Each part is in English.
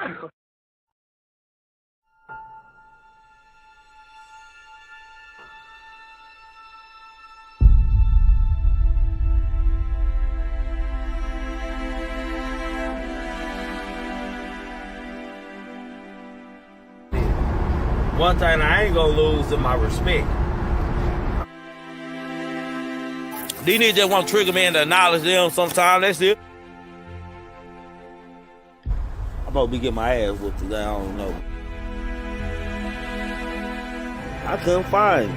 One thing I ain't gonna lose is my respect. These niggas just want Trigger Man to acknowledge them sometime. That's it. I'm about to be getting my ass whooped today. I don't know. I couldn't find it.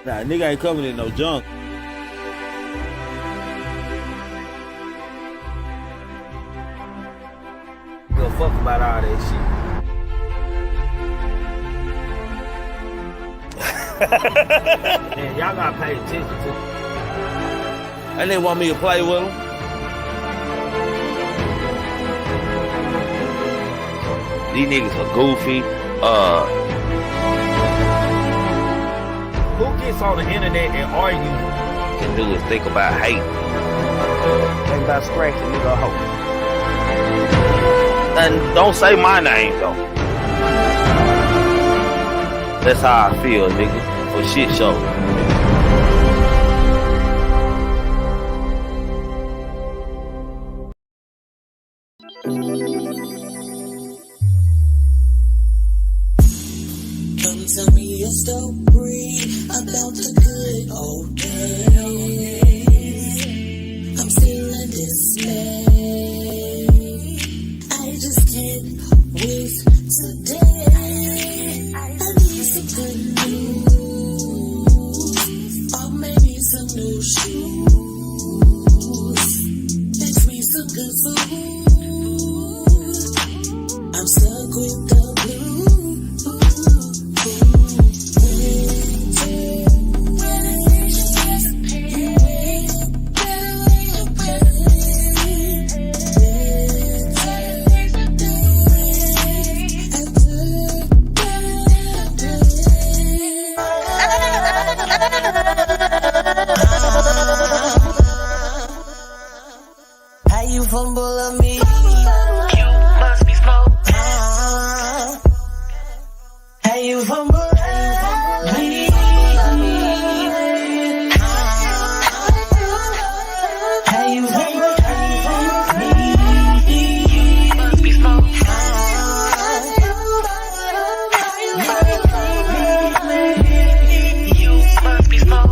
Nah, nigga ain't coming in no junk. Go fuck about all that shit. Man, y'all gotta pay attention to it. And they want me to play with them. These niggas are goofy. Who gets on the internet and argue? Can do is think about hate. Think about scratching nigga a hoe. And don't say my name though. That's how I feel, nigga. For shit show. Come tell me a story about the good old days. I'm still in dismay. I just can't wait today. I need some good news, or maybe some new shoes. Fix me some good food. I'm stuck with the blues. How you fumble on me? You must be slow. How you fumble on me? How you fumble on me? You must be slow. You must be slow.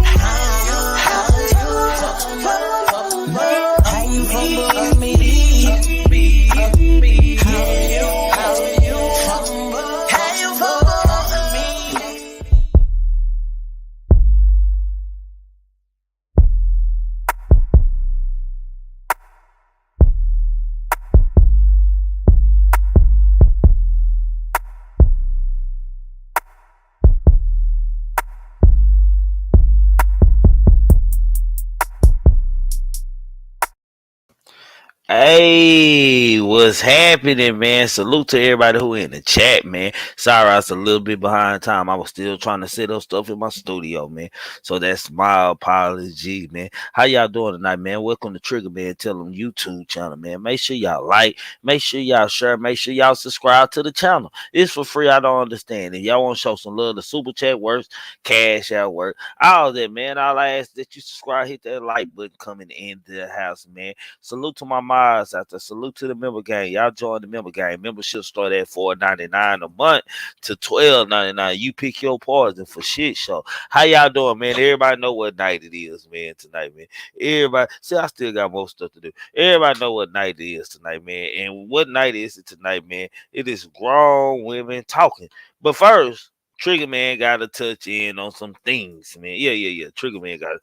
Hey, what's happening, man? Salute to everybody who in the chat, man. Sorry, I was a little bit behind time. I was still trying to set up stuff in my studio, man. So that's my apology, man. How y'all doing tonight, man? Welcome to Triggamantellemtv YouTube channel, man. Make sure y'all like, make sure y'all share, make sure y'all subscribe to the channel. It's for free. I don't understand. If y'all want to show some love, the super chat works, cash out work, all that, man. All I ask that you subscribe, hit that like button coming into the house, man. Salute to my mods out there. Salute to the member gang. Y'all join the member gang. Membership start at $4.99 a month to $12.99. You pick your poison for shit show. How y'all doing, man? Everybody know what night it is, man, tonight, man. Everybody, see, I still got more stuff to do. Everybody know what night it is tonight, man. And what night is it tonight, man? It is grown women talking. But first, Trigger Man got to touch in on some things, man. Yeah. Trigger Man got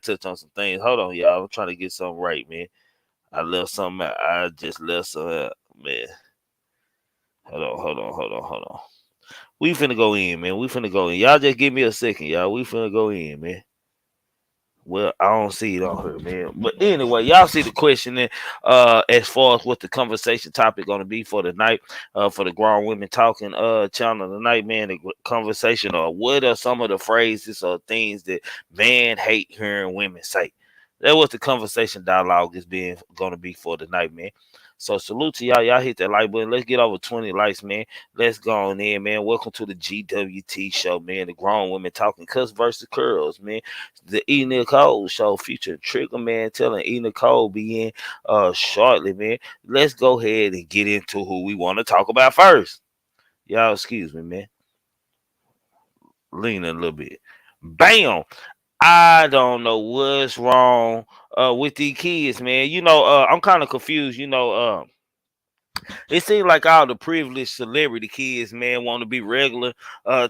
to touch on some things. Hold on, y'all. I'm trying to get something right, man. I left something out. I just left some out, man. Hold on. We finna go in, man. We finna go in. Y'all just give me a second, y'all. We finna go in, man. Well, I don't see it on her, man. But anyway, y'all see the question there, as far as what the conversation topic gonna be for the night, for the grown women talking channel tonight, man. The conversation, or what are some of the phrases or things that men hate hearing women say? That was the conversation dialogue is being gonna be for tonight, man. So salute to y'all. Y'all hit that like button. Let's get over 20 likes, man. Let's go on in, man. Welcome to the GWT show, man. The grown women talking cuss versus curls, man. The E Nicole show featuring Trigger man telling E Nicole be in shortly, man. Let's go ahead and get into who we want to talk about first. Y'all excuse me, man. Lean a little bit. Bam. I don't know what's wrong with these kids, man. I'm kind of confused. It seems like all the privileged celebrity kids, man, want to be regular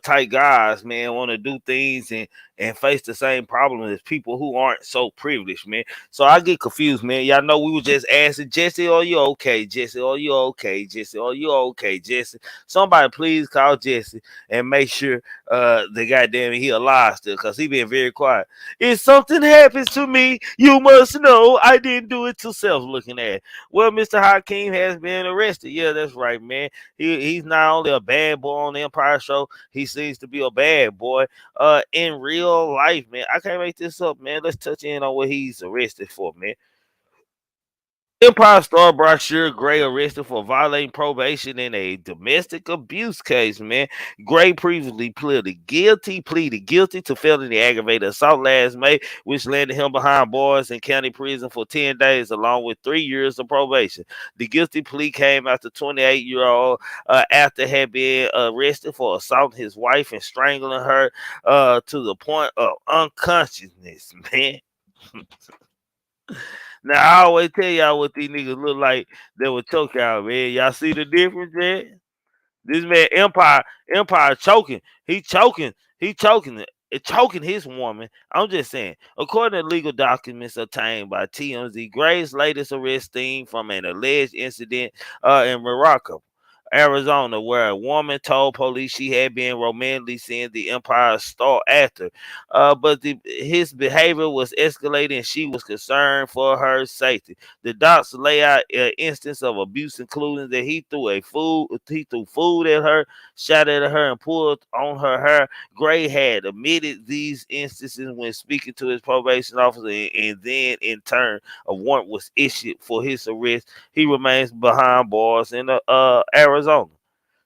type guys, man, want to do things and face the same problem as people who aren't so privileged, man. So I get confused, man. Y'all know we were just asking Jesse, "Are you okay, Jesse? Are you okay, Jesse? Are you okay, Jesse?" Somebody please call Jesse and make sure the goddamn he alive still, cause he been very quiet. If something happens to me, you must know I didn't do it to self looking at. Well, Mr. Hakeem has been arrested. Yeah, that's right, man. He's not only a bad boy on the Empire show, he seems to be a bad boy in real life, man. I can't make this up, man. Let's touch in on what he's arrested for, man. Empire Star Brochure Gray arrested for violating probation in a domestic abuse case, man. Gray previously pleaded guilty to felony aggravated assault last May, which landed him behind bars in county prison for 10 days, along with 3 years of probation. The guilty plea came after 28-year-old after had been arrested for assaulting his wife and strangling her to the point of unconsciousness, man. Now I always tell y'all what these niggas look like that would choke y'all, man. Y'all see the difference, man? This man Empire choking. Choking his woman. I'm just saying. According to legal documents obtained by TMZ, Gray's latest arrest stemmed from an alleged incident in Morocco, Arizona, where a woman told police she had been romantically seeing the Empire Star actor. But his behavior was escalating and she was concerned for her safety. The docs lay out an instance of abuse, including that he threw food at her, shot at her, and pulled on her hair. Gray had admitted these instances when speaking to his probation officer, and then in turn, a warrant was issued for his arrest. He remains behind bars in Arizona.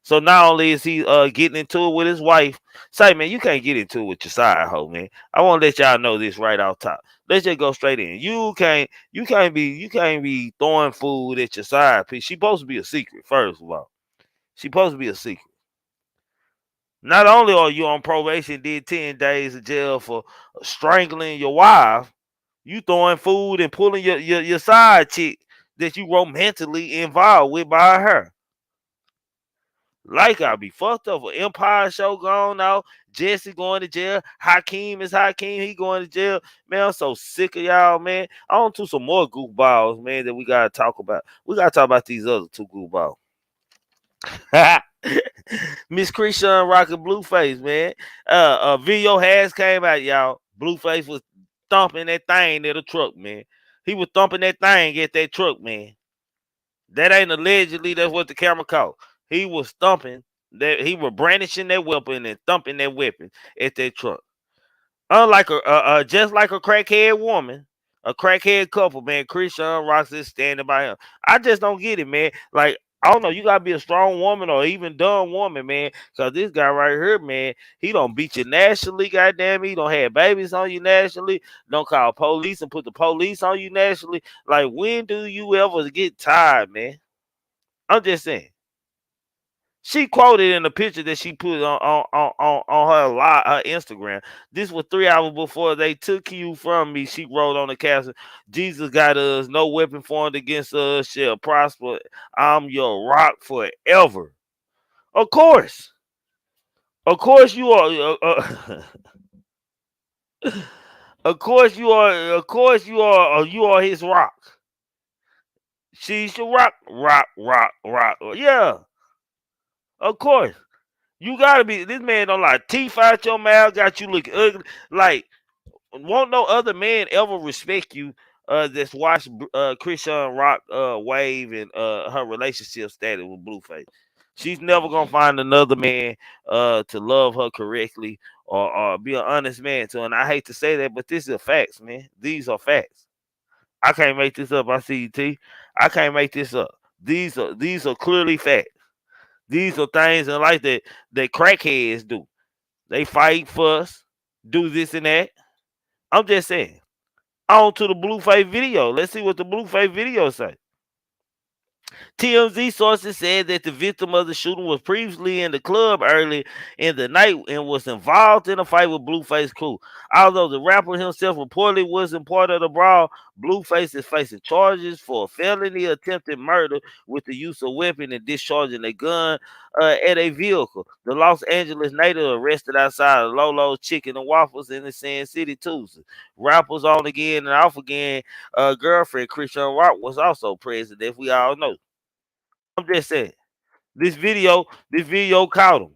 So not only is he getting into it with his wife, say man, you can't get into it with your side hoe, man. I want to let y'all know this right off top. Let's just go straight in. You can't be throwing food at your side piece. She supposed to be a secret, first of all. She supposed to be a secret. Not only are you on probation, did 10 days of jail for strangling your wife, you throwing food and pulling your side chick that you romantically involved with by her. Like I'll be fucked up. An Empire show gone out. Jesse going to jail. Hakeem is Hakeem. He going to jail. Man, I'm so sick of y'all, man. On to some more goofballs, man, that we gotta talk about. We gotta talk about these other two goofballs. Miss Chrisean rocking Blueface, man. A video has came out, y'all. Blueface was thumping that thing at a truck, man. He was thumping that thing at that truck, man. That ain't allegedly. That's what the camera caught. He was thumping that. He was brandishing that weapon and thumping that weapon at that truck. Unlike just like a crackhead woman, a crackhead couple, man. Chrisean Rocks is standing by him. I just don't get it, man. Like I don't know, you gotta be a strong woman or even dumb woman, man. Cause this guy right here, man, he don't beat you nationally, goddamn. He don't have babies on you nationally. Don't call police and put the police on you nationally. Like when do you ever get tired, man? I'm just saying. She quoted in the picture that she put on her Instagram. This was 3 hours before they took you from me. She wrote on the caption, "Jesus got us. No weapon formed against us shall prosper. I'm your rock forever." Of course, you are. Of course you are. Of course you are. You are his rock. She's your rock, rock, rock, rock. Yeah, of course. You gotta be. This man don't like teeth out your mouth. Got you looking ugly. Like won't no other man ever respect you. That's watched Chrisean Rock wave and her relationship status with Blueface. She's never gonna find another man to love her correctly or be an honest man to her. And I hate to say that, but this is facts, man. These are facts. I can't make this up. I see you, T. I can't make this up. These are clearly facts. These are things in life that crackheads do. They fight, fuss, do this and that. I'm just saying. On to the Blueface video. Let's see what the Blueface video say. TMZ sources said that the victim of the shooting was previously in the club early in the night and was involved in a fight with Blueface crew. Although the rapper himself reportedly wasn't part of the brawl, Blueface is facing charges for felony attempted murder with the use of weapon and discharging a gun at a vehicle. The Los Angeles native arrested outside of Lolo's Chicken and Waffles in the Sin City Tuesday. Rappers on again and off again. Girlfriend Chrisean was also present, if we all know. I'm just saying. This video caught him.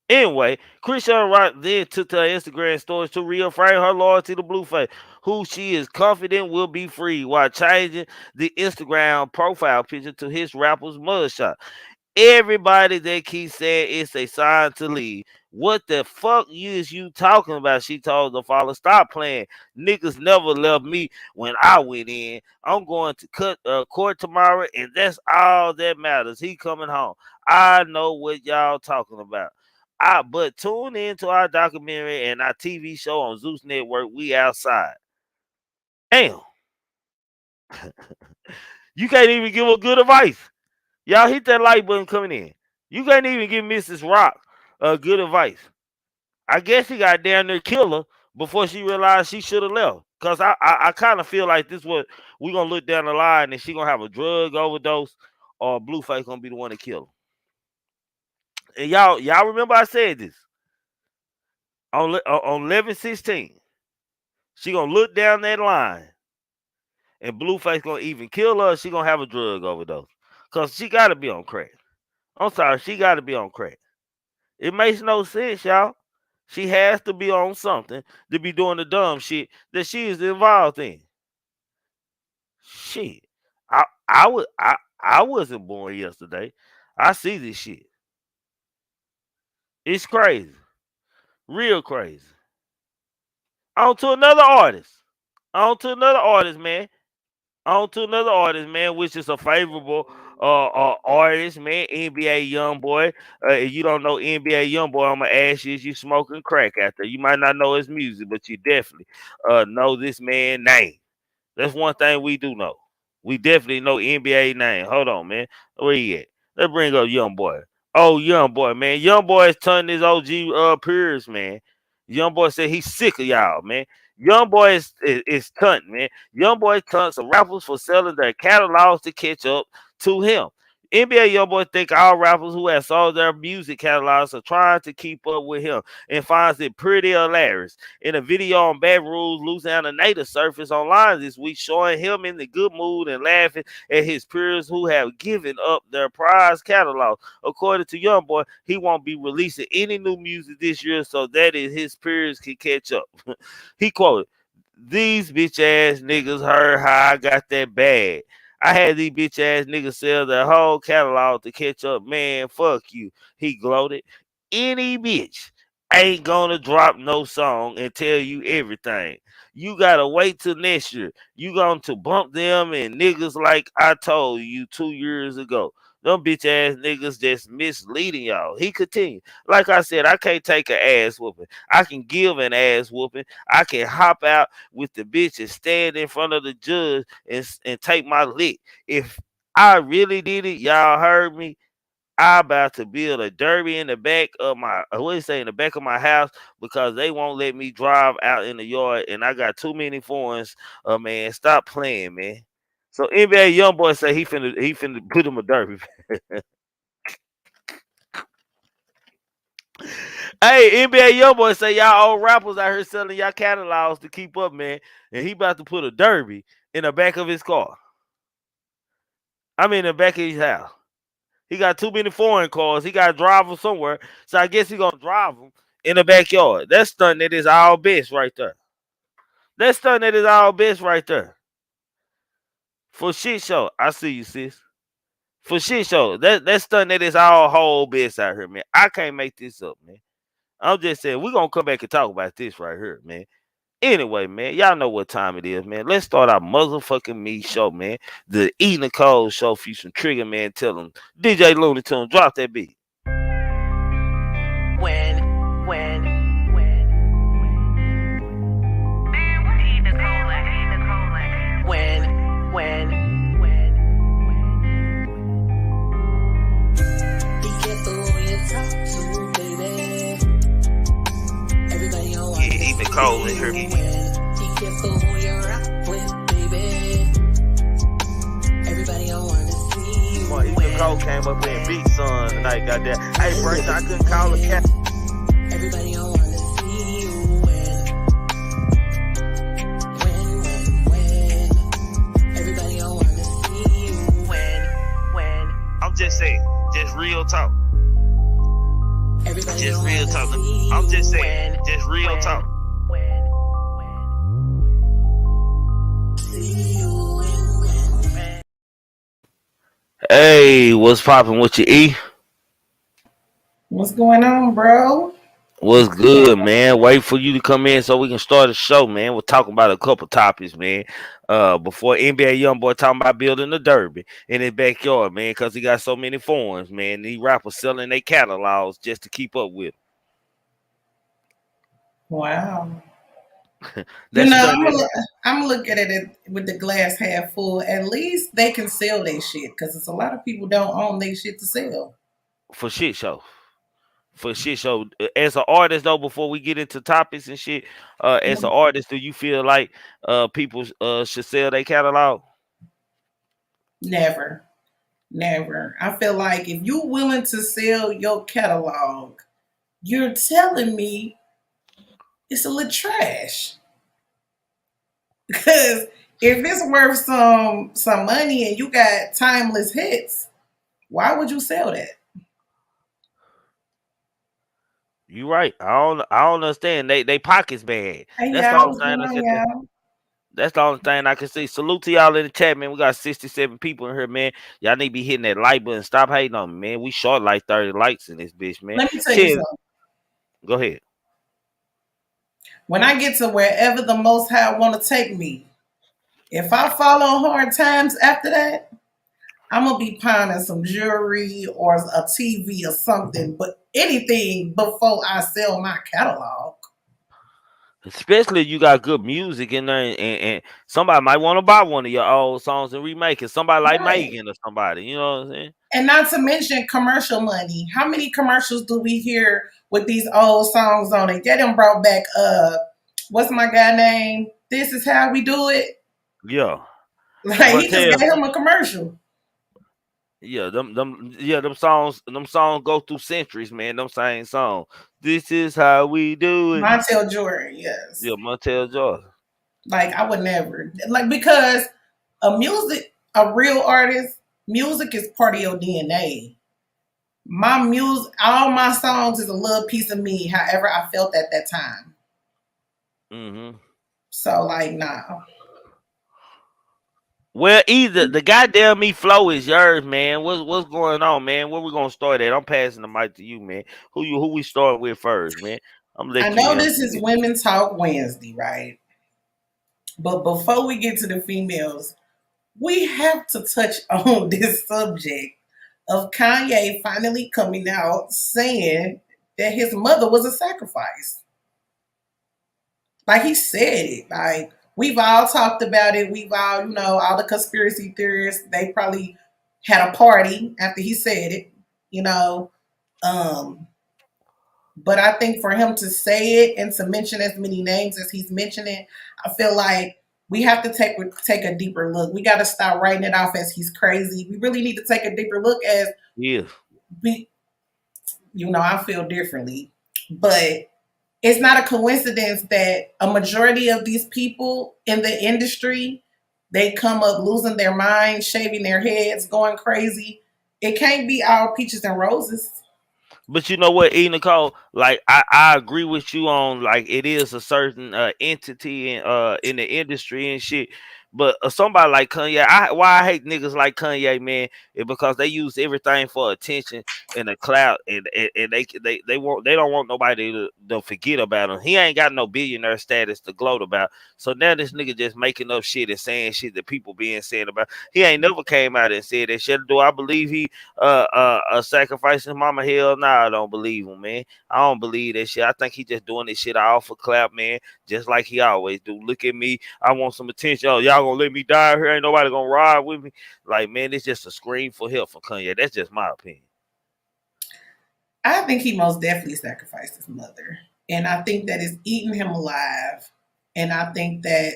Anyway, Chrisean Rock then took to her Instagram stories to reaffirm her loyalty to Blueface, who she is confident will be free, while changing the Instagram profile picture to his rapper's mugshot. Everybody that keeps saying it's a sign to leave. What the fuck is you talking about? She told the follower, stop playing. Niggas never left me when I went in. I'm going to court tomorrow, and that's all that matters. He coming home. I know what y'all talking about. But tune in to our documentary and our TV show on Zeus Network. We outside. Damn. You can't even give a good advice. Y'all hit that like button coming in. You can't even give Mrs. Rock good advice. I guess he got down there kill her before she realized she should have left. Cause I kind of feel like this what we gonna look down the line and she gonna have a drug overdose or Blueface gonna be the one to kill her. And y'all remember I said this on 11/16. She gonna look down that line and Blueface gonna even kill her. She gonna have a drug overdose. Cause she gotta be on crack. I'm sorry, she gotta be on crack. It makes no sense, y'all. She has to be on something to be doing the dumb shit that she is involved in. Shit. I wasn't born yesterday. I see this shit. It's crazy. Real crazy. On to another artist. On to another artist, man. On to another artist, man, which is a favorable artist, man. NBA YoungBoy. If you don't know NBA YoungBoy, I'm gonna ask you: is you smoking crack out there? You might not know his music, but you definitely know this man's name. That's one thing we do know. We definitely know NBA name. Hold on, man. Where he at? Let's bring up YoungBoy. Oh, YoungBoy, man. YoungBoy is turning his OG peers, man. YoungBoy said he's sick of y'all, man. YoungBoy is tunting, man. YoungBoy tunts some rappers for selling their catalogs to catch up to him. NBA YoungBoy think all rappers who have sold their music catalogs are trying to keep up with him and finds it pretty hilarious. In a video on Baton Rouge, Louisiana native surfaced online this week showing him in the good mood and laughing at his peers who have given up their prize catalog. According to YoungBoy, he won't be releasing any new music this year so that his peers can catch up. He quoted, "These bitch ass niggas heard how I got that bag. I had these bitch ass niggas sell their whole catalog to catch up. Man, fuck you." He gloated. Any bitch ain't gonna drop no song and tell you everything. You gotta wait till next year. You going to bump them and niggas like I told you 2 years ago. Them bitch ass niggas just misleading y'all. He continued. Like I said, I can't take an ass whooping. I can give an ass whooping. I can hop out with the bitch and stand in front of the judge and take my lick. If I really did it, y'all heard me. I about to build a derby in the back of my what do you say in the back of my house because they won't let me drive out in the yard and I got too many foreigns. Man, stop playing, man. So NBA YoungBoy say he finna put him a derby. Hey, NBA YoungBoy say y'all old rappers out here selling y'all catalogs to keep up, man. And he about to put a derby in the back of his car. I mean, in the back of his house. He got too many foreign cars. He got to drive them somewhere. So I guess he gonna drive them in the backyard. That's stunting at his all best right there. That's stunting at his all best right there. For shit show, I see you, sis. For shit show, that's stunting at his all whole best out here, man. I can't make this up, man. I'm just saying we're gonna come back and talk about this right here, man. Anyway, man, y'all know what time it is, man. Let's start our motherfucking me show, man. The E Nicole show featuring Trigger Man. Tell them DJ Looney Tunes, drop that beat. When, when, when, man, what E Nicole at? E Nicole at? When, be careful who you talk to, baby. Everybody on Yeah, E Nicole in here. Be careful who you rock with, baby. Everybody on wanna see you. E Nicole came up here and beat son tonight, goddamn. Hey, first I couldn't call a cat. Everybody don't wanna see you when. Everybody don't wanna see you when. I'm just saying, just real talk. Everybody Just don't real wanna talk. see I'm just you saying, just real talk. See you when. Hey, what's poppin' with you, E? What's going on, bro? What's good, man? Wait for you to come in so we can start the show, man. We're talking about a couple topics, man. Before NBA YoungBoy talking about building a derby in his backyard, man, because he got so many forms, man. These rappers selling their catalogs just to keep up with. Wow. That's I'm looking at it with the glass half full. At least they can sell their shit because it's a lot of people don't own their shit to sell. for shit show. For shit show. As an artist, though, before we get into topics and shit, as an artist, do you feel like people should sell their catalog? Never, never. I feel like if you're willing to sell your catalog, you're telling me it's a little trash. Because if it's worth some money and you got timeless hits, why would you sell that? You right. I don't understand. They pockets bad. Hey, That's the y'all, only what's thing going I on, can. y'all? That's the only thing I can see. Salute to y'all in the chat, man. We got 67 people in here, man. Y'all need to be hitting that like button. Stop hating on me, man. We short like 30 likes in this bitch, man. Let me tell you Shit, something. go ahead. When I get to wherever the Most High want to take me, if I fall on hard times after that, I'm gonna be pawning some jewelry or a TV or something, but anything before I sell my catalog. Especially if you got good music in there, and somebody might want to buy one of your old songs and remake it. Somebody like Right. Megan or somebody, you know what I'm saying? And not to mention commercial money. How many commercials do we hear with these old songs on it? They done brought back what's my guy name? This is how we do it. Yeah. Like he just Montel, gave him a commercial. yeah, them songs go through centuries, man. Them same songs. This is how we do it. Montel Jordan, yes. Yeah, Montel Jordan. Like I would never like because a real artist, music is part of your DNA. My music, all my songs is a little piece of me, however I felt at that time. Mm-hmm. So like nah. Well, either the goddamn me flow is yours, man. What's going on, man? Where we gonna start at? I'm passing the mic to you, man. Who we start with first, man? I'm gonna I let you know answer this is it. Women Talk Wednesday, right? But before we get to the females, we have to touch on this subject of Kanye finally coming out saying that his mother was a sacrifice. Like he said it. Like we've all talked about it. We've all, all the conspiracy theorists, they probably had a party after he said it, you know. Um, but I think for him to say it and to mention as many names as he's mentioning, I feel like we have to take a deeper look. We got to stop writing it off as he's crazy. We really need to take a deeper look as Yeah. we, I feel differently. But it's not a coincidence that a majority of these people in the industry, they come up losing their minds, shaving their heads, going crazy. It can't be all peaches and roses. But you know what, E Nicole, like I agree with you on like it is a certain entity in the industry and shit. But somebody like Kanye, why I hate niggas like Kanye, man, is because they use everything for attention and the clout, and they don't want nobody to forget about him. He ain't got no billionaire status to gloat about. So now this nigga just making up shit and saying shit that people being saying about. He ain't never came out and said that shit. Do I believe he sacrificed his mama? Hell nah, I don't believe him, man. I don't believe that shit. I think he just doing this shit all for clap, man, just like he always do. Look at me, I want some attention. Oh, y'all gonna let me die here? Ain't nobody gonna ride with me. Like, man, it's just a scream for help from Kanye. That's just my opinion. I think he most definitely sacrificed his mother. And I think that it's eating him alive. And I think that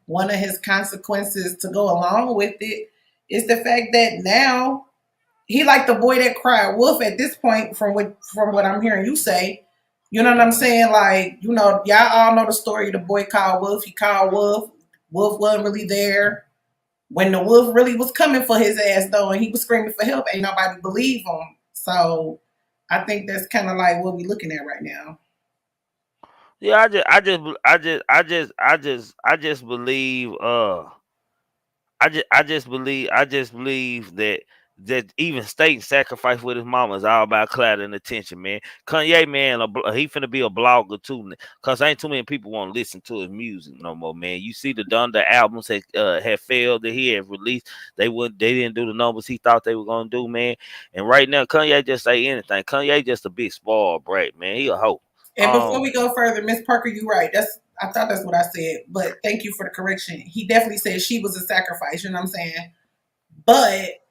one of his consequences to go along with it is the fact that now he like the boy that cried wolf at this point from what I'm hearing you say. You know what I'm saying? Like, y'all all know the story of the boy called Wolf. He called Wolf. Wolf wasn't really there. When the wolf really was coming for his ass though, and he was screaming for help, ain't nobody believe him. So I think that's kind of like what we're looking at right now. Yeah, I just believe I just believe that even State sacrifice with his mama is all about clout and attention, man. Kanye, man, he finna be a blogger too, cause ain't too many people want to listen to his music no more, man. You see the Donda albums had failed that he had released. They didn't do the numbers he thought they were gonna do, man. And right now, Kanye just say anything. Kanye just a big spoiled brat, man. He a hoe. And before we go further, Miss Parker, you're right. I thought that's what I said, but thank you for the correction. He definitely said she was a sacrifice. You know what I'm saying? But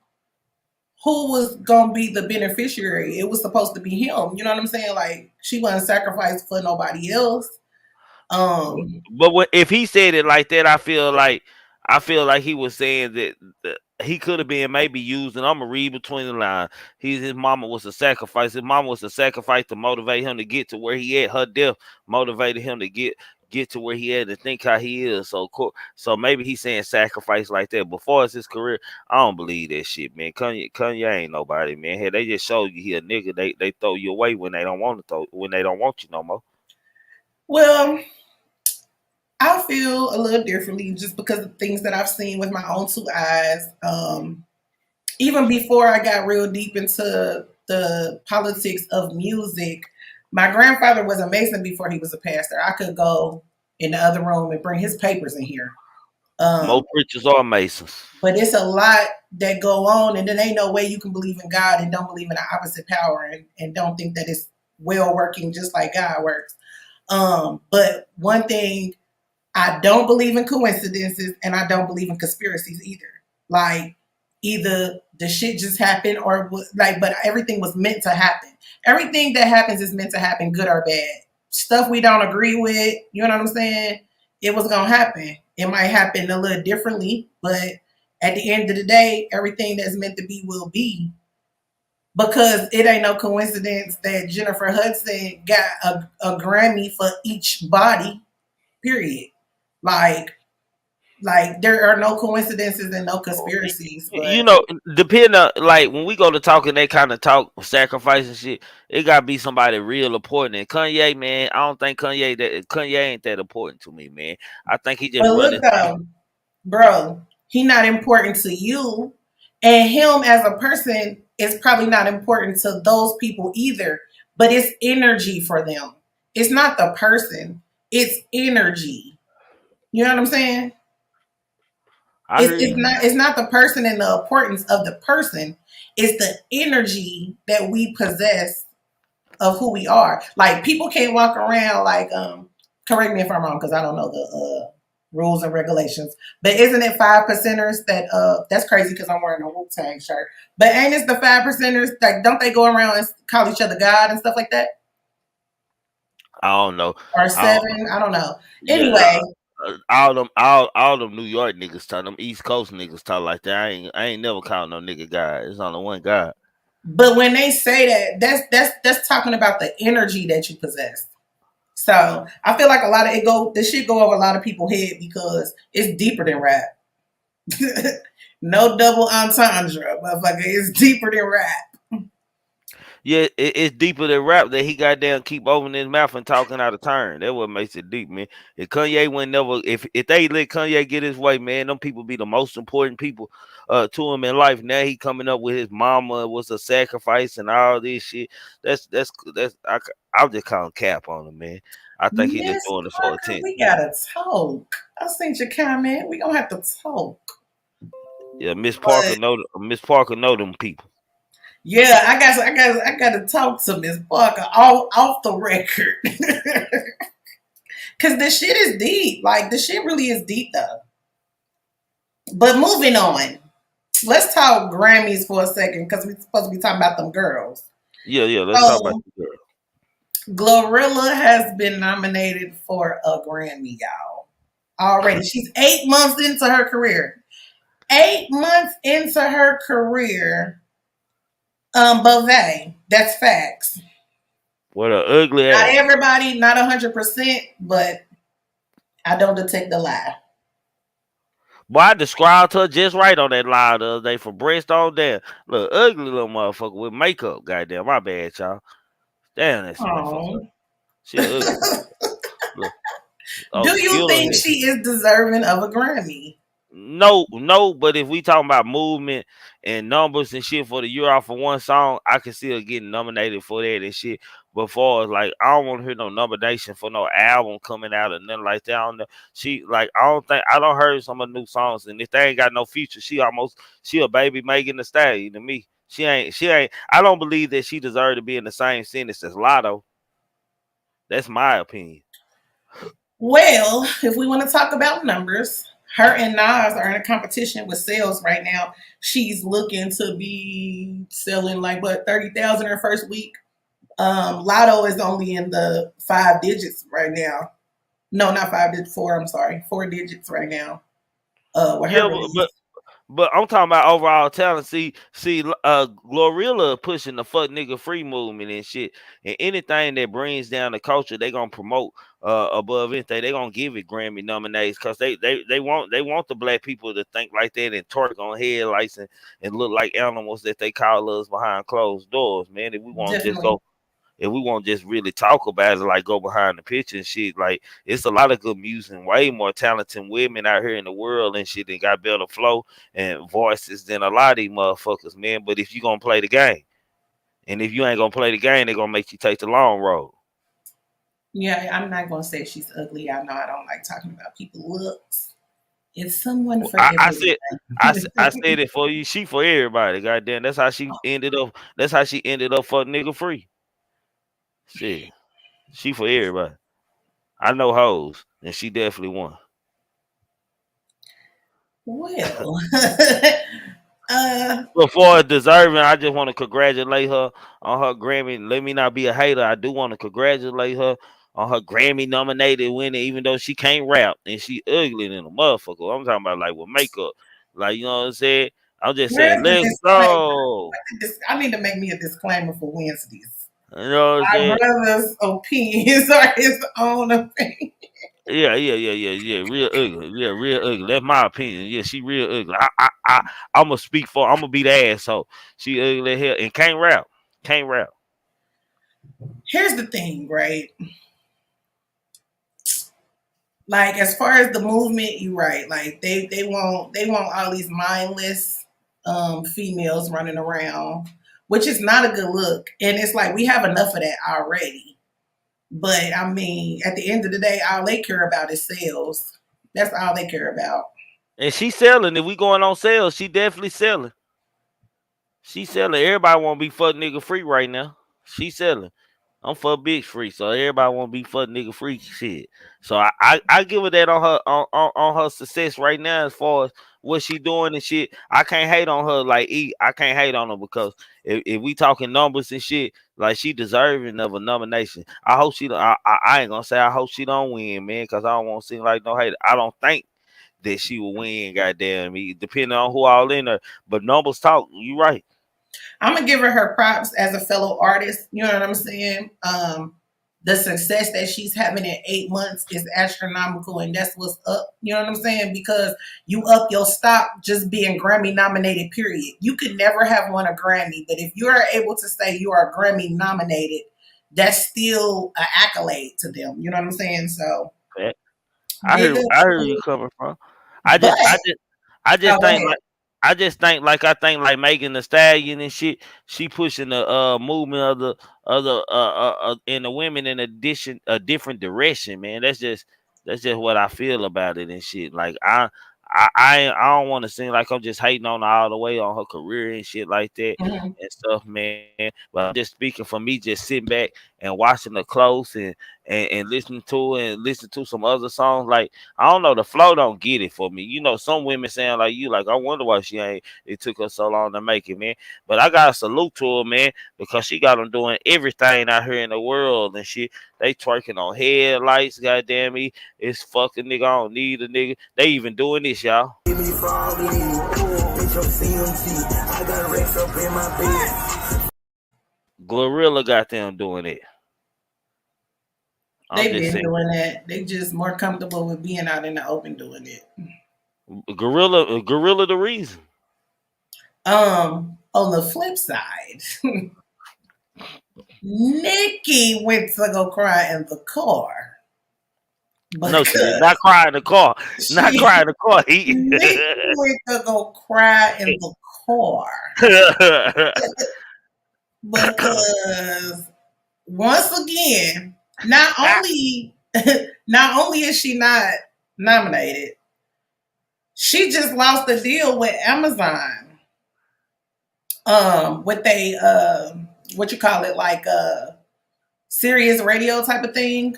who was gonna be the beneficiary? It was supposed to be him. You know what I'm saying? Like she wasn't sacrificed for nobody else. But if he said it like that, I feel like he was saying that he could have been maybe used, and I'm gonna read between the lines. His mama was a sacrifice. His mama was a sacrifice to motivate him to get to where he at. Her death motivated him to get to where he had to think how he is. So maybe he's saying sacrifice like that. Before it's his career, I don't believe that shit, man. Kanye ain't nobody, man. Hey, they just show you he a nigga. They throw you away when they don't want to when they don't want you no more. Well, I feel a little differently just because of things that I've seen with my own two eyes. Even before I got real deep into the politics of music, my grandfather was a Mason before he was a pastor. I could go in the other room and bring his papers in here. Most preachers are Masons. But it's a lot that go on, and then ain't no way you can believe in God and don't believe in the opposite power and don't think that it's well working just like God works. But one thing, I don't believe in coincidences and I don't believe in conspiracies either. Like either the shit just happened or but everything was meant to happen. Everything that happens is meant to happen, good or bad. Stuff we don't agree with, you know what I'm saying? It was gonna happen. It might happen a little differently, but at the end of the day, everything that's meant to be will be. Because it ain't no coincidence that Jennifer Hudson got a Grammy for each body, period. Like there are no coincidences and no conspiracies. But Depending on like when we go to talking that kind of talk, sacrifice and shit, it gotta be somebody real important. And Kanye, man, I don't think Kanye ain't that important to me, man. I think he just look running. though, bro, he not important to you, and him as a person is probably not important to those people either. But it's energy for them. It's not the person. It's energy. You know what I'm saying? I hear you. It's not the person and the importance of the person. It's the energy that we possess of who we are. Like people can't walk around like correct me if I'm wrong because I don't know the rules and regulations. But isn't it 5%ers that that's crazy because I'm wearing a Wu-Tang shirt. But ain't it the 5%ers that don't they go around and call each other God and stuff like that? I don't know. Or seven? I don't know. Yeah, Anyway, all them New York niggas talk, them East Coast niggas talk like that. I ain't never called no nigga God. It's only one God. but when they say that, that's talking about the energy that you possess. So I feel like a lot of this shit go over a lot of people's head because it's deeper than rap. No double entendre, motherfucker. It's deeper than rap. Yeah, it's deeper than rap that he goddamn keep opening his mouth and talking out of turn. That's what makes it deep, man. If Kanye would never, if they let Kanye get his way, man, them people be the most important people to him in life. Now he coming up with his mama was a sacrifice and all this shit. I'll just call him cap on him, man. I think he just Miss doing it for Parker, attention. we gotta talk. I seen your comment. We gonna have to talk. Yeah, But Miss Parker know them people. yeah, I gotta talk to Miss Parker off the record. Cause the shit is deep. Like the shit really is deep though. But moving on. Let's talk Grammys for a second because we're supposed to be talking about them girls. Yeah, yeah. Let's talk about So the girl. Glorilla has been nominated for a Grammy, y'all. Already. She's 8 months into her career. 8 months into her career. Beauvais. That's facts. What a ugly Not ass. everybody, not 100%, but I don't detect the lie. Boy, I described her just right on that line the other day from breast on down. Look, ugly little motherfucker with makeup. Goddamn, my bad, y'all. Damn, that's a motherfucker. Oh. She a ugly motherfucker. Look, oh, Do you skill think head. she is deserving of a Grammy? No, no, but if we talking about movement and numbers and shit for the year off of one song, I can see her getting nominated for that and shit. But far as like, I don't want to hear no nomination for no album coming out or nothing like that. I don't know. She like, I don't heard some of the new songs, and if they ain't got no feature, she a baby Megan Thee Stallion to me. She ain't. I don't believe that she deserved to be in the same sentence as Latto. That's my opinion. Well, if we want to talk about numbers, her and Nas are in a competition with sales right now. She's looking to be selling like what 30,000 her first week. Lotto is only in the 5 digits right now. No, not 5 digits. Four. I'm sorry, 4 digits right now. With her Yeah, release. but I'm talking about overall talent. Glorilla pushing the fuck nigga free movement and shit, and anything that brings down the culture, they gonna promote above anything. They gonna give it Grammy nominations because they want the black people to think like that and twerk on headlights and look like animals that they call us behind closed doors, man. Definitely. If we won't just really talk about it, like go behind the picture and shit, like it's a lot of good music and way more talented women out here in the world and shit and got better flow and voices than a lot of these motherfuckers, man. But if you gonna play the game, and if you ain't gonna play the game, they gonna make you take the long road. Yeah, I'm not gonna say she's ugly. I know I don't like talking about people's looks. It's someone for I everyone. said I said it for you. She for everybody. Goddamn, that's how she ended up. That's how she ended up for nigga free. Shit, she for everybody. I know hoes, and she definitely won. Well, uh, Before deserving, I just want to congratulate her on her Grammy. Let me not be a hater. I do want to congratulate her on her Grammy nominated winning, even though she can't rap and she ugly than a motherfucker. I'm talking about like with makeup. Like, you know what I'm saying? I'm just saying, where's the let's disclaimer? go. I need to make me a disclaimer for Wednesdays. You know what I'm My saying? brother's opinions are his own opinion. Yeah. Real ugly. Yeah, real ugly. That's my opinion. Yeah, she real ugly. I'm gonna speak for. I'm gonna be the asshole. She ugly as hell and can't rap. Can't rap. Here's the thing, right? Like as far as the movement, you're right. Like they want all these mindless females running around, which is not a good look. And it's like we have enough of that already. But I mean, at the end of the day, all they care about is sales. That's all they care about. And she selling. If we going on sales, she definitely selling. She selling. Everybody want to be fuck nigga free right now. She selling. I'm fuck bitch free, so everybody want to be fuck nigga free shit. So I give her that on her on her success right now as far as what she doing and shit. I can't hate on her like I can't hate on her because if we talking numbers and shit, like she deserving of a nomination. I hope she don't. I ain't gonna say I hope she don't win, man, because I don't want to seem like no hater. I don't think that she will win. Goddamn me, depending on who all in there. But numbers talk. You right. I'm gonna give her props as a fellow artist. You know what I'm saying? the success that she's having in 8 months is astronomical, and that's what's up. You know what I'm saying? Because you up your stock just being Grammy nominated. Period. You could never have won a Grammy, but if you are able to say you are Grammy nominated, that's still an accolade to them. You know what I'm saying? So Fact. big up I heard you to, coming from. I but just I just I oh, just go think ahead. like I think like Megan the Stallion and shit. She pushing the movement of the and the women in addition a different direction, man. That's just what I feel about it and shit. Like I don't want to seem like I'm just hating on her all the way on her career and shit like that Mhm. and stuff, man. But I'm just speaking for me, just sitting back and watching her close and listening to it and listen to some other songs. Like I don't know, the flow don't get it for me. You know, some women sound like you, like I wonder why she ain't. It took her so long to make it, man. But I got to salute to her, man, because she got them doing everything out here in the world and shit. They twerking on headlights, goddamn me. It's fucking nigga. I don't need a nigga. They even doing this, y'all. Glorilla got them doing it. I'm They've just been saying. doing that. They just more comfortable with being out in the open doing it. Gorilla the reason. On the flip side, Nikki went to go cry in the car No, she did not because cry in the car. Not cry she in the car. Nikki went to go cry in the car because once again, not only not only is she not nominated, she just lost the deal with Amazon. With they what you call it, like Sirius radio type of thing.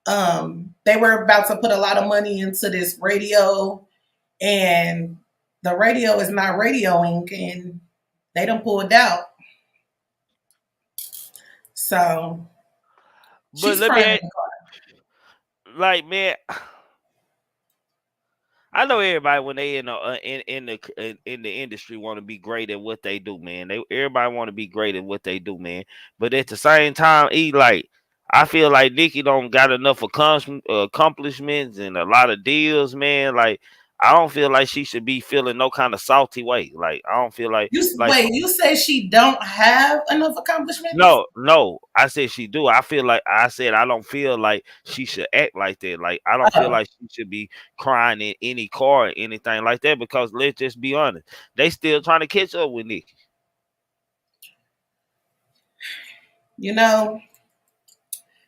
They were about to put a lot of money into this radio, and the radio is not radioing, and they don't pulled out. So But she's let me crying in ask, the car. like, man, I know everybody when they in the industry want to be great at what they do, man. Everybody want to be great at what they do, man. But at the same time, like I feel like Nicki don't got enough accomplishments and a lot of deals, man. Like I don't feel like she should be feeling no kind of salty way. Like I don't feel You like wait. You say she don't have enough accomplishments? no, no. I said she do. I feel like I said I don't feel like she should act like that. Like I don't feel Oh, like she should be crying in any car or anything like that because let's just be honest. They still trying to catch up with Nicki. you know,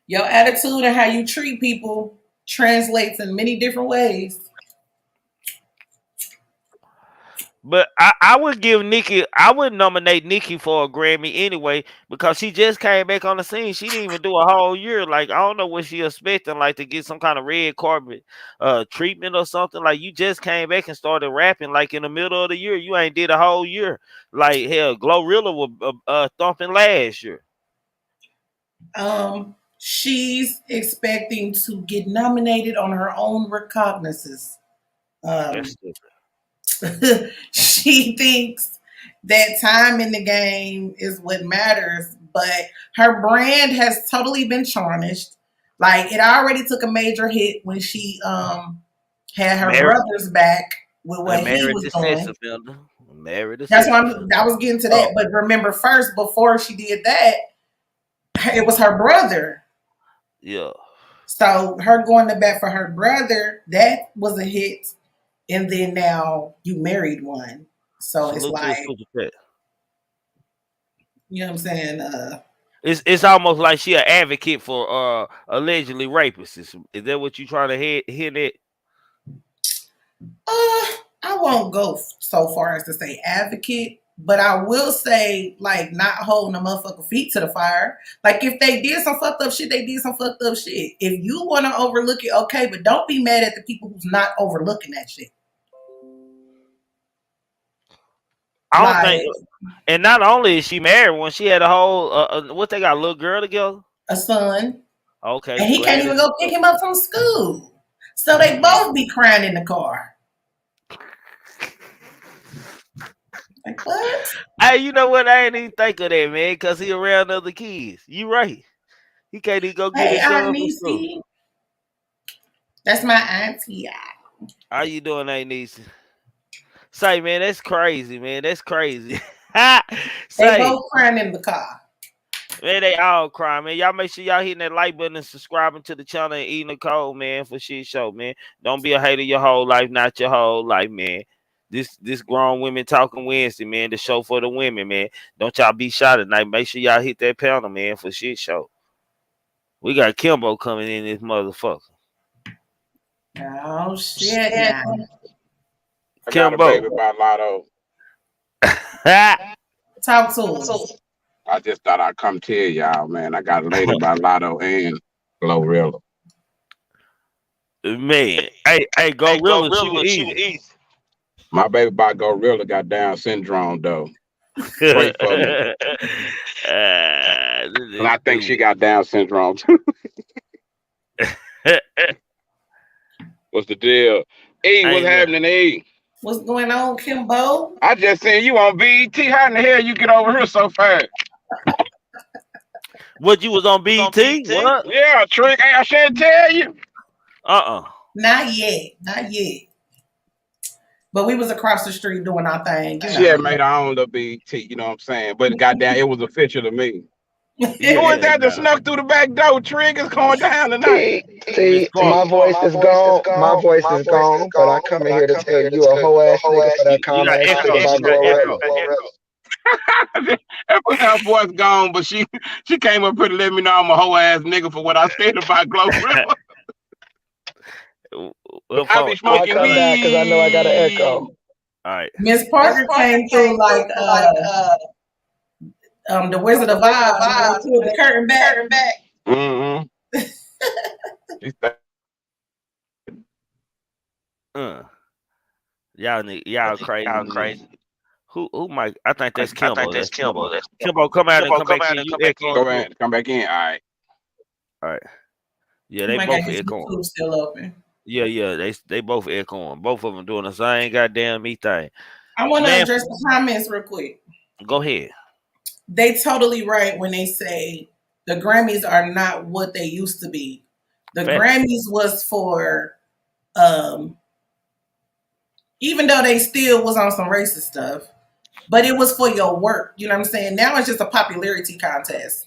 your attitude and how you treat people translates in many different ways. But I would give Nicki I would nominate Nicki for a Grammy anyway because she just came back on the scene. She didn't even do a whole year. Like I don't know what she expecting, like to get some kind of red carpet treatment or something. Like you just came back and started rapping like in the middle of the year. You ain't did a whole year. Like hell, Glorilla was thumping last year. She's expecting to get nominated on her own recognizance. That's Um, stupid. she thinks that time in the game is what matters, but her brand has totally been tarnished. Like it already took a major hit when she had her Married brothers back with I what he married was the sex doing. offender. Married the That's sex why offender. I was getting to Oh, that. But remember, first before she did that, it was her brother. yeah. So her going to bat for her brother, that was a hit. And then now you married one. So it's Salute to the like, super chat. you know what I'm saying? It's almost like she an advocate for allegedly rapists. Is that what you trying to hit at? I won't go so far as to say advocate, but I will say like not holding a motherfucker feet to the fire. Like if they did some fucked up shit, they did some fucked up shit. If you want to overlook it, okay, but don't be mad at the people who's not overlooking that shit. I don't think. Like And not only is she married, when she had a whole what they got a little girl together. a son, Okay, and he can't glad even it's go pick him up from school. So they man. both be crying in the car. Like what? Hey, you know what? I ain't even think of that, man, because he around other kids. You right. He can't even go get Hey, his Aunt son from school. Niecy. That's my auntie. How you doing, A niece? Say, man, that's crazy, man. That's crazy. They Say, both crying in the car. man, they all crying, man. Y'all make sure y'all hitting that like button and subscribing to the channel and eating a cold, man, for shit show, man. Don't be a hater your whole life, not your whole life, man. This grown women talking Wednesday, man. The show for the women, man. Don't y'all be shy tonight. Make sure y'all hit that panel, man, for shit show. We got Kimbo coming in this motherfucker. Oh shit! Now I got a Kimbo. baby by Latto. talk to us. I just thought I'd come tell y'all, man. I got a lady by Latto and Glorilla. Man, hey, Gorilla, she was easy. My baby by Glorilla got Down syndrome though. Pray for me. And This I think she got Down syndrome too. What's the deal? E, I what's ain't know. happening, E? What's going on, Kimbo? I just seen you on BET. How in the hell you get over here so fast? What, you was on BT? What? Yeah, Trick. Hey, I should tell you. Uh-uh. Not yet, not yet. But we was across the street doing our thing, you She had know. made her own little BET, you know what I'm saying? But goddamn, it was official to me. Who is Yeah, that that nah. snuck through the back door? Trick is going down tonight. Miss My Parker. voice is gone. My voice is gone. But I come in here to tell you a whole ass nigga for that You got comment shit echo. about You got Glorilla. echo. Her voice gone, but she came up here to let me know I'm a whole ass nigga for what I said about Glorilla. Well, I be phone. I'll smoking come back because I know I got an weed. echo. All right. Miss Parker came through like the Wizard of Oz when they pulled the curtain back. Mm-hmm. Uh, y'all crazy. Who might? I think that's Kimbo. That's Kimbo. Kimbo, come out and come back in. You echoing Go too. ahead, come back in. All right. All right. Yeah, He they might got both his echoing. YouTube still open. Yeah. They both echoing. Both of them doing the same goddamn me thing. I want to Man, address the comments real quick. go ahead. They totally right when they say the Grammys are not what they used to be. The Fact. Grammys was for um even though they still was on some racist stuff, but it was for your work. You know what I'm saying? Now it's just a popularity contest.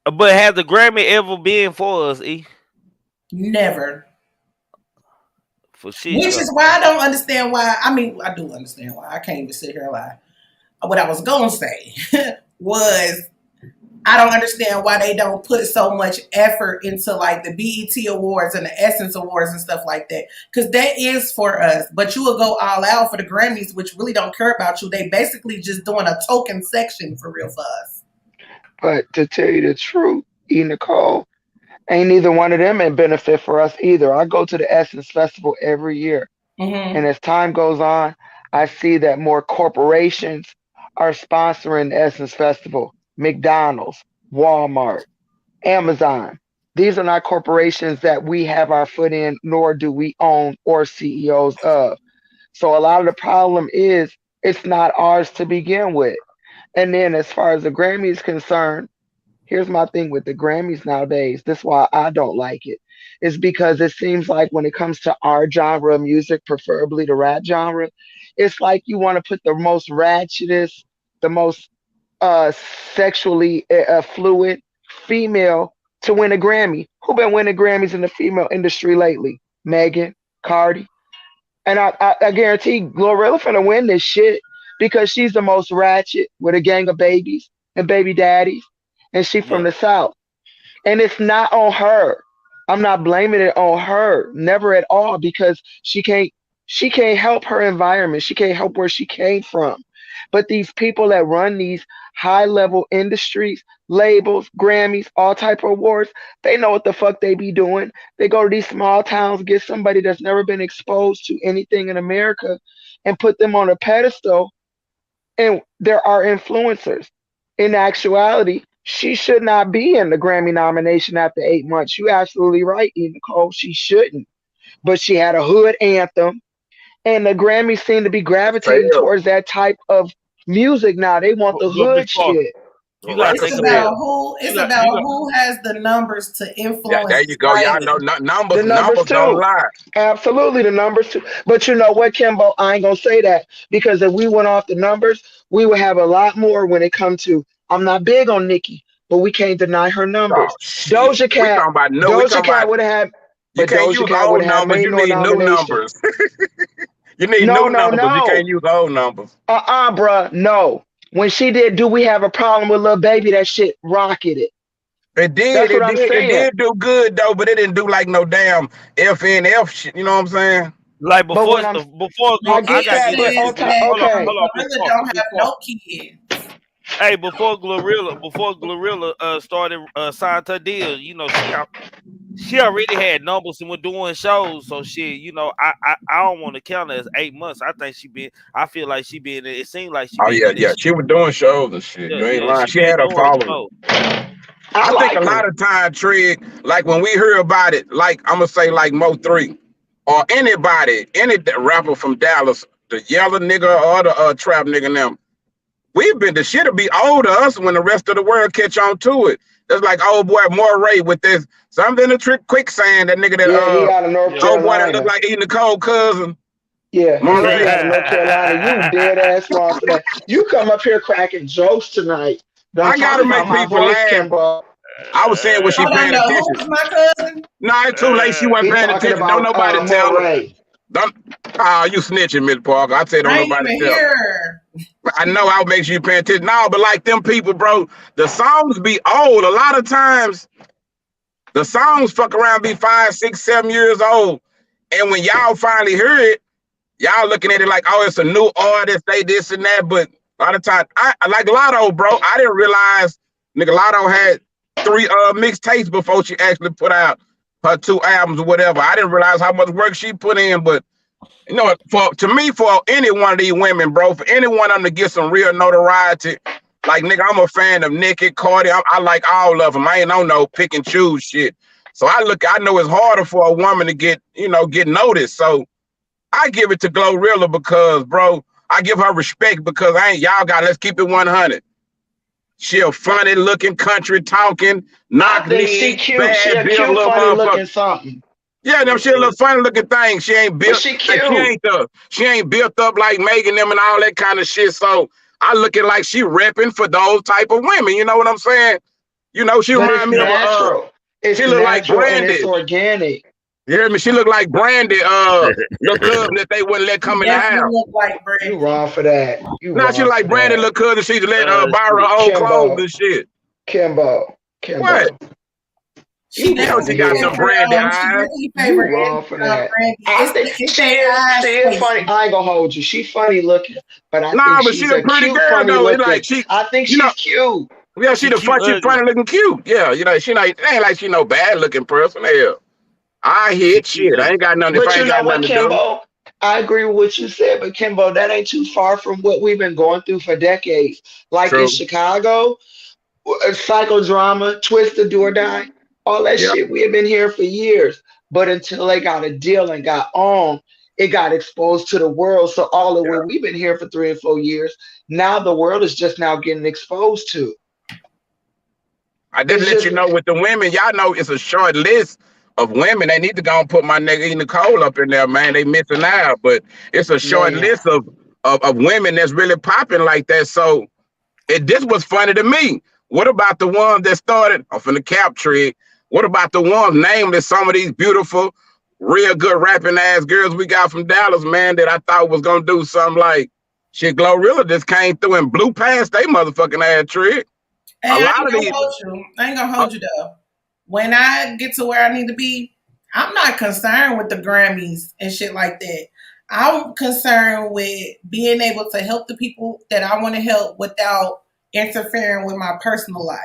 But has the Grammy ever been for us, E? Never. For shit Which show. is why I don't understand why. I mean, I do understand why. I can't even sit here and lie. What I was going to say was I don't understand why they don't put so much effort into like the BET Awards and the Essence Awards and stuff like that. Because that is for us. But you will go all out for the Grammys, which really don't care about you. They basically just doing a token section for real for us. But to tell you the truth, E. Nicole, ain't neither one of them a benefit for us either. I go to the Essence Festival every year. Mm-hmm. And as time goes on, I see that more corporations are sponsoring the Essence Festival. McDonald's, Walmart, Amazon. These are not corporations that we have our foot in, nor do we own or CEOs of. So a lot of the problem is it's not ours to begin with. And then as far as the Grammy is concerned, here's my thing with the Grammys nowadays. This is why I don't like it. It's because it seems like when it comes to our genre of music, preferably the rap genre, it's like you want to put the most ratchetest, the most uh sexually fluid female to win a Grammy. Who been winning Grammys in the female industry lately? Megan, Cardi, and I guarantee Glorilla finna win this shit because she's the most ratchet with a gang of babies and baby daddies, and she from Yeah. the South. And it's not on her. I'm not blaming it on her, never at all, because she can't help her environment. She can't help where she came from. But these people that run these high level industries, labels, Grammys, all type of awards, they know what the fuck they be doing. They go to these small towns, get somebody that's never been exposed to anything in America, and put them on a pedestal. And there are influencers. In actuality, she should not be in the Grammy nomination after 8 months. You absolutely right, E. Nicole. She shouldn't. But she had a hood anthem, and the Grammys seem to be gravitating Fail. towards that type of music now. They want the What Miss hood Parker? shit. You Like gotta I It's think said, about about who. you It's got about you got who has the numbers to there influence you go. Y'all society. know The numbers. numbers Numbers don't too. lie. Absolutely, the numbers too. But you know what, Kimbo? I ain't gonna say that because if we went off the numbers, we would have a lot more when it comes to. I'm not big on Nicki, but we can't deny her Oh numbers. shit. Doja We Cat, talking about no. We Doja talking about Cat would have had, you but can't Doja use Cat would old have numbers. made You more need new nominations. numbers. You need No, new no, numbers. You can't no. use old numbers. Bruh, no. When she did, do we have a problem with Lil Baby? That shit rocketed. It did. That's what It I'm did. It saying. did do good though, but it didn't do like no damn FNF shit. You know what I'm saying? like But before what I'm, The I I get gotta that, get but this. business is Hold on, okay. hold on, Miss Glorilla Parker, don't Miss have Parker. no kids. Hey, before Glorilla started signed her deal, she already had numbers and was doing shows. So shit, I don't want to count her as 8 months. I feel like she been. It seemed like she Oh been yeah, in yeah. this. She was doing shows and shit. Yeah, You ain't yeah, lying. she She been had a doing following. shows. I I think a like lot her. of time, Trig, like when we hear about it, like I'm gonna say like Mo3 or anybody, any rapper from Dallas, the yellow nigga or the trap nigga and them, we've been the shit'll be old to us when the rest of the world catch on to it. That's like old boy Moray with this something a trick quicksand, that nigga that Yeah, he out of North Yeah. old boy that look Carolina. like eating the cold cousin. Yeah, he Moray. out of North Carolina. You dead ass wrong for that. You come up here cracking jokes tonight. Don't I talk gotta about make my people voice, laugh. Kimbo. I was saying when she Hold on, paying no, who attention. was my cousin? Nah, it's too late. She wasn't He paying talking attention. Don't about nobody tell her. Moray. Don't. Ah, you snitching, Miss Parker. I said don't I ain't nobody even tell her. here. I know I'll make sure you pay attention. No, but like them people, bro, the songs be old. A lot of times the songs fuck around be 5, 6, 7 years old. And when y'all finally hear it, y'all looking at it like, oh, it's a new artist, they this and that. But a lot of times, I like Latto, bro. I didn't realize nigga Latto had 3 mixtapes before she actually put out her 2 albums or whatever. I didn't realize how much work she put in, but to me, for any one of these women, bro, for anyone of them to get some real notoriety, like nigga, I'm a fan of Nicki, Cardi. I like all of them. I ain't on no pick and choose shit. So I know it's harder for a woman to get noticed. So I give it to Glorilla because, bro, I give her respect because let's keep it 100. She a funny looking country talking, I knock think she knees, cute. She bad a built cute, little funny motherfucker. looking something. Yeah, them she a little funny looking thing. She ain't But built she like cute. she ain't built up like Megan them and all that kind of shit. So I look at like she repping for those type of women. You know what I'm saying? She But it's remind me of natural. she It's look like natural and it's Brandy. organic. You hear me? She look like Brandy, little cousin that they wouldn't let He come in the definitely house. look like You Brandy. wrong for that. You Now she wrong like for Brandy, that. little cousin. She let borrow Shit. her old clothes Kimbo. and shit. Kimbo. What? Kimbo. She You You know wrong she definitely got here. them favor. Brandy She eyes. definitely You favor wrong for that. Brandy. I think It's she they is eyes she is funny. Stacy. I ain't gonna hold you. She funny looking, but I think Nah, but she she's a a pretty cute, girl funny though. It's looking. like she, I think you know, she's cute. yeah, She cute she ugly. funny looking cute. Yeah, it ain't like she no bad looking person. Hell, I She hit cute shit. I ugly. ain't got nothing if But I you ain't know got what, nothing to do. Kimbo? I agree with what you said, but Kimbo, that ain't too far from what we've been going through for decades. Like in True. Chicago, psychodrama, Twisted, Do or Die, all that Yeah. shit we have been here for years. But until they got a deal and got on, it got exposed to the world. So all of Yeah. what we've been here for 3 and 4 years, now the world is just now getting exposed to. I did It's let you just know with the women, y'all know it's a short list of women. They need to go and put my nigga Nicole up in there, man. They missing out, but it's a short man. list of women that's really popping like that. So this was funny to me. What about the ones that started off in the cap tree? What about the ones, namely some of these beautiful, real good rapping ass girls we got from Dallas, man, that I thought was gonna do something like shit. Glorilla just came through and blew past they motherfucking ass trick. Hey, A I lot ain't of gonna these, hold you. I ain't gonna uh, hold you though. When I get to where I need to be, I'm not concerned with the Grammys and shit like that. I'm concerned with being able to help the people that I want to help without interfering with my personal life.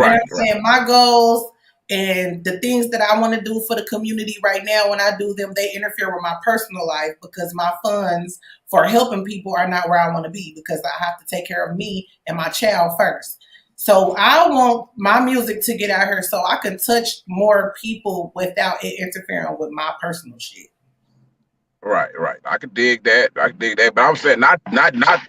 You know right, what I'm right, saying? My goals and the things that I want to do for the community right now, when I do them, they interfere with my personal life because my funds for helping people are not where I want to be because I have to take care of me and my child first. So I want my music to get out here so I can touch more people without it interfering with my personal shit. right. I could dig that. But I'm saying not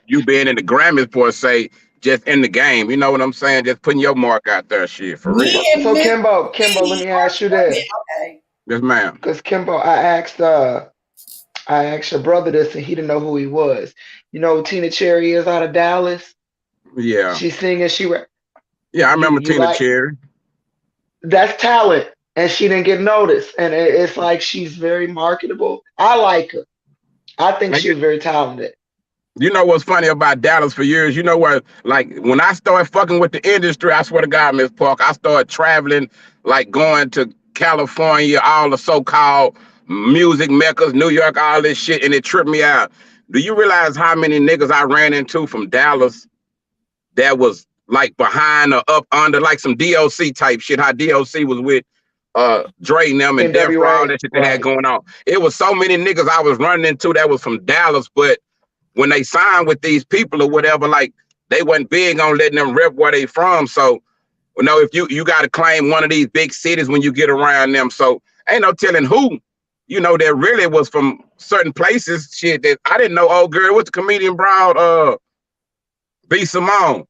you being in the Grammys for say just in the game. You know what I'm saying? Just putting your mark out there, shit, for real. Me and So Miss Kimbo, let Kitty me are ask you doing it. this. Okay. Yes, ma'am. Because Kimbo, I asked your brother this and he didn't know who he was. You know who Tina Cherry is out of Dallas? Yeah. She's singing, Yeah, I remember you Tina like Cherry. that's talent. And she didn't get noticed. And it's like she's very marketable. I like her. I think And she was very talented. you know what's funny about Dallas for years? You know what? Like when I started fucking with the industry, I swear to God, Miss Park, I started traveling, like going to California, all the so-called music meccas, New York, all this shit, and it tripped me out. Do you realize how many niggas I ran into from Dallas that was like behind or up under, like some DOC type shit? How DOC was with Dre and them and Death Row, all NWA, that shit they had right. going on. It was so many niggas I was running into that was from Dallas, but when they signed with these people or whatever, like they wasn't big on letting them rep where they from. So, you know, if you got to claim one of these big cities when you get around them. So ain't no telling who, you know, that really was from certain places. Shit that I didn't know. Old girl, what's the comedian broad? B Simone.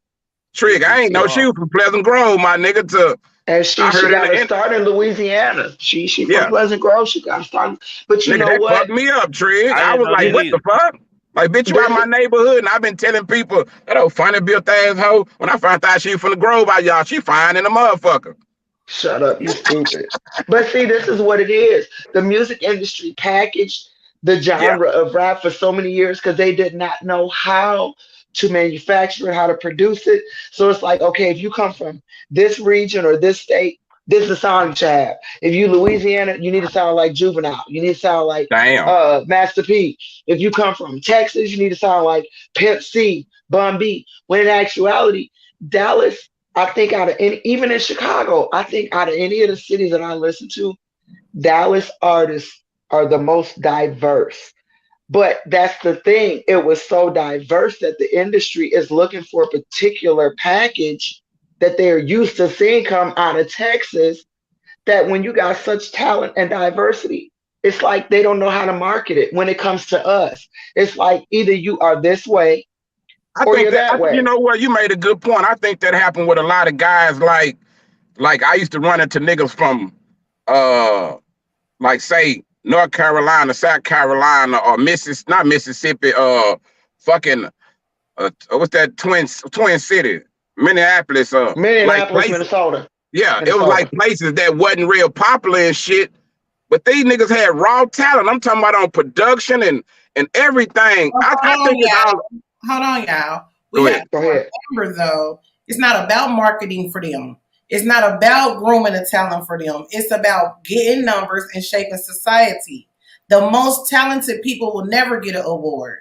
Trig, Yeah, I ain't know she PCR. was from Pleasant Grove, my nigga. And I she heard in got the to end. start in Louisiana. She from Yeah, Pleasant Grove. She got to start. But you nigga, know that fucked what? me up, Trig. I I didn't was know like, that This what the either. fuck? Like, bitch, you out this my neighborhood, and I've been telling people that old funny built ass hoe. When I found out she from the Grove out y'all, she fine in a motherfucker. Shut up, you stupid. But see, this is what it is. The music industry packaged the Yeah, genre of rap for so many years because they did not know how to manufacture it, how to produce it. So it's like, okay, if you come from this region or this state, this is the sound you should have. If you Louisiana, you need to sound like Juvenile. You need to sound like damn. Master P. If you come from Texas, you need to sound like Pimp C, Bun B. When in actuality, Dallas, I think out of any, even in Chicago, I think out of any of the cities that I listen to, Dallas artists are the most diverse. But that's the thing. It was so diverse that the industry is looking for a particular package that they're used to seeing come out of Texas. That when you got such talent and diversity, it's like they don't know how to market it when it comes to us. It's like either you are this way I or think you're that that you way. know what, you made a good point. I think that happened with a lot of guys. Like I used to run into niggas from uh like say North Carolina, South Carolina, or not Mississippi, fucking what's that twin city, Minneapolis, like Minneapolis, places. Minnesota. Yeah, it was like Minnesota. places that wasn't real popular and shit. But these niggas had raw talent. I'm talking about on production and everything. Well, I hold on, think it's all. y'all. Hold on, y'all. We Go have ahead. to Go ahead. remember, though, it's not about marketing for them. It's not about grooming the talent for them. It's about getting numbers and shaping society. The most talented people will never get an award.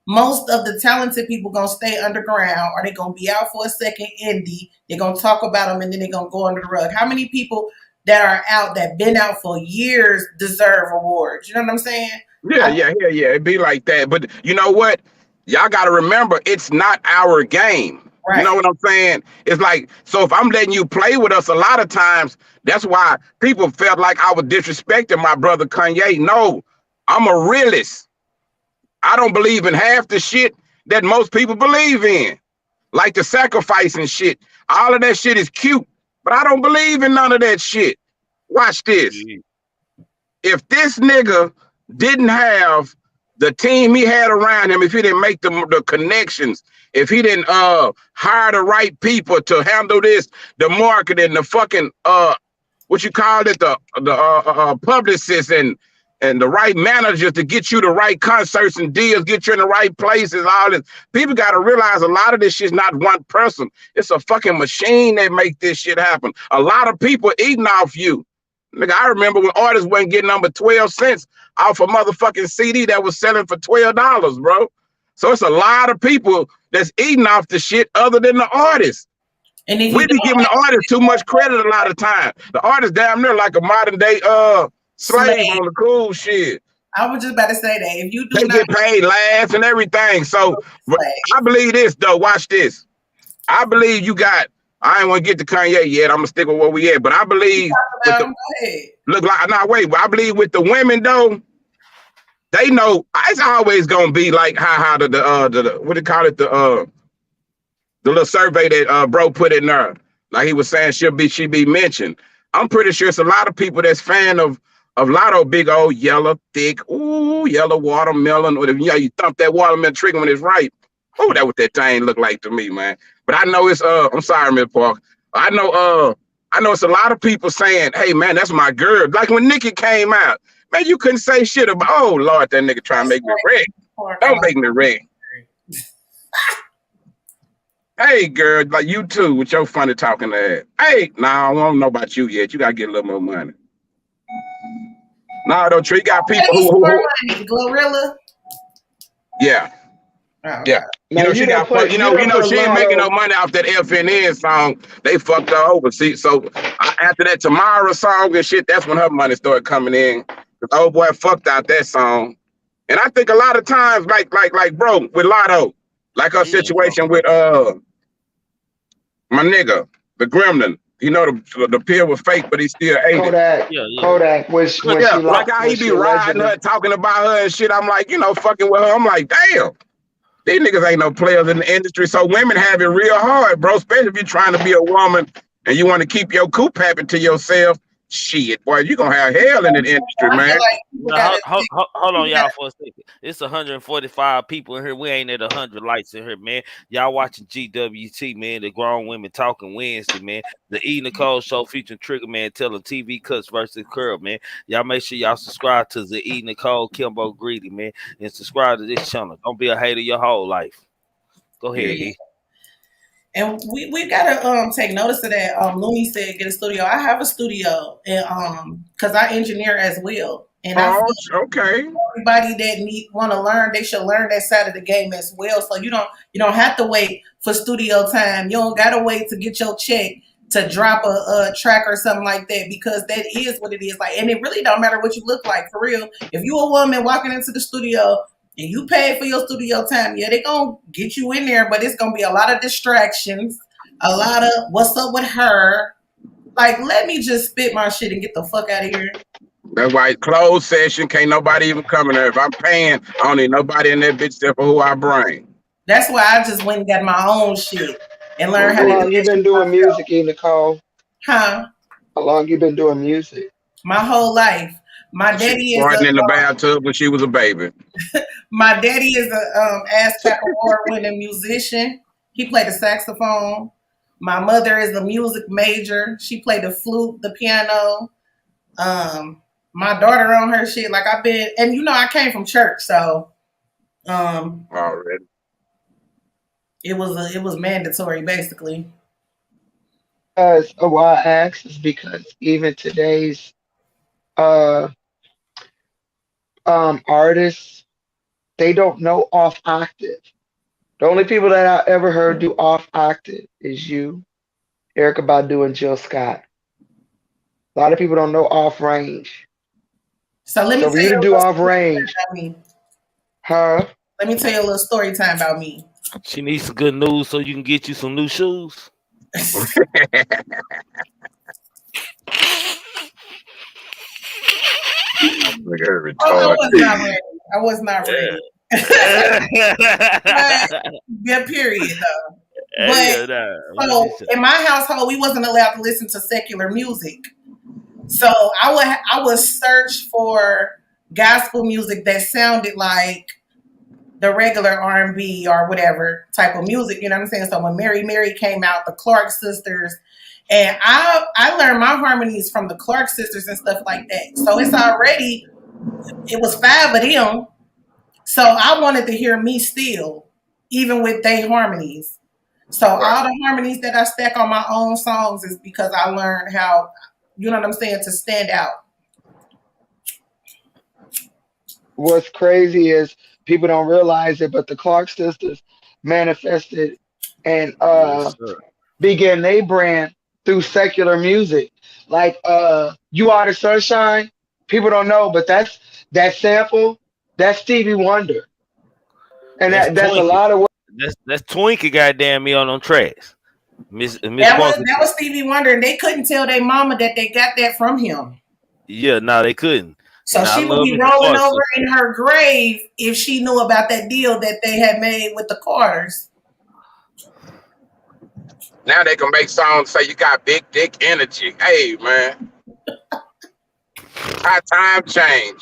Most of the talented people gonna stay underground, or they gonna be out for a second indie. They're gonna talk about them, and then they're gonna go under the rug. How many people that are out that been out for years deserve awards? You know what I'm saying? Yeah, I, yeah, yeah, yeah. It'd be like that. But you know what? Y'all got to remember, it's not our game. You know right. what I'm saying? It's like, so if I'm letting you play with us a lot of times, that's why people felt like I was disrespecting my brother Kanye. No, I'm a realist. I don't believe in half the shit that most people believe in, like the sacrifice and shit. All of that shit is cute, but I don't believe in none of that shit. Watch this. Yeah. If this nigga didn't have the team he had around him, if he didn't make the connections, if he didn't hire the right people to handle this, the marketing, the fucking what you call it, the publicists and the right managers to get you the right concerts and deals, get you in the right places, all this. People got to realize a lot of this shit's not one person. It's a fucking machine that make this shit happen. A lot of people eating off you. Nigga, I remember when artists wasn't getting number 12 cents off a motherfucking CD that was selling for $12, bro. So it's a lot of people that's eating off the shit other than the artist. And if you We be don't giving the artist too much credit a lot of time. The artist damn near like a modern day slave slave, on the cool shit. I was just about to say that. If you do They not get paid last and everything. So slave, I believe this though. Watch this. I believe you got. I ain't want to get to Kanye yet. I'm gonna stick with where we at. But I you believe talk with about the them, go ahead. look like not wait. But I believe with the women though, they know it's always gonna be like how the what do you call it, The little survey that bro put in there, like he was saying, she be mentioned. I'm pretty sure it's a lot of people that's fan of Latto, big old yellow, thick, ooh, yellow watermelon. Or you thump that watermelon trigger when it's ripe. Oh, that what that thing look like to me, man. But I know it's I'm sorry, Miss Park. I know it's a lot of people saying, hey man, that's my girl. Like when Nicki came out, man, you couldn't say shit about, oh Lord, that nigga trying to make me red. Don't make me red. Hey girl, like you too, with your funny talking ass. Hey, nah, I don't know about you yet. You gotta get a little more money. Nah, don't you got people who Glorilla. Yeah. Oh, okay. Yeah. Now, She got fucked. She ain't making no money off that FNN song. They fucked her over. See, so after that Tamara song and shit, that's when her money started coming in. Cause old boy fucked out that song. And I think a lot of times, like bro, with Latto, like her situation with my nigga, the Gremlin. You know the pill was fake, but he still ate Kodak, it. Kodak, when she like how he be riding her, talking about her and shit. I'm like, fucking with her. I'm like, damn. These niggas ain't no players in the industry. So women have it real hard, bro. Especially if you're trying to be a woman and you want to keep your coop happy to yourself. Shit, boy, you gonna have hell in the industry, man. Now, hold on, y'all, for a second. It's 145 people in here. We ain't at 100 lights in here, man. Y'all watching GWT, man. The Grown Women Talking Wednesday, man. The E. Nicole Show featuring Triggamantellemtv Cuts versus Curl, man. Y'all make sure y'all subscribe to the E. Nicole Kimbo Greedy, man, and subscribe to this channel. Don't be a hater your whole life. Go ahead, E. And we gotta take notice of that. Looney said get a studio. I have a studio, and because I engineer as well. And I feel okay. Everybody that want to learn, they should learn that side of the game as well. So you don't have to wait for studio time. You don't gotta wait to get your check to drop a track or something like that, because that is what it is like. And it really don't matter what you look like, for real. If you a woman walking into the studio and you pay for your studio time, yeah, they gonna get you in there, but it's gonna be a lot of distractions, a lot of what's up with her. Like, let me just spit my shit and get the fuck out of here. That's why closed session, can't nobody even come in there. If I'm paying, I don't need nobody in that bitch except for who I bring. That's why I just went and got my own shit and learned how to do. How long you been doing music, E. Nicole? Huh? How long you been doing music? My whole life. My daddy is in the bathtub when she was a baby. My daddy is a ASCAP award-winning musician. He played the saxophone. My mother is a music major. She played the flute, the piano. My daughter on her shit. Like I've been, and I came from church, so already it was mandatory basically. Why I ask is because even today's artists, they don't know off octave. The only people that I ever heard do off octave is you, Erykah Badu, and Jill Scott. A lot of people don't know off range. So let me for you to do off range, huh? Let me tell you a little story time about me. She needs some good news so you can get you some new shoes. I was not ready. Good period though. But so in my household, we wasn't allowed to listen to secular music. So I would search for gospel music that sounded like the regular R&B or whatever type of music. You know what I'm saying? So when Mary came out, the Clark sisters, and I learned my harmonies from the Clark sisters and stuff like that. So it was 5 of them. So I wanted to hear me still, even with their harmonies. So all the harmonies that I stack on my own songs is because I learned how, you know what I'm saying, to stand out. What's crazy is people don't realize it, but the Clark sisters manifested and began their brand through secular music. Like You Are the Sunshine, people don't know, but that sample, that's Stevie Wonder. And that's a lot of work. That's Twinkie, goddamn me, on them tracks. That was Stevie Wonder, and they couldn't tell their mama that they got that from him. Yeah, no, they couldn't. So and she would be rolling over in her grave if she knew about that deal that they had made with the Carters. Now they can make songs say you got big dick energy. Hey man, how time change.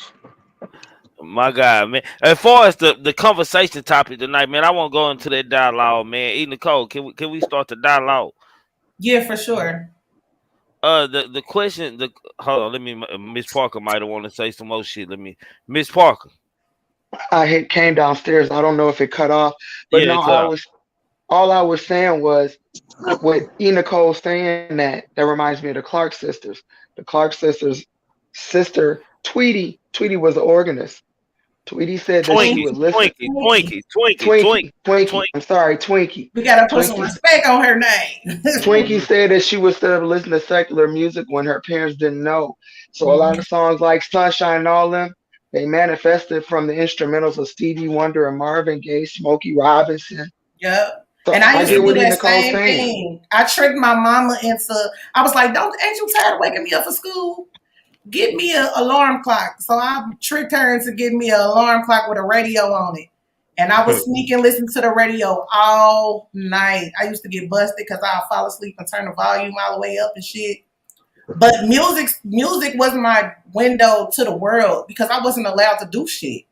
My God, man. As far as the conversation topic tonight, man, I won't go into that dialogue, man. E Nicole, can we start the dialogue? Yeah, for sure. The question, hold on, let me. Miss Parker might want to say some more shit. Let me, Miss Parker. Came downstairs. I don't know if it cut off, but Yeah, no, it cut off. all I was saying was with E. Nicole saying that reminds me of the Clark sisters. The Clark sisters' sister, Tweety was the organist. Tweety said that she Twinkie, would listen. Twinkie. I'm sorry, Twinkie. We gotta put some Twinkie respect on her name. Twinkie said that she would still listen to secular music when her parents didn't know. So a lot of songs like Sunshine and all them, they manifested from the instrumentals of Stevie Wonder and Marvin Gaye, Smokey Robinson. Yep. So And I I used to get do what E. that Nicole's same saying. thing. I tricked my mama into, I was like, ain't you tired of waking me up for school? Get me an alarm clock. So I tricked her into getting me an alarm clock with a radio on it. And I was sneaking listening to the radio all night. I used to get busted because I'll fall asleep and turn the volume all the way up and shit. But music was my window to the world because I wasn't allowed to do shit.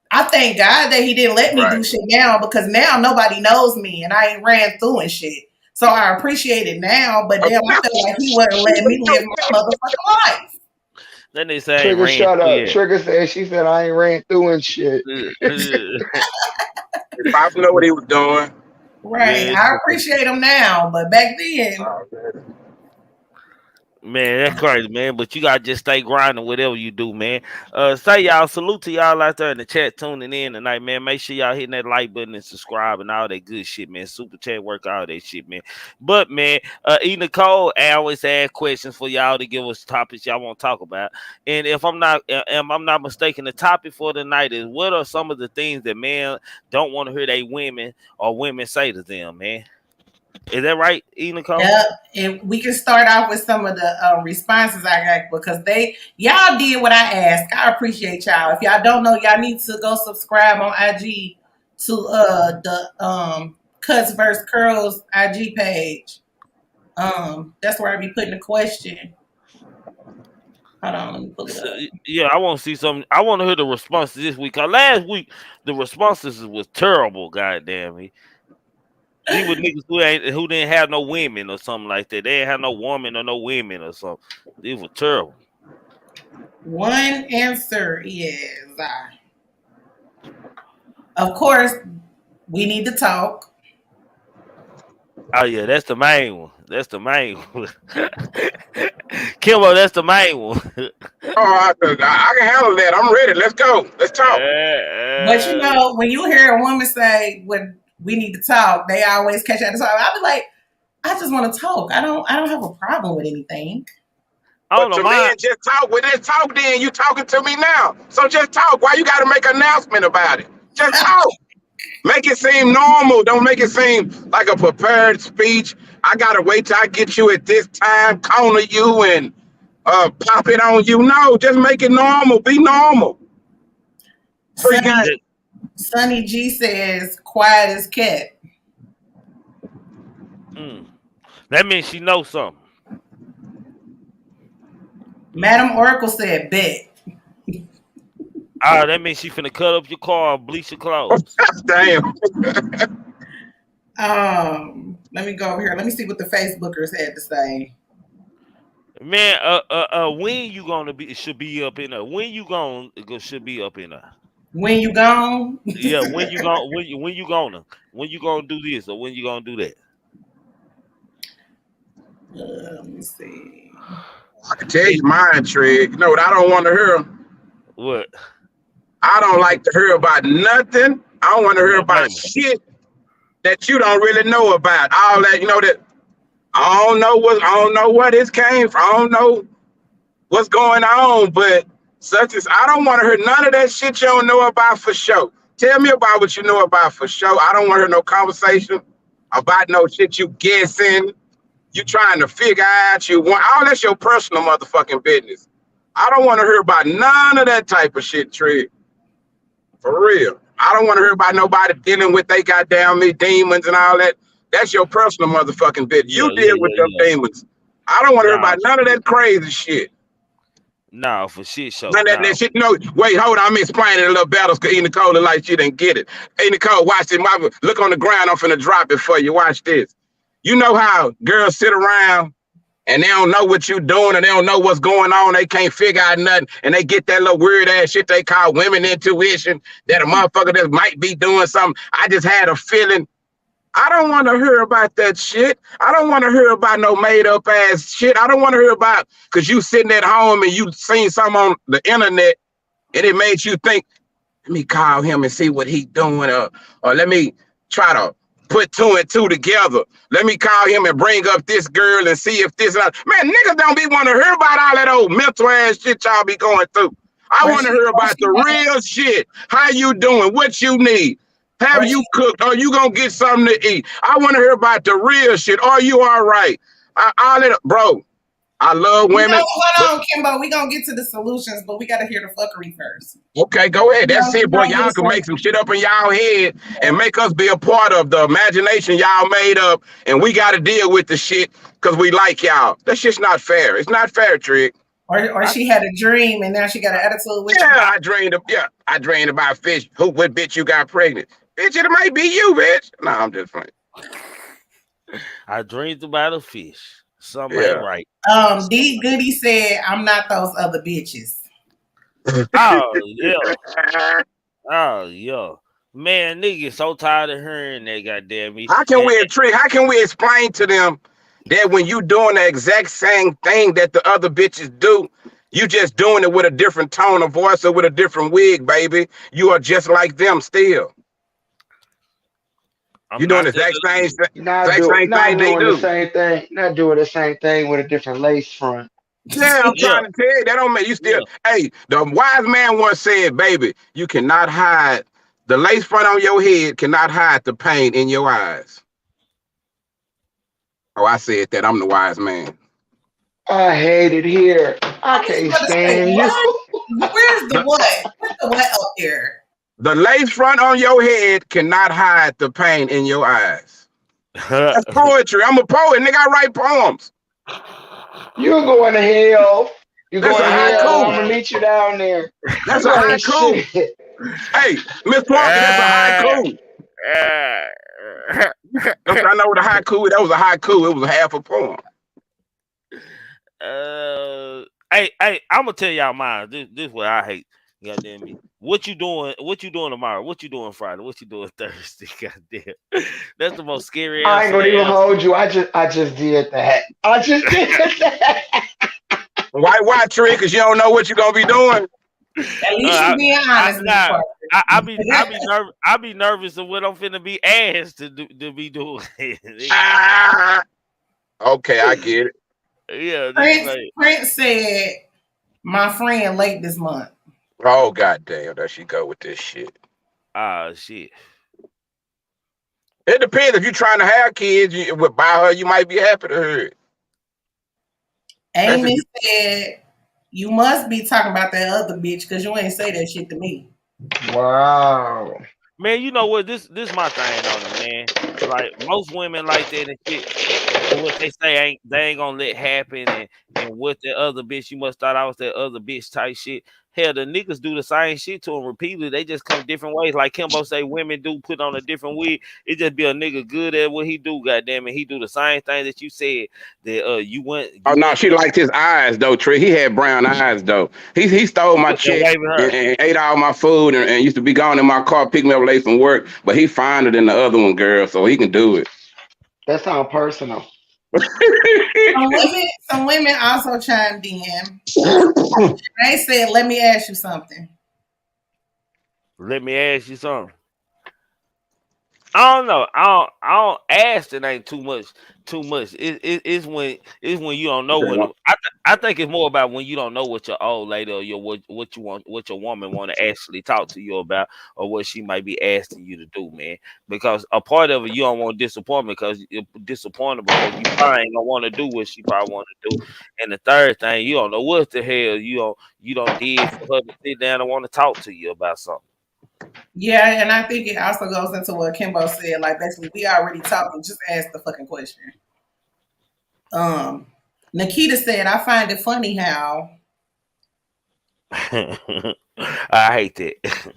I thank God that he didn't let me do shit now because now nobody knows me and I ain't ran through and shit. So I appreciate it now, but damn, I feel like he wasn't letting me live my motherfucking life. Then they say Trigger, ran shut through up. yet. Trigger said she said I ain't ran through and shit. Pops know what he was doing. Right. Yeah. I appreciate him now, but back then. Man, that's crazy, man. But you gotta just stay grinding, whatever you do, man. Say y'all, salute to y'all out there in the chat tuning in tonight, man. Make sure y'all hitting that like button and subscribe and all that good shit, man. Super chat work, all that shit, man. But man, E. Nicole, I always ask questions for y'all to give us topics y'all want to talk about. And if I'm not mistaken, the topic for tonight is what are some of the things that men don't want to hear they women or women say to them, man. Is that right, E. Nicole? Yep. And we can start off with some of the responses I got because y'all did what I asked. I appreciate y'all. If y'all don't know, y'all need to go subscribe on IG to the Cuts vs. Curls IG page. That's where I be putting the question. Hold on, let me pull it up. Yeah, I want to see something. I want to hear the responses this week. Last week the responses was terrible. Goddamn me. These were niggas who didn't have no women or something like that. They didn't have no woman or no women or something. These were terrible. One answer is, of course, we need to talk. Oh yeah, that's the main one. That's the main one. Kimbo, that's the main one. I can handle that. I'm ready. Let's go. Let's talk. But you know, when you hear a woman say, "When we need to talk," they always catch at the talk. I'll be like, I just want to talk. I don't have a problem with anything. But to me, just talk. When they talk, then you talking to me now. So just talk. Why you got to make an announcement about it? Just talk. Make it seem normal. Don't make it seem like a prepared speech. I gotta wait till I get you at this time, corner you and pop it on you. No, just make it normal. Be normal. Sonny G says, "Quiet as cat." That means she knows something. Madam Oracle said, "Bet." That means she finna cut up your car and bleach your clothes. Damn. Let me go over here. Let me see what the Facebookers had to say. Man, when you gonna be should be up in there. When you gonna should be up in there. When you gone? Yeah, when you gonna do this or when you gonna do that? Let me see. I can tell you mine, Trig. You know what I don't want to hear? What? I don't like to hear about nothing. I don't want to hear about shit that you don't really know about. All that, you know, that I don't know where this came from. I don't know what's going on, but such as I don't want to hear none of that shit you don't know about for sure. Tell me about what you know about for sure. I don't want to hear no conversation about no shit you guessing. You trying to figure out all that's your personal motherfucking business. I don't want to hear about none of that type of shit, Trig. For real. I don't want to hear about nobody dealing with they goddamn me demons and all that That's your personal motherfucking bitch. Yeah, You yeah, deal with yeah, them yeah. demons. I don't want to hear Nah, about none of that crazy shit. nah, for shit show. None of Nah. that shit. No, wait, hold on. I'm explaining it a little better because Nicole look like she didn't get it. Hey, Nicole, watch this. Look on the ground. I'm finna drop it for you. Watch this. You know how girls sit around and they don't know what you doing and they don't know what's going on. They can't figure out nothing. And they get that little weird ass shit they call women intuition that a motherfucker that might be doing something. I just had a feeling. I don't want to hear about that shit. I don't want to hear about no made up ass shit. I don't want to hear about because you sitting at home and you seen something on the internet and it made you think, let me call him and see what he doing, or let me try to put two and two together. Let me call him and bring up this girl and see if this. Man, niggas don't be want to hear about all that old mental ass shit y'all be going through. I want to hear about the real shit. How you doing? What you need? Have you cooked? Are you gonna get something to eat? I want to hear about the real shit. Are you all right? Bro. I love women. Hold on, Kimbo. We gonna get to the solutions, but we gotta hear the fuckery first. Okay, go ahead. That's it, boy. Y'all can make some shit up in y'all head and make us be a part of the imagination y'all made up, and we got to deal with the shit because we like y'all. That shit's not fair. It's not fair, Trig. Or she had a dream and now she got an attitude with you. I dreamed about fish. What bitch you got pregnant? Bitch, it might be you, bitch. Nah, I'm just playing. I dreamed about a fish. Something ain't right. D Goody said, I'm not those other bitches. Oh yeah. Oh yeah. Man, niggas so tired of hearing that, goddamn me. How can we explain to them that when you doing the exact same thing that the other bitches do, you just doing it with a different tone of voice or with a different wig, baby? You are just like them still. You doing the exact same thing they do. Not doing the same thing with a different lace front. Yeah, I'm trying to tell you, that don't make you still. Hey, the wise man once said, baby, you cannot hide the lace front on your head, cannot hide the pain in your eyes. Oh, I said that. I'm the wise man. I hate it here. I can't stand you. Where's the what? Put the what up there? The lace front on your head cannot hide the pain in your eyes. That's poetry. I'm a poet, nigga. I write poems. You're going to hell. You're That's going to hell. haiku. I'm gonna meet you down there. That's a haiku. Hey, Miss Parker, that's a haiku. I know what a haiku. That was a haiku. It was half a poem. Hey, I'm gonna tell y'all mine. This is what I hate. Goddamn me. What you doing? What you doing tomorrow? What you doing Friday? What you doing Thursday? Goddamn. That's the most scary. I ain't gonna even hold you. I just did that. I just did that. Why Trick? Because you don't know what you're gonna be doing. At least you being honest. I be nervous of what I'm finna be asked to be doing. Okay, I get it. Yeah. Prince said, my friend late this month. Oh goddamn, there she go with this shit. Shit. It depends. If you're trying to have kids by her, you might be happy to hear it. Amy said, you must be talking about that other bitch because you ain't say that shit to me. Wow. Man, you know what? This my thing on it, man. Like most women like that and shit. What they say they ain't gonna let happen and what the other bitch, you must thought I was that other bitch type shit. Hell, the niggas do the same shit to them repeatedly. They just come different ways. Like Kimbo say, women do put on a different wig. It just be a nigga good at what he do. Goddamn it, he do the same thing that you said. That you went. No, she liked his eyes though. Trey, he had brown eyes though. He stole my check and ate all my food and used to be gone in my car, pick me up late from work. But he finer than the other one, girl, so he can do it. That sounds personal. Some women also chimed in. They said, let me ask you something. Let me ask you something. I don't know. I don't ask it ain't too much. It's when you don't know what I think it's more about when you don't know what your old lady or what your woman want to actually talk to you about or what she might be asking you to do, man. Because a part of it you don't want disappointment because you're disappointed because you probably ain't gonna want to do what she probably want to do. And the third thing, you don't know what the hell you don't did for her to sit down and want to talk to you about something. Yeah, and I think it also goes into what Kimbo said. Like basically, we already talking. Just ask the fucking question. Um, Nikita said, "I find it funny how." I hate that.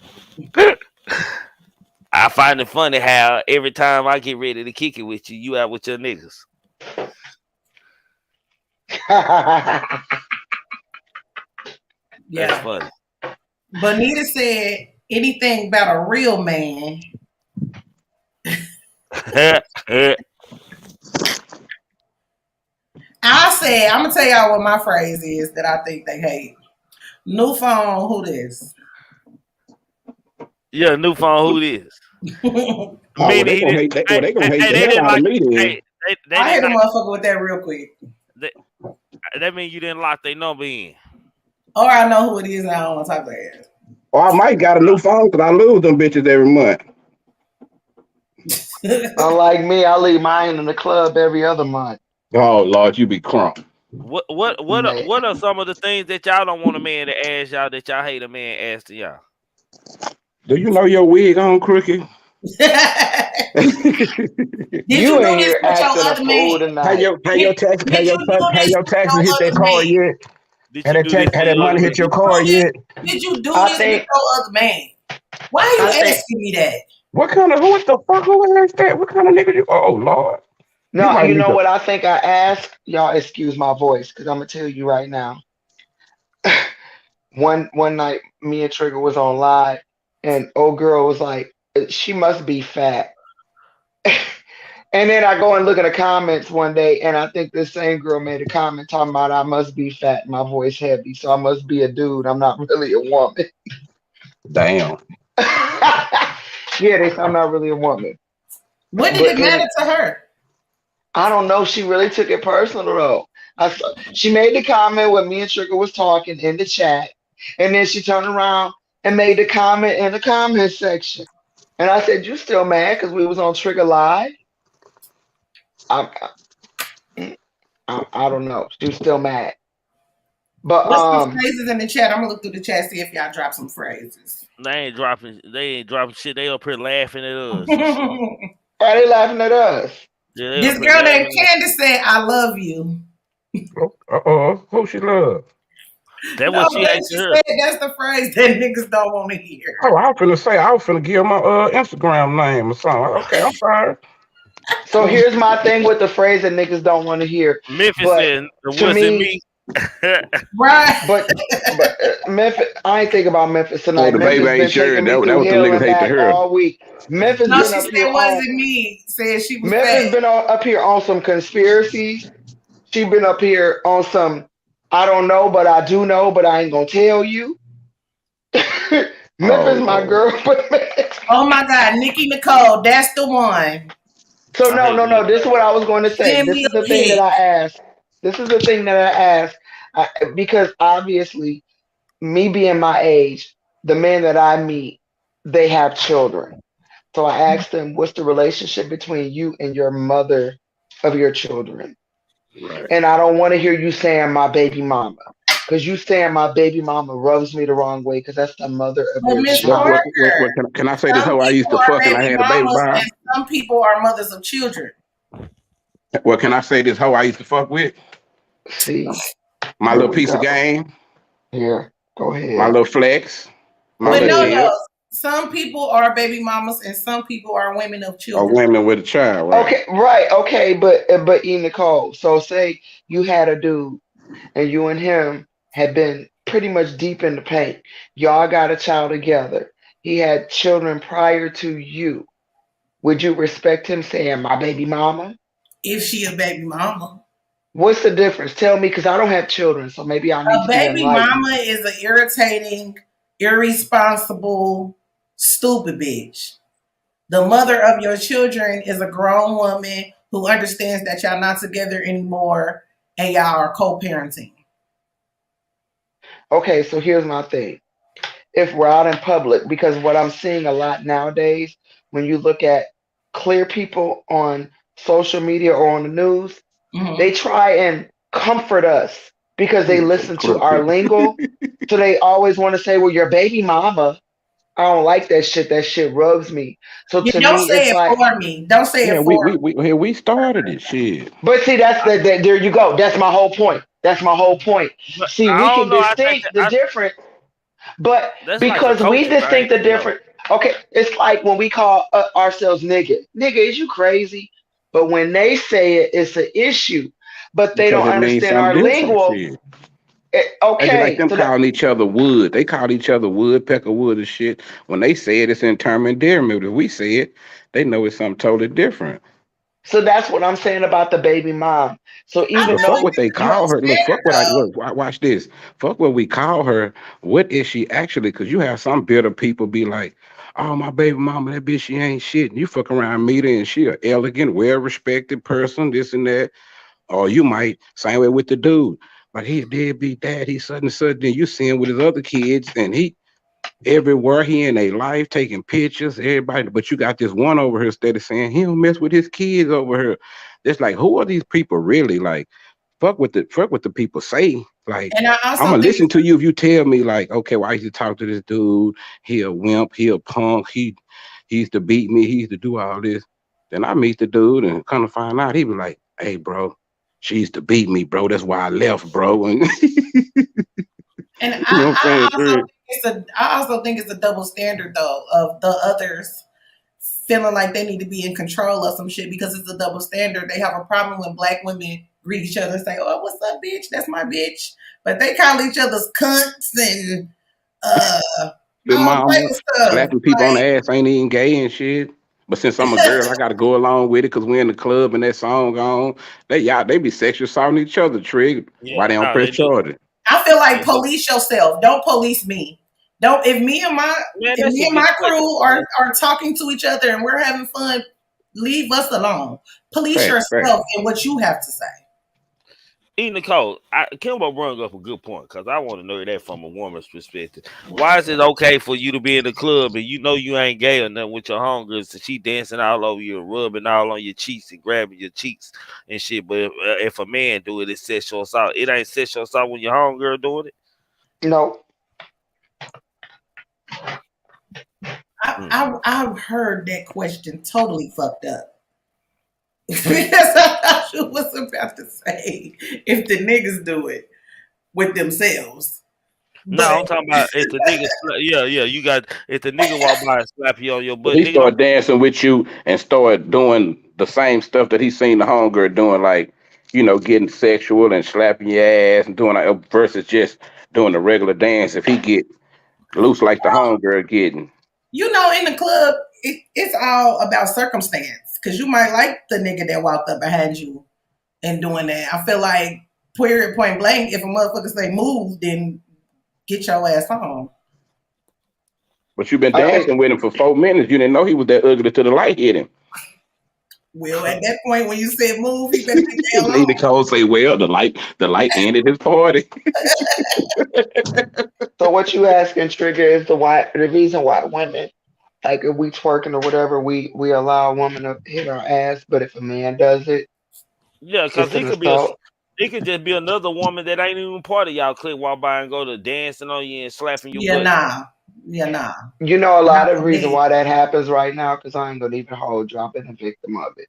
I find it funny how every time I get ready to kick it with you, you out with your niggas. That's Yeah, funny. Bonita said, "Anything about a real man." I said, "I'm gonna tell y'all what my phrase is that I think they hate." New phone, who this? Yeah, new phone. Who this? Oh, well, Meaning they he gonna didn't. hate. Well, they gonna hate Hey, the they hell didn't out of like. me then. Hey, they I hit didn't a like. motherfucker with that real quick. That, that mean you didn't lock their number in. Or I know who it is and I don't want to talk to it. Or I might got a new phone because I lose them bitches every month. Unlike me, I leave mine in the club every other month. Oh Lord, you be crunk. Man. What are some of the things that y'all don't want a man to ask y'all that y'all hate a man asking y'all? Do you know your wig on, Crookie? Did you You do in this here with your acting a other man? fool tonight. Did you do pay this your with your taxes hit that other card man? yet? Did you do this Had to that your money other hit man? your card yet? Did you do I this with think your other man? Why are I you think asking me that? What the fuck, who is that? What kind of nigga you, oh Lord. You no, might you need know to, what I think I asked? Y'all excuse my voice, because I'm gonna tell you right now. One night me and Trigger was on live and old girl was like, she must be fat. And then I go and look at the comments one day, and I think this same girl made a comment talking about I must be fat, my voice heavy, so I must be a dude. I'm not really a woman. damn. Yeah, they say I'm not really a woman. What did it But matter to her? I don't know. She really took it personal though. She made the comment when me and Trigger was talking in the chat, and then she turned around and made the comment in the comment section. And I said, "You still mad because we was on Trigger Live?" I, I don't know. She was still mad. But What's some phrases in the chat? I'm gonna look through the chat, see if y'all drop some phrases. They ain't dropping shit. They up here laughing at us and shit. This why they laughing at us? Yeah, they up here girl named laughing. Candace said, "I love you." Who she love? That's No, what she but hates to she hear. said that's the phrase that niggas don't want to hear. Oh, I was finna give my Instagram name or something. Okay, I'm sorry. So here's my thing with the phrase that niggas don't want to hear. Memphis But said, to "Was it me, me?" Right. but Memphis, I ain't think about Memphis Oh, tonight. the baby Memphis ain't been sure. taking me That through what them hell niggas and hate to back hear. all week. Memphis No, been she up said, here on wasn't me. Said she was fat. Memphis been up here on some conspiracies. She been up here on some I don't know, but I do know, but I ain't gonna tell you. Oh Memphis, my Lord. girl. Oh my God, Nikki Nicole, that's the one. So I no, hate no, Nick no. This is what I was going to say. Send This me is a the thing that pic. I asked. This is the thing that I asked because obviously, me being my age, the men that I meet, they have children. So I asked them, "What's the relationship between you and your mother of your children?" Right. And I don't want to hear you saying my baby mama. Because you saying my baby mama rubs me the wrong way because that's the mother of But your Miss child. Parker, Can I say this some hoe I used people to are fuck and I baby had a baby mamas by? and some people are mothers of children. Well, can I say this hoe I used to fuck with? See, My here little we piece of go. game, Here, go my ahead. little flex, my Go But little no, ahead. no. tip, Some people are baby mamas and some people are women of or children. women with a child, right? Okay, right. Okay, but E Nicole. So say you had a dude and you and him had been pretty much deep in the paint. Y'all got a child together. He had children prior to you. Would you respect him saying my baby mama? If she a baby mama. What's the difference? Tell me, because I don't have children, so maybe I need A to be baby enlightened. mama is an irritating, irresponsible, stupid bitch. The mother of your children is a grown woman who understands that y'all not together anymore and y'all are co-parenting. Okay, so here's my thing. If we're out in public, because what I'm seeing a lot nowadays, when you look at clear people on social media or on the news, Mm-hmm. they try and comfort us because they Nigga say listen to clear our people. lingo. So they always want to say, well, your baby mama. I don't like that shit. That shit rubs me. So You to don't me, say it's it like, for me. Don't say Yeah, it we for we we here we started it. Shit. but see, that's that. There you go. That's my whole point. That's my whole point. But See, we I don't can know. I think distinct the difference, but that's like a because we culture thing, distinct the you know. difference, okay, it's like when we call ourselves nigga. Nigga, is you crazy? But when they say it, it's an issue. But they Because don't it means understand something our different. lingual. Shit. That's just like Okay, them so that calling each other wood. They call each other woodpecker wood and shit. When they say it, it's in term and endearment. If we say it, they know it's something totally different. so that's what I'm saying about the baby mom. So I But even don't fuck though think what it's they a double call her. Look, fuck standard what I though. look. Watch this. Fuck what we call her. What is she actually? Because you have some bitter people be like, "Oh, my baby mama, that bitch, she ain't shit." And you fuck around meet her, and she a elegant, well respected person, this and that. Or you might same way with the dude, but he a deadbeat dad. He's sudden and sudden. Then you see him with his other kids, and he everywhere he in their life taking pictures, everybody. But you got this one over here steady saying he don't mess with his kids over here. It's like, who are these people really? Like, fuck what the people say. Like, And I I'm also gonna think listen it's to you if you tell me like, okay, well, I used to talk to this dude. He a wimp. He a punk. He used to beat me. He used to do all this. Then I meet the dude and kind of find out he be like, hey, bro, she used to beat me, bro. That's why I left, bro. And and you know what I'm saying? I also think it's a double standard though of the others feeling like they need to be in control of some shit because it's a double standard. They have a problem when black women greet each other and say, "Oh, what's up, bitch? That's my bitch," but they call each other's cunts and uh The all type mama of stuff. slapping people on the ass ain't even gay and shit. But since I'm a Like, girl, I gotta go along with it because we're in the club and that song on. They be sexual assaulting each other, Trig. Yeah, Why they don't no, press they do. charges? I feel like They do. police yourself. Don't police me. Don't Man, if that me should and get my twisted, crew man. are talking to each other and we're having fun, leave us alone. Police Fact. yourself and what you have to say. E. Nicole, Kimbo brought up a good point because I want to know that from a woman's perspective. Why is it okay for you to be in the club and you know you ain't gay or nothing with your homegirls and she dancing all over you, rubbing all on your cheeks and grabbing your cheeks and shit? But if a man do it, it's sexual assault. It ain't sexual assault when your homegirl doing it. no, Mm. I've heard that question totally fucked up. Because I thought you was about to say if the niggas do it with themselves. No, But I'm talking about if the nigga, yeah, you got if the nigga walk by and slap you on your If butt, he nigga don't. start dancing with you and start doing the same stuff that he seen the homegirl doing, like, getting sexual and slapping your ass and doing versus just doing the regular dance, if he get loose like the homegirl getting. in the club, it's all about circumstance. Because you might like the nigga that walked up behind you and doing that. I feel like period point blank, if a motherfucker say move, then get your ass home. But you've been I think dancing with him for 4 minutes. You didn't know he was that ugly till the light hit him. Well, at that point when you said move, he better get the hell Lady on. Cole say, well, the light ended his party. so. What you asking trigger is the reason why women like if we twerking or whatever, we allow a woman to hit our ass, but if a man does it, Yeah, because it's an assault. it could just be another woman that ain't even part of y'all clique walk by and go to dancing on you and slapping your Yeah, butt. nah. Yeah, nah. You know, a Not lot of the for reason me. why that happens right now, because I ain't gonna even hold drop in a victim of it.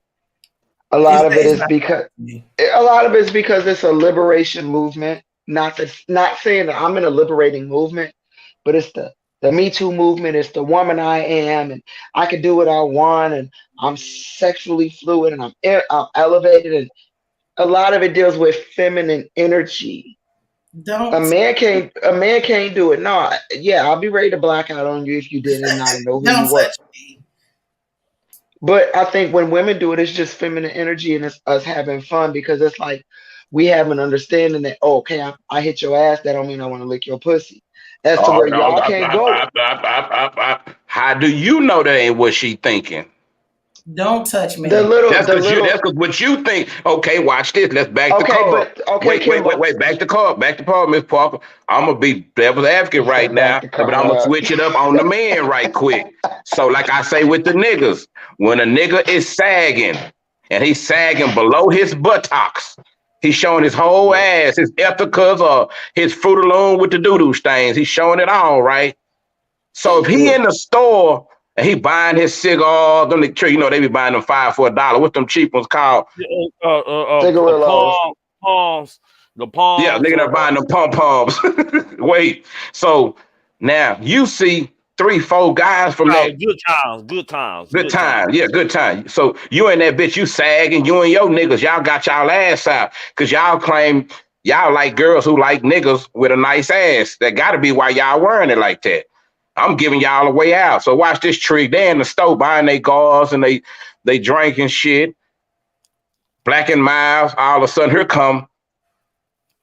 A It's, lot of it it's is not because for me. it's a liberation movement. Not saying that I'm in a liberating movement, but it's the Me Too movement. It's the woman I am, and I can do what I want, and I'm sexually fluid, and I'm elevated, and a lot of it deals with feminine energy. Don't A man can't do it. No, yeah, I'll be ready to black out on you if you did it and I know who you don't were. touch me. But I think when women do it, it's just feminine energy and it's us having fun because it's like we have an understanding that, oh, okay, I hit your ass, that don't mean I want to lick your pussy. As to Oh, where y'all can't go. how do you know that ain't what she thinking? Don't touch The me. little That's the because little what you think. Okay, watch this. Let's back the okay, car. but okay, Wait. Kimbo. Back the car. Back the car, Miss Parker. I'm gonna be devil's advocate He right said back now, the but I'm gonna car up. switch it up on the man right quick. So, like I say with the niggas, when a nigga is sagging and he's sagging below his buttocks, he's showing his whole Yeah. ass, his ethicas or his fruit alone with the doo-doo stains. He's showing it all, right? So if he in the store and he buying his cigars, them you know they be buying them 5 for $1. What them cheap ones called? Cigarillos. Palms, the Yeah, palms. nigga that buying them pom poms. Wait, so now you see 3, 4 guys from that. Good times. Good time. Yeah, good time. So you and that bitch, you sagging, you and your niggas, y'all got y'all ass out. Cause y'all claim y'all like girls who like niggas with a nice ass. That gotta be why y'all wearing it like that. I'm giving y'all a way out. So watch this trick. They in the store buying their gauze and they drinking shit. Black and Miles, all of a sudden here come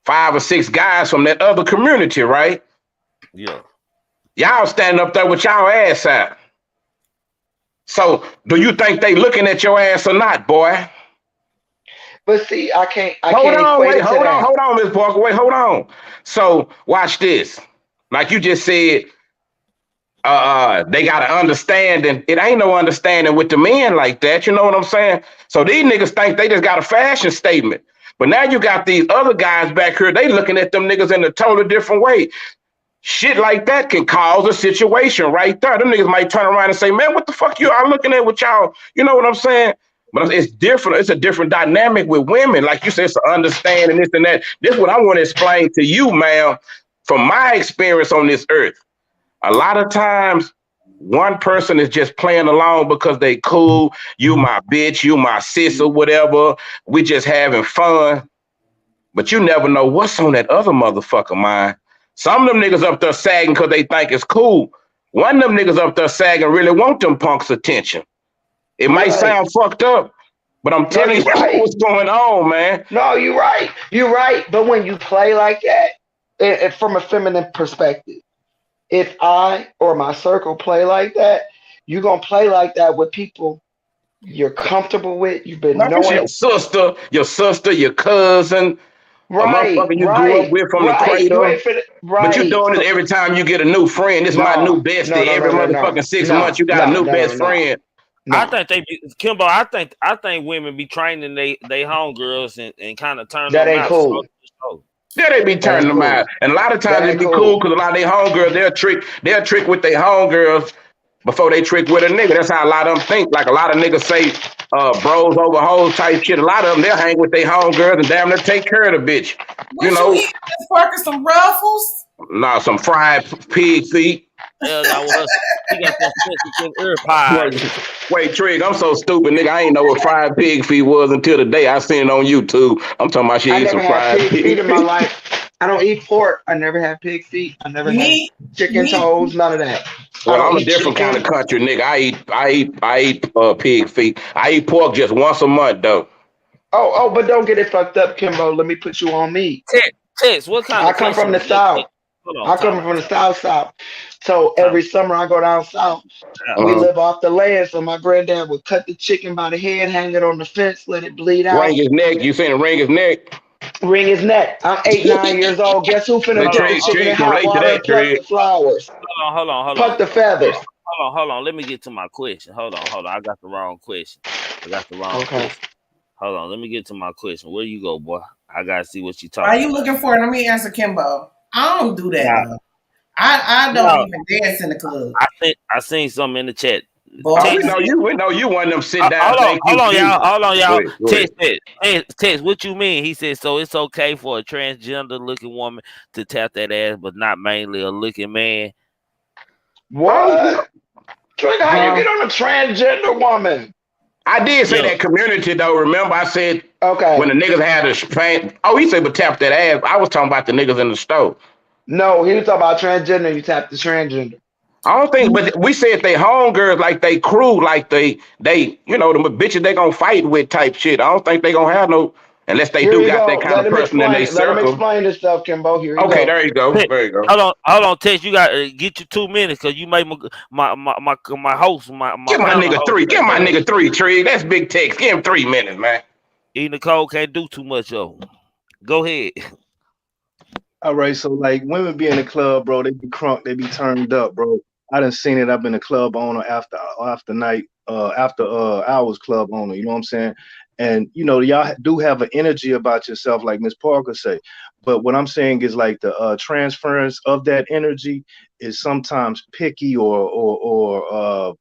5 or 6 guys from that other community, right? Yeah. Y'all standing up there with y'all ass out. So do you think they looking at your ass or not, boy? But see, I can't Hold on, Miss Parker. Wait, hold on. So watch this. Like you just said, they got an understanding. It ain't no understanding with the men like that. You know what I'm saying? So these niggas think they just got a fashion statement. But now you got these other guys back here. They looking at them niggas in a totally different way. Shit like that can cause a situation right there. Them niggas might turn around and say, man, what the fuck you are looking at with y'all? You know what I'm saying? But it's different. It's a different dynamic with women. Like you said, it's an understanding, this and that. This is what I want to explain to you, ma'am, from my experience on this earth. A lot of times, one person is just playing along because they cool. You my bitch, you my sis or whatever. We just having fun. But you never know what's on that other motherfucker mind. Some of them niggas up there sagging because they think it's cool. One of them niggas up there sagging really want them punks' attention. It might sound fucked up, but I'm telling you what's going on, man. No, you're right. You're right. But when you play like that, from a feminine perspective, if I or my circle play like that, you're going to play like that with people you're comfortable with. You've been knowing your sister, your cousin, right, a motherfucker you grew up with from the cradle. But you doing it every time you get a new friend. This is my new bestie. Every motherfucking 6 months, you got a new best friend. No. I think they be Kimbo. I think women be training they homegirls and kind of turn that them ain't out. cool. Yeah, they be turning them out, and a lot of times it be cool because a lot of their homegirls they'll trick with their homegirls before they trick with a nigga. That's how a lot of them think. Like a lot of niggas say, bros over hoes type shit. A lot of them they'll hang with their homegirls and damn near take care of the bitch. You know, you sparking some ruffles. Nah, some fried pig feet. Hell no, he got some ear pies. Wait, Trig, I'm so stupid, nigga. I ain't know what fried pig feet was until the day I seen it on YouTube. I'm talking about she eat some fried pig feet in my life. I don't eat pork. I never had pig feet. I never had chicken toes. None of that. Well, I'm a different kind of country, nigga. I eat pig feet. I eat pork just once a month, though. Oh, but don't get it fucked up, Kimbo. Let me put you on me. Tess, what kind of? I come from the South. I come from the South. So every summer I go down south. We live off the land. So my granddad would cut the chicken by the head, hang it on the fence, let it bleed out. Wring his neck. You saying wring his neck? Wring his neck. I'm 8, 9 years old. Guess who finna put the chicken in hot water and pluck the flowers? Hold on. Pluck the feathers. Hold on. Let me get to my question. Hold on. I got the wrong question. Question. Hold on. Let me get to my question. Where you go, boy? I gotta see what you talking. Are you looking for? Let me answer Kimbo. I don't do that. Nah. I don't even dance in the club. I seen something in the chat. Boy, we know you one of them sit down. Hold on, y'all. Text, what you mean? He said, so it's okay for a transgender looking woman to tap that ass, but not mainly a looking man. What? Trigger, how you get on a transgender woman? I did say that community though. Remember, I said when the niggas had a pain. Oh, he said, but tap that ass. I was talking about the niggas in the stove. No, he was talking about transgender. You tapped the transgender. I don't think, but we said they homegirls, like they crew, like they, you know, the bitches they gonna fight with type shit. I don't think they gonna have no, unless they got that kind of person in their circle. Let him explain this stuff, Kimbo. Here you go. There you go. There you go. Hold on, Tess. You got to get you 2 minutes because you made my host. Give my nigga host 3. Give my nigga 3, Tree. That's big text. Give him 3 minutes, man. Nicole can't do too much, though. Go ahead. All right, so like women be in the club, bro. They be crunk. They be turned up, bro. I done seen it. I've been a club owner after hours club owner. You know what I'm saying? And you know, y'all do have an energy about yourself, like Miss Parker say. But what I'm saying is like the transference of that energy is sometimes picky I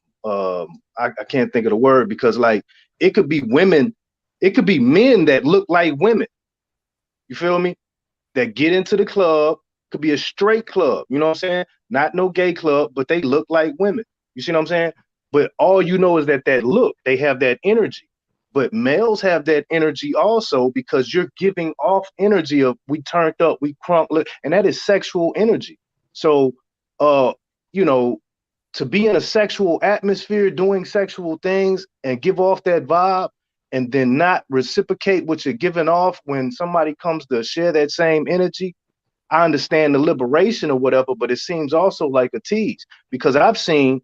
can't think of the word, because like it could be women, it could be men that look like women. You feel me? That get into the club, could be a straight club, you know what I'm saying? Not no gay club, but they look like women. You see what I'm saying? But all you know is that look, they have that energy. But males have that energy also, because you're giving off energy of we turned up, we crunk, and that is sexual energy. So, you know, to be in a sexual atmosphere, doing sexual things and give off that vibe, and then not reciprocate what you're giving off when somebody comes to share that same energy, I understand the liberation or whatever, but it seems also like a tease, because I've seen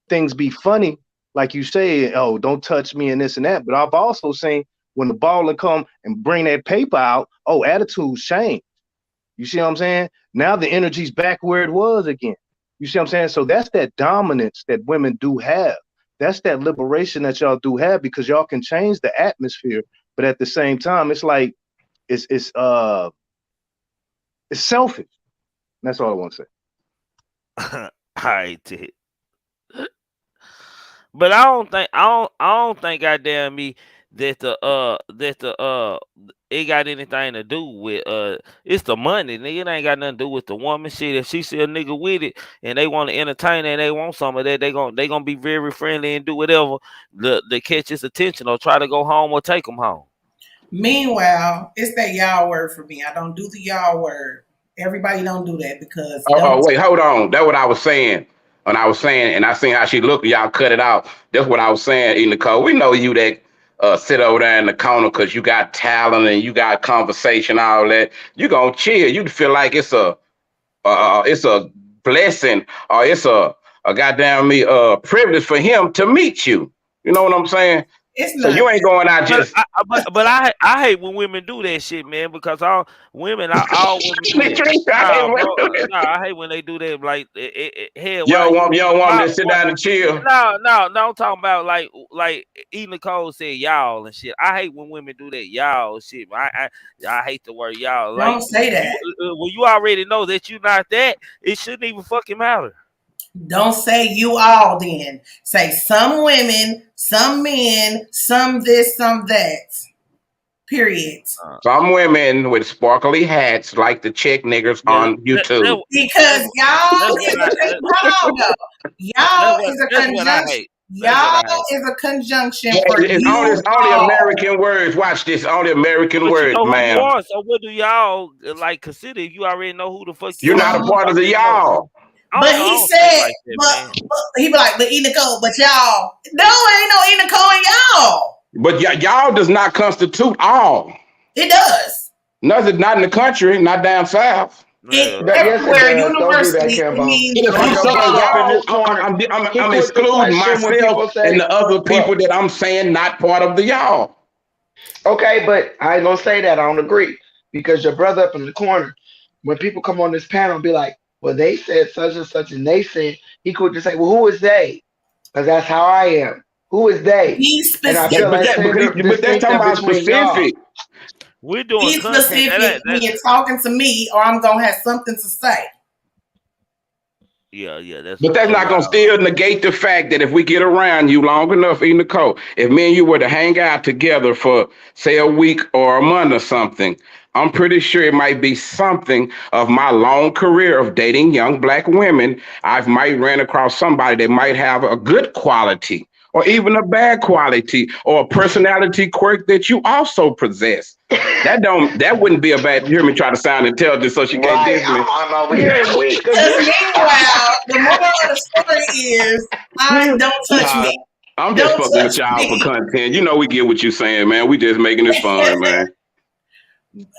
things be funny, like you say, oh, don't touch me and this and that. But I've also seen when the baller come and bring that paper out, oh, attitudes change. You see what I'm saying? Now the energy's back where it was again. You see what I'm saying? So that's that dominance that women do have. That's that liberation that y'all do have, because y'all can change the atmosphere, but at the same time, it's like it's selfish. That's all I want to say. I did. But I don't think goddamn me that it got anything to do with it's the money, nigga. It ain't got nothing to do with the woman shit. If she see a nigga with it and they want to entertain and they want some of that, they gonna be very friendly and do whatever to catch his attention or try to go home or take him home. Meanwhile, it's that y'all word for me. I don't do the y'all word. Everybody don't do that, because Oh, wait, hold on. That's what I was saying. When I was saying, and I seen how she looked, y'all cut it out. That's what I was saying, E. Nicole. We know you that sit over there in the corner because you got talent and you got conversation, all that. You gonna chill. You feel like it's a blessing, or it's a goddamn privilege for him to meet you. You know what I'm saying? it's So not. you ain't going out just. But I hate when women do that shit, man, because all women do that. Nah, bro, nah, I hate when they do that. Like, hell, You why don't you? want Why, them to sit down and chill. no, I'm talking about like E. Nicole said y'all and shit. I hate when women do that y'all shit. I hate the word y'all. Like Don't say you, that. when you already know that you not that, it shouldn't even fucking matter. Don't say you all then. Say some women, some men, some this, some that. Period. Some women with sparkly hats like the chick niggers Yeah, on YouTube. Because y'all that's is what I hold on though. Y'all is a that's what I conjunction. hate. That's what Y'all I hate. is a conjunction for It's you only all. American words. Watch this. Only American But you words, know who you ma'am. are, so what do y'all like consider if you already know who the fuck You're you are? not a Some, part of the You know. y'all. but I he don't think said, like that, man. but he be like, but E Nicole, but y'all. No, it ain't no E Nicole and y'all. But y'all does not constitute all. It does. Nothing, not in the country, not down south. It Yeah. Yes, it everywhere does. Don't do that, universally it Kimbo. means But if Because I'm your all saying brother up in y'all. y'all, this corner, he I'm put the excluding question when people myself and say, the other people bro, that I'm saying not part of the y'all. okay, but I ain't gonna say that. I don't agree. Because your brother up in the corner, when people come on this panel and be like, well, they said such and they said, he could just say, well, who is they? Because that's how I am. Who is they? Be And I specific. feel that same But that's talking distinction about between y'all. specific. We're doing Be content. specific when you're talking to me, or I'm gonna have something to say. Yeah, But that's that's not gonna wild. still negate the fact that if we get around you long enough, E. Nicole, if me and you were to hang out together for say a week or a month or something, I'm pretty sure it might be something of my long career of dating young black women. I might ran across somebody that might have a good quality or even a bad quality or a personality quirk that you also possess. That wouldn't be a bad. You hear me try to sound intelligent so she can't Right. diss me. I'm over here weak Because again. meanwhile, the moral of the story is, I don't touch Nah, me. I'm just Don't fucking touch with y'all for me. content. You know we get what you saying, man. We just making this fun, man.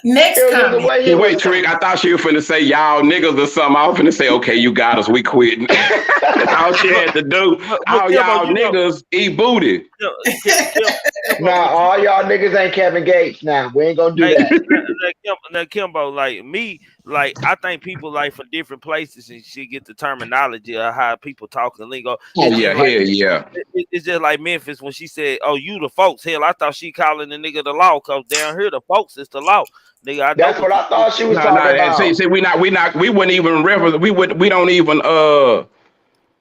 Next It was just the comment. way he But was wait, Trick, coming. I thought she was finna say y'all niggas or something. I was finna say, okay, you got us, we quitting. That's all she But had to do. but All Kimbo, y'all niggas eat booty. Kim, Kim, Nah, all y'all niggas ain't Kevin Gates now. We ain't gonna do Like, that. like Kimbo, like me, like I think people like from different places and shit get the terminology of how people talk and lingo. Oh It's yeah, just like hell yeah. it's just like Memphis when she said, "Oh, you the folks." Hell, I thought she calling the nigga the law, cause down here the folks is the law. Nigga, I know That's what what I thought she was No, no, talking and about. see, we wouldn't even reference. We don't even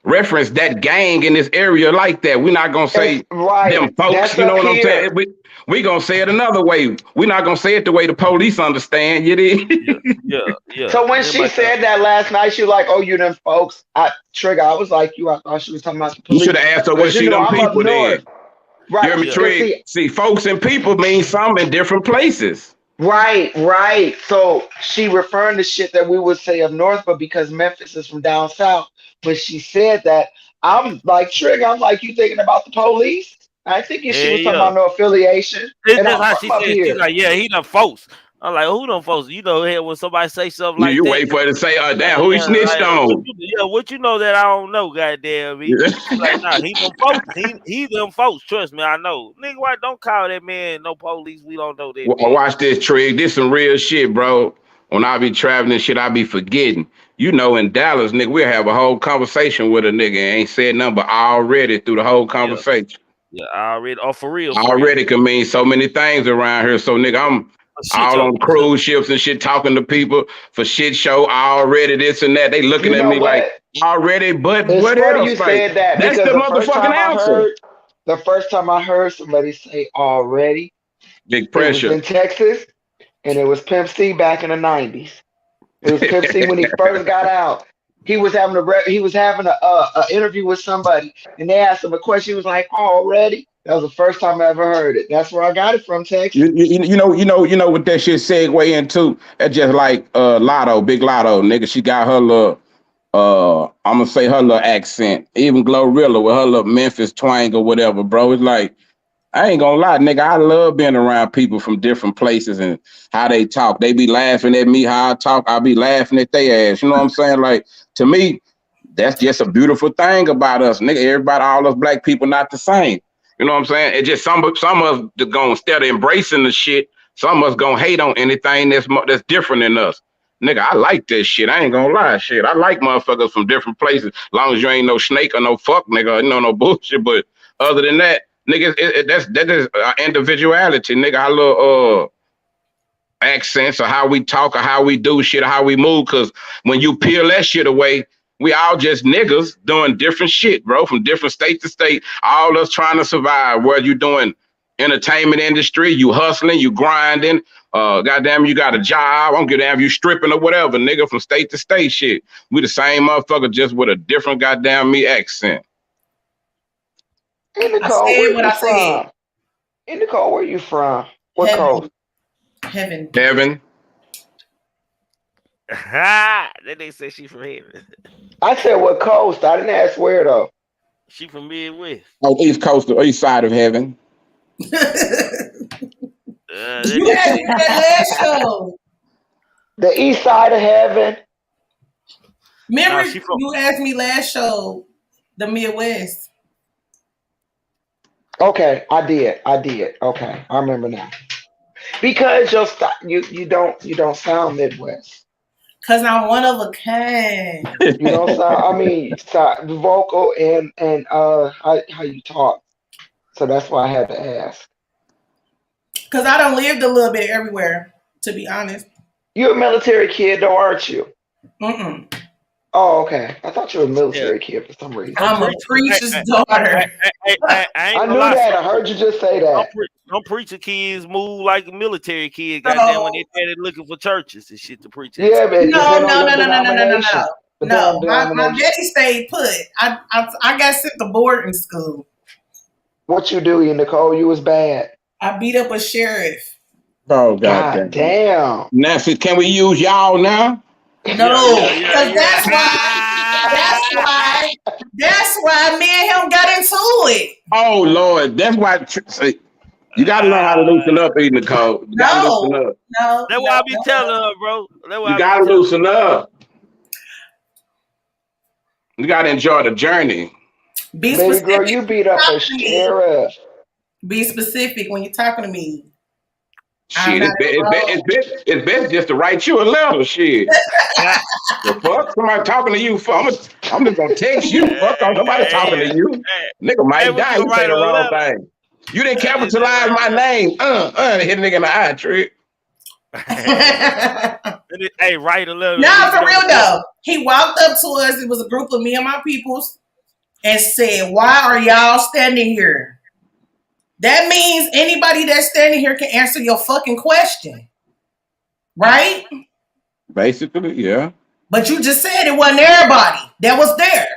reference that gang in this area like that. We're not gonna say It's right. them folks. That's You know up what I'm here. saying? We gonna say it another way. We're not gonna say it the way the police understand. You did. yeah. So when Then she my said that last night, she was like, "Oh, you them folks." I was like, "You." I thought she was talking about the You should police have asked her what because you she know them I'm up people then. north, You right? hear me, yeah, Because Trig? See, folks and people mean something in different places. right. So she referring to shit that we would say up north, but because Memphis is from down south, when she said that, I'm like Trig. I'm like, you thinking about the police? I think she was talking yeah. about no affiliation, It's and just I'm how from she up said. She here. like, yeah, he done folks. I'm like, who done folks? You know, here when somebody say something You like you that. wait for her to say, Like, damn, who he yeah, snitched like on? what you know that I don't know, goddamn me. She like, nah, he them folks. He them folks. Trust me, I know. Nigga, why don't call that man no police? We don't know that man. Watch this, Trig. This some real shit, bro. When I be traveling and shit, I be forgetting. You know, in Dallas, nigga, we'll have a whole conversation with a nigga and ain't said nothing but already through the whole Yeah, conversation. yeah, I already. Oh, for real, for real. Already can mean so many things around here. So, nigga, I'm Shit, all yo, on cruise ships and shit, talking to people for shit show already, this and that. They looking You at know me like, what? already, but It's what funny you else? Like, said that that's because the motherfucking answer. the first time I heard somebody say already, Big it was pressure. in Texas, and it was Pimp C back in the '90s. It was Pimp C when he first got out. He was having a interview with somebody, and they asked him a question. He was like, "Already." That was the first time I ever heard it. That's where I got it from, Texas. You know what that shit segue into? That's just like Latto, Big Latto, nigga. She got her little I'm gonna say her little accent. Even Glorilla with her little Memphis twang or whatever, bro. It's like I ain't gonna lie, nigga. I love being around people from different places and how they talk. They be laughing at me how I talk. I be laughing at their ass. You know what I'm saying? Like to me, that's just a beautiful thing about us, nigga. Everybody, all us black people, not the same. You know what I'm saying? It's just some of us gonna instead of embracing the shit, some of us gonna hate on anything that's different than us. Nigga, I like this shit. I ain't gonna lie, shit. I like motherfuckers from different places, as long as you ain't no snake or no fuck, nigga. You know, no bullshit. But other than that, nigga, that is individuality, nigga. Our little accents or how we talk or how we do shit or how we move. Cause when you peel that shit away, we all just niggas doing different shit, bro, from different state to state. All us trying to survive. Whether you doing entertainment industry, you hustling, you grinding, goddamn, you got a job. I don't give a damn if you stripping or whatever, nigga, from state to state shit. We the same motherfucker, just with a different goddamn me accent. Hey I Nicole, where said what you I said. from? Hey Nicole, where you from? What coast? Heaven, heaven. Heaven. that they say she from heaven. I said what coast. I didn't ask where though. She from Midwest. Oh, East Coast, the east side of heaven. You That nigga asked say, me that last show. The east side of heaven. nah, Remember, she from. you asked me last show, the Midwest. Okay, I did. Okay, I remember now. Because you don't sound Midwest. Cause I'm one of a kind. You don't sound. I mean, the vocal and how you talk. So that's why I had to ask. Cause I done lived a little bit everywhere, to be honest. You're a military kid, though, aren't you? Mm-mm. Oh, okay. I thought you were a Yeah, military kid for some reason. I'm I'm a preaching. preacher's daughter. I ain't I gonna knew lie. that. I heard you just say that. Some preacher kids move like military kids. Goddamn, when So they started looking for churches and shit to preach at. Yeah, but it no, depends on no, your no, no, no, no, no, no, denomination. no. Depend on No, my denomination. daddy stayed put. I got sent to boarding school. What you do, Nicole? You was bad. I beat up a sheriff. Oh, God goddamn. damn. Nancy, can we use y'all now? No, because Yeah. that's why me and him got into it. Oh, Lord. That's why. See, you got to learn how to loosen up, E. Nicole. You got to loosen No, up. no, That's why no, I be no. telling her, bro. That's why You I be got to telling her. loosen up. You got to enjoy the journey. Be Baby girl, specific. you beat up a Talk to me. sheriff. Be specific when you're talking to me. Shit, it's best just to write you a letter. Shit. The fuck? Somebody talking to you? I'm just gonna text you. Fuck on somebody talking to you. Nigga might die. You say the wrong thing. You didn't capitalize my name. Hit a nigga in the eye, trick. Hey, write a letter. No, for real though. He walked up to us. It was a group of me and my peoples, and said, "Why are y'all standing here?" That means anybody that's standing here can answer your fucking question, right? Basically, yeah. But you just said it wasn't everybody that was there.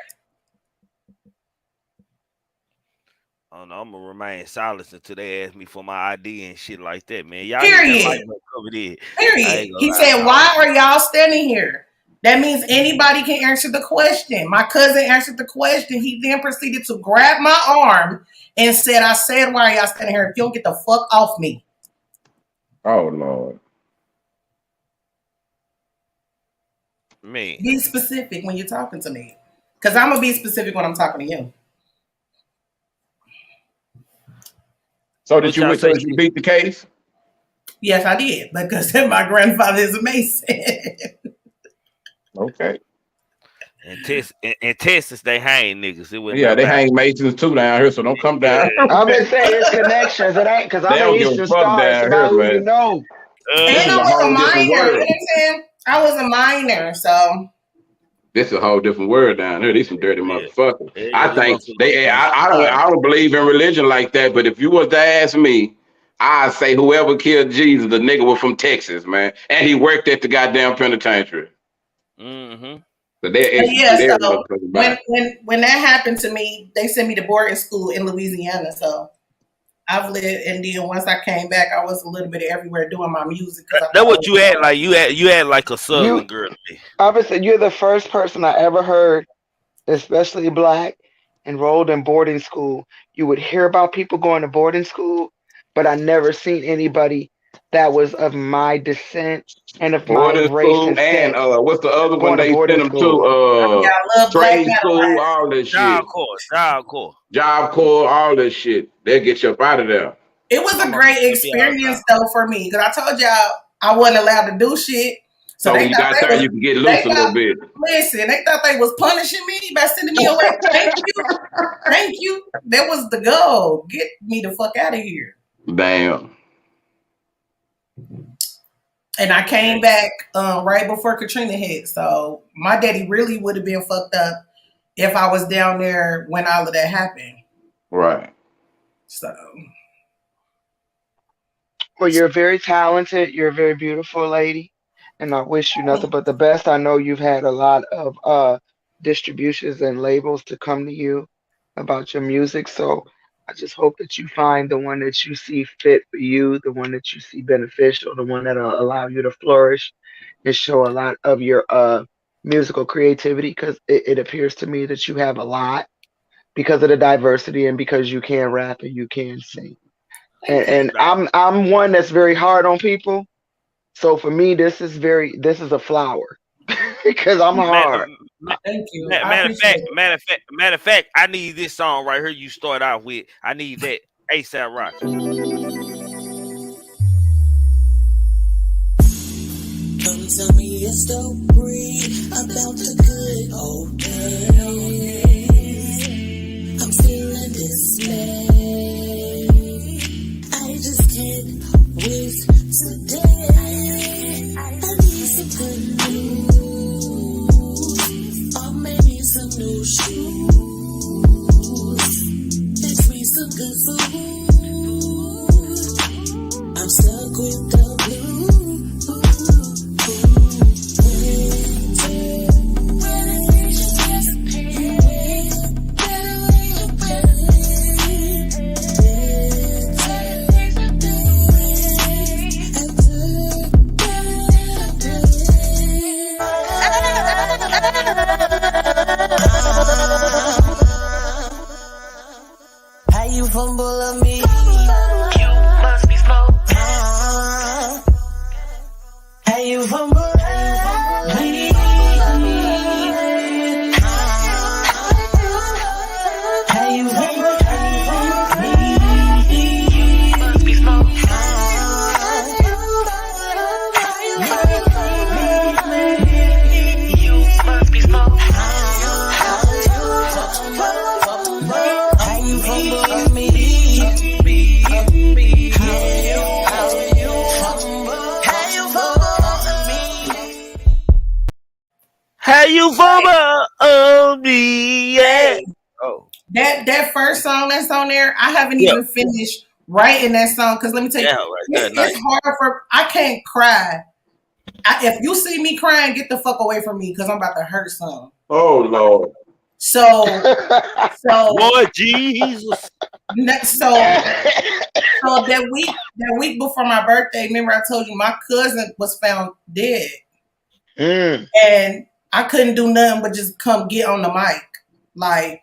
Oh no, I'm gonna remain silent until they ask me for my ID and shit like that, man. Y'all Period. Covered it. Period. He said, "Why are y'all standing here?" That means anybody can answer the question. My cousin answered the question. He then proceeded to grab my arm and said, "I said, why are y'all standing here? If you don't get the fuck off me." Oh Lord. Man. Be specific when you're talking to me. Because I'm going to be specific when I'm talking to you. So did you beat the case? Yes, I did. Because my grandfather is a Mason. Okay. In Texas, they hang niggas. They hang Masons too down here, so don't come down. I've been saying it's connections. It ain't because I'm an Eastern Star. It's about who you know. And I was a minor. You know what I'm saying? I was a minor, so. This is a whole different word down here. These some dirty motherfuckers. I think I don't believe in religion like that, but if you was to ask me, I'd say whoever killed Jesus, the nigga was from Texas, man. And he worked at the goddamn penitentiary. Mm-hmm. So when that happened to me, they sent me to boarding school in Louisiana. So I've lived, and then once I came back, I was a little bit everywhere doing my music. That's what you had like. You had like a Southern girl. Obviously, you're the first person I ever heard, especially black, enrolled in boarding school. You would hear about people going to boarding school, but I never seen anybody that was of my descent and of my race and what's the other one they sent them to? Trade school, all this shit. Job Corps, all this shit. They'll get you up out of there. It was a great experience though for me, because I told y'all I wasn't allowed to do shit. So when you got there, you can get loose a little bit. Listen, they thought they was punishing me by sending me away. Thank you. That was the goal. Get me the fuck out of here. Damn. And I came back right before Katrina hit. So my daddy really would have been fucked up if I was down there when all of that happened. Right. So. Well, you're very talented. You're a very beautiful lady. And I wish you nothing but the best. I know you've had a lot of distributions and labels to come to you about your music. So I just hope that you find the one that you see fit for you, the one that you see beneficial, the one that'll allow you to flourish and show a lot of your musical creativity, because it appears to me that you have a lot because of the diversity and because you can rap and you can sing. And I'm one that's very hard on people. So for me, this is a flower because I'm hard. Thank you. Matter of fact, I need this song right here you start out with. I need that ASAP Rocky. Come tell me a story about the good old days. I'm still in dismay. I just can't wait today. I need some good news, or maybe some new shoes. Fix me some good food. I'm stuck with the blues. How you fumble of me? You must be slow. How you fumble of me? How you fumble of me? you for my me, yeah. Hey, Oh, that first song that's on there, I haven't yeah, even finished writing that song because let me tell you, yeah, right there, nice. it's hard for I can't cry. If you see me crying, get the fuck away from me because I'm about to hurt some. Oh Lord. So Lord Jesus. so that week before my birthday, remember I told you my cousin was found dead, and I couldn't do nothing but just come get on the mic, like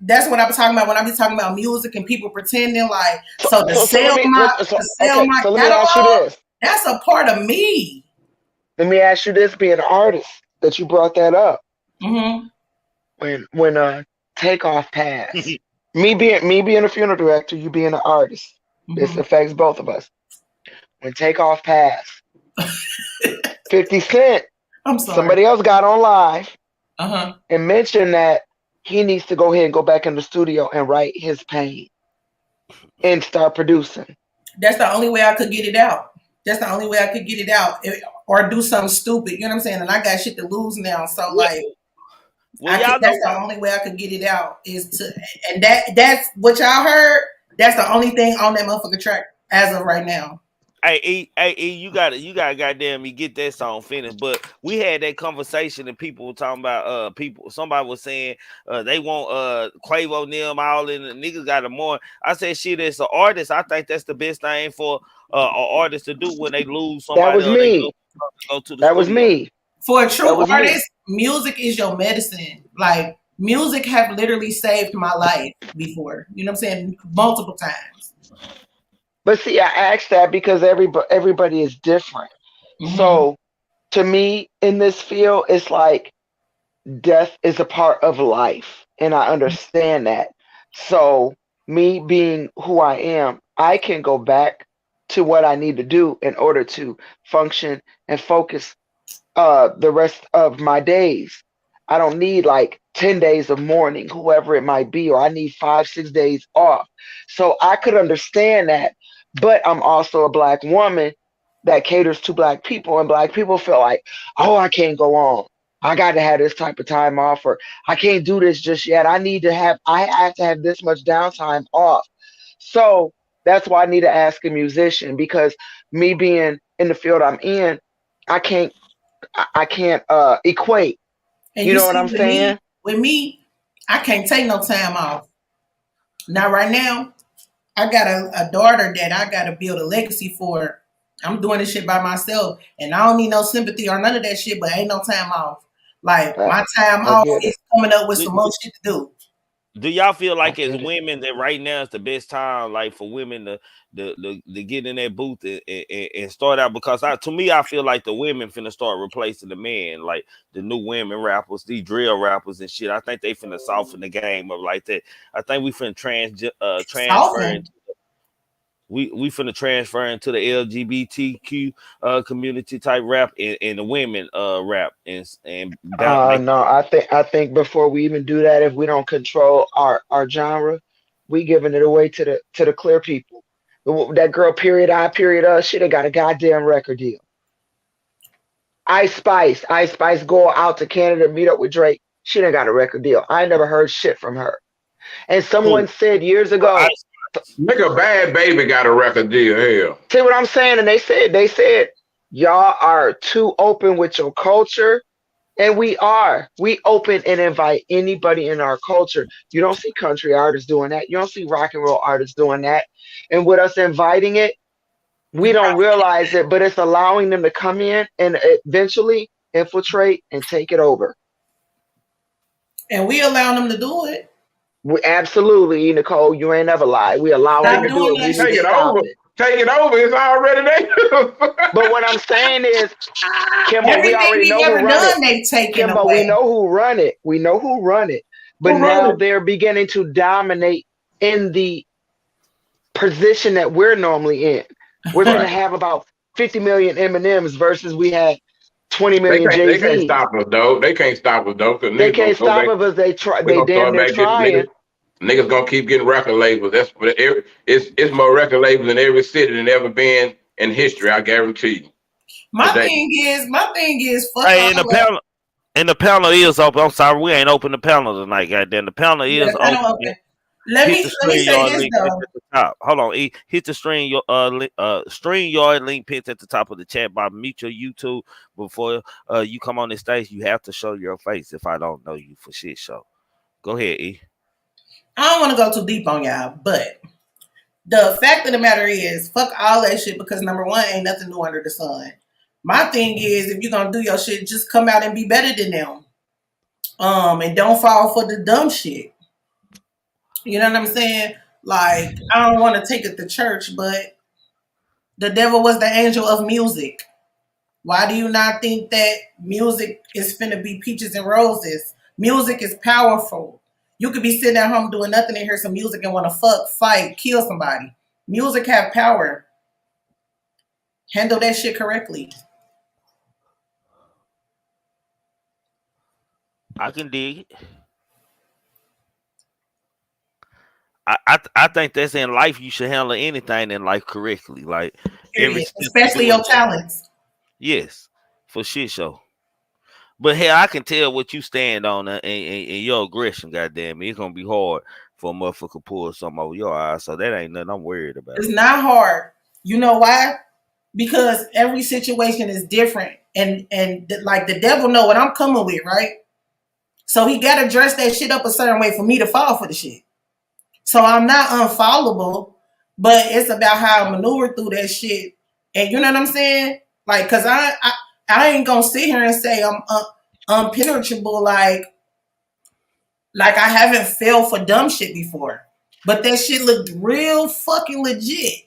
that's what I was talking about when I was talking about music and people pretending like So the let me ask you catalog. this. That's a part of me. Let me ask you this, being an artist, that you brought that up. Mm-hmm. When Takeoff passed, me being a funeral director, you being an artist, this Mm-hmm. affects both of us. When Takeoff passed, 50 Cent, I'm sorry. somebody else got on live Uh-huh. and mentioned that he needs to go ahead and go back in the studio and write his pain and start producing. That's the only way I could get it out. That's the only way I could get it out, or do something stupid. You know what I'm saying? And I got shit to lose now. So like, Well, y'all know that's the only way I could get it out is to, and that's what y'all heard. That's the only thing on that motherfucking track as of right now. Hey, you gotta goddamn me get that song finished. But we had that conversation and people were talking about somebody was saying they want Quavo them all and the niggas got them more. I said shit, as an artist, I think that's the best thing for an artist to do when they lose somebody. That was or me. They go to the That was studio. me. For a true was artist, music is your medicine. Like music have literally saved my life before. You know what I'm saying? Multiple times. But see, I asked that because everybody is different. Mhm. So to me, in this field, it's like death is a part of life, and I understand that. So me being who I am, I can go back to what I need to do in order to function and focus the rest of my days. I don't need like 10 days of mourning, whoever it might be, or I need 5, 6 days off. So I could understand that. But I'm also a black woman that caters to black people, and black people feel like, oh, I can't go on. I got to have this type of time off, or I can't do this just yet. I have to have this much downtime off. So that's why I need to ask a musician, because me being in the field I'm in, I can't equate. And You you know what see, I'm saying? with me, I can't take no time off. Now, right now, I got a daughter that I got to build a legacy for. I'm doing this shit by myself, and I don't need no sympathy or none of that shit. But ain't no time off. Like my time I off get it. is coming up with some more shit to do. Do y'all feel like I as get it. women that right now is the best time, like for women to get in that booth and start out? Because to me, I feel like the women finna start replacing the men, like the new women rappers, these drill rappers and shit. I think they finna soften the game up like that. I think we finna transfer Soften. into we finna transfer into the LGBTQ community type rap and the women rap and make. No, I think before we even do that, if we don't control our genre, we giving it away to the clear people. That girl, period I, period us, she done got a goddamn record deal. Ice Spice go out to Canada, meet up with Drake. She done got a record deal. I ain't never heard shit from her. And someone said years ago, Make a Bad Baby got a record deal. Hell, see what I'm saying? And they said, y'all are too open with your culture. And we are. We open and invite anybody in our culture. You don't see country artists doing that. You don't see rock and roll artists doing that. And with us inviting it, we don't realize it, but it's allowing them to come in and eventually infiltrate and take it over. And we allow them to do it. We absolutely, Nicole, you ain't never lied. We allow them to do it. We need take to it stop over. it. Take it over. It's already there. But what I'm saying is, Kimbo, we Everything already we know ever who run done, it. they taken Kimbo, away. we know who run it. We know who run it. But Who run now it? they're beginning to dominate in the position that we're normally in. We're going to have about 50 million M&Ms versus we had 20 million They can't Jay-Z's. stop us though. They can't stop us though. They can't stop us. They damn near trying. Niggas gonna keep getting record labels. That's what it's more record labels in every city than ever been in history. I guarantee you. My Today. thing is, fuck Hey, all in the that. panel. And the panel is open. I'm sorry, we ain't open the panel tonight, goddamn. The panel Yeah, is I don't open. open. Let Hit me the let me stream say yard this link pinned though. at the top. Hold on, E. Hit the stream yard link pinned at the top of the chat bar. Meet your YouTube before you come on the stage. You have to show your face if I don't know you for shit show. Go ahead, E. I don't want to go too deep on y'all, but the fact of the matter is, fuck all that shit because number one, ain't nothing new under the sun. My thing is, if you're gonna do your shit, just come out and be better than them. And don't fall for the dumb shit. You know what I'm saying? Like, I don't want to take it to church, but the devil was the angel of music. Why do you not think that music is finna be peaches and roses? Music is powerful. You could be sitting at home doing nothing and hear some music and want to fuck, fight, kill somebody. Music have power. Handle that shit correctly. I can dig it. I think that's in life. You should handle anything in life correctly. Like every Period. step you Especially do in your life. talents. Yes, for shit show. But hey, I can tell what you stand on and your aggression. Goddamn it, it's gonna be hard for a motherfucker to pull something over your eyes. So that ain't nothing I'm worried about. It's not hard. You know why? Because every situation is different, and like the devil know what I'm coming with, right? So he got to dress that shit up a certain way for me to fall for the shit. So I'm not unfollowable, but it's about how I maneuver through that shit. And you know what I'm saying? Like, cause I ain't gonna sit here and say I'm unpenetrable. Like I haven't failed for dumb shit before, but that shit looked real fucking legit.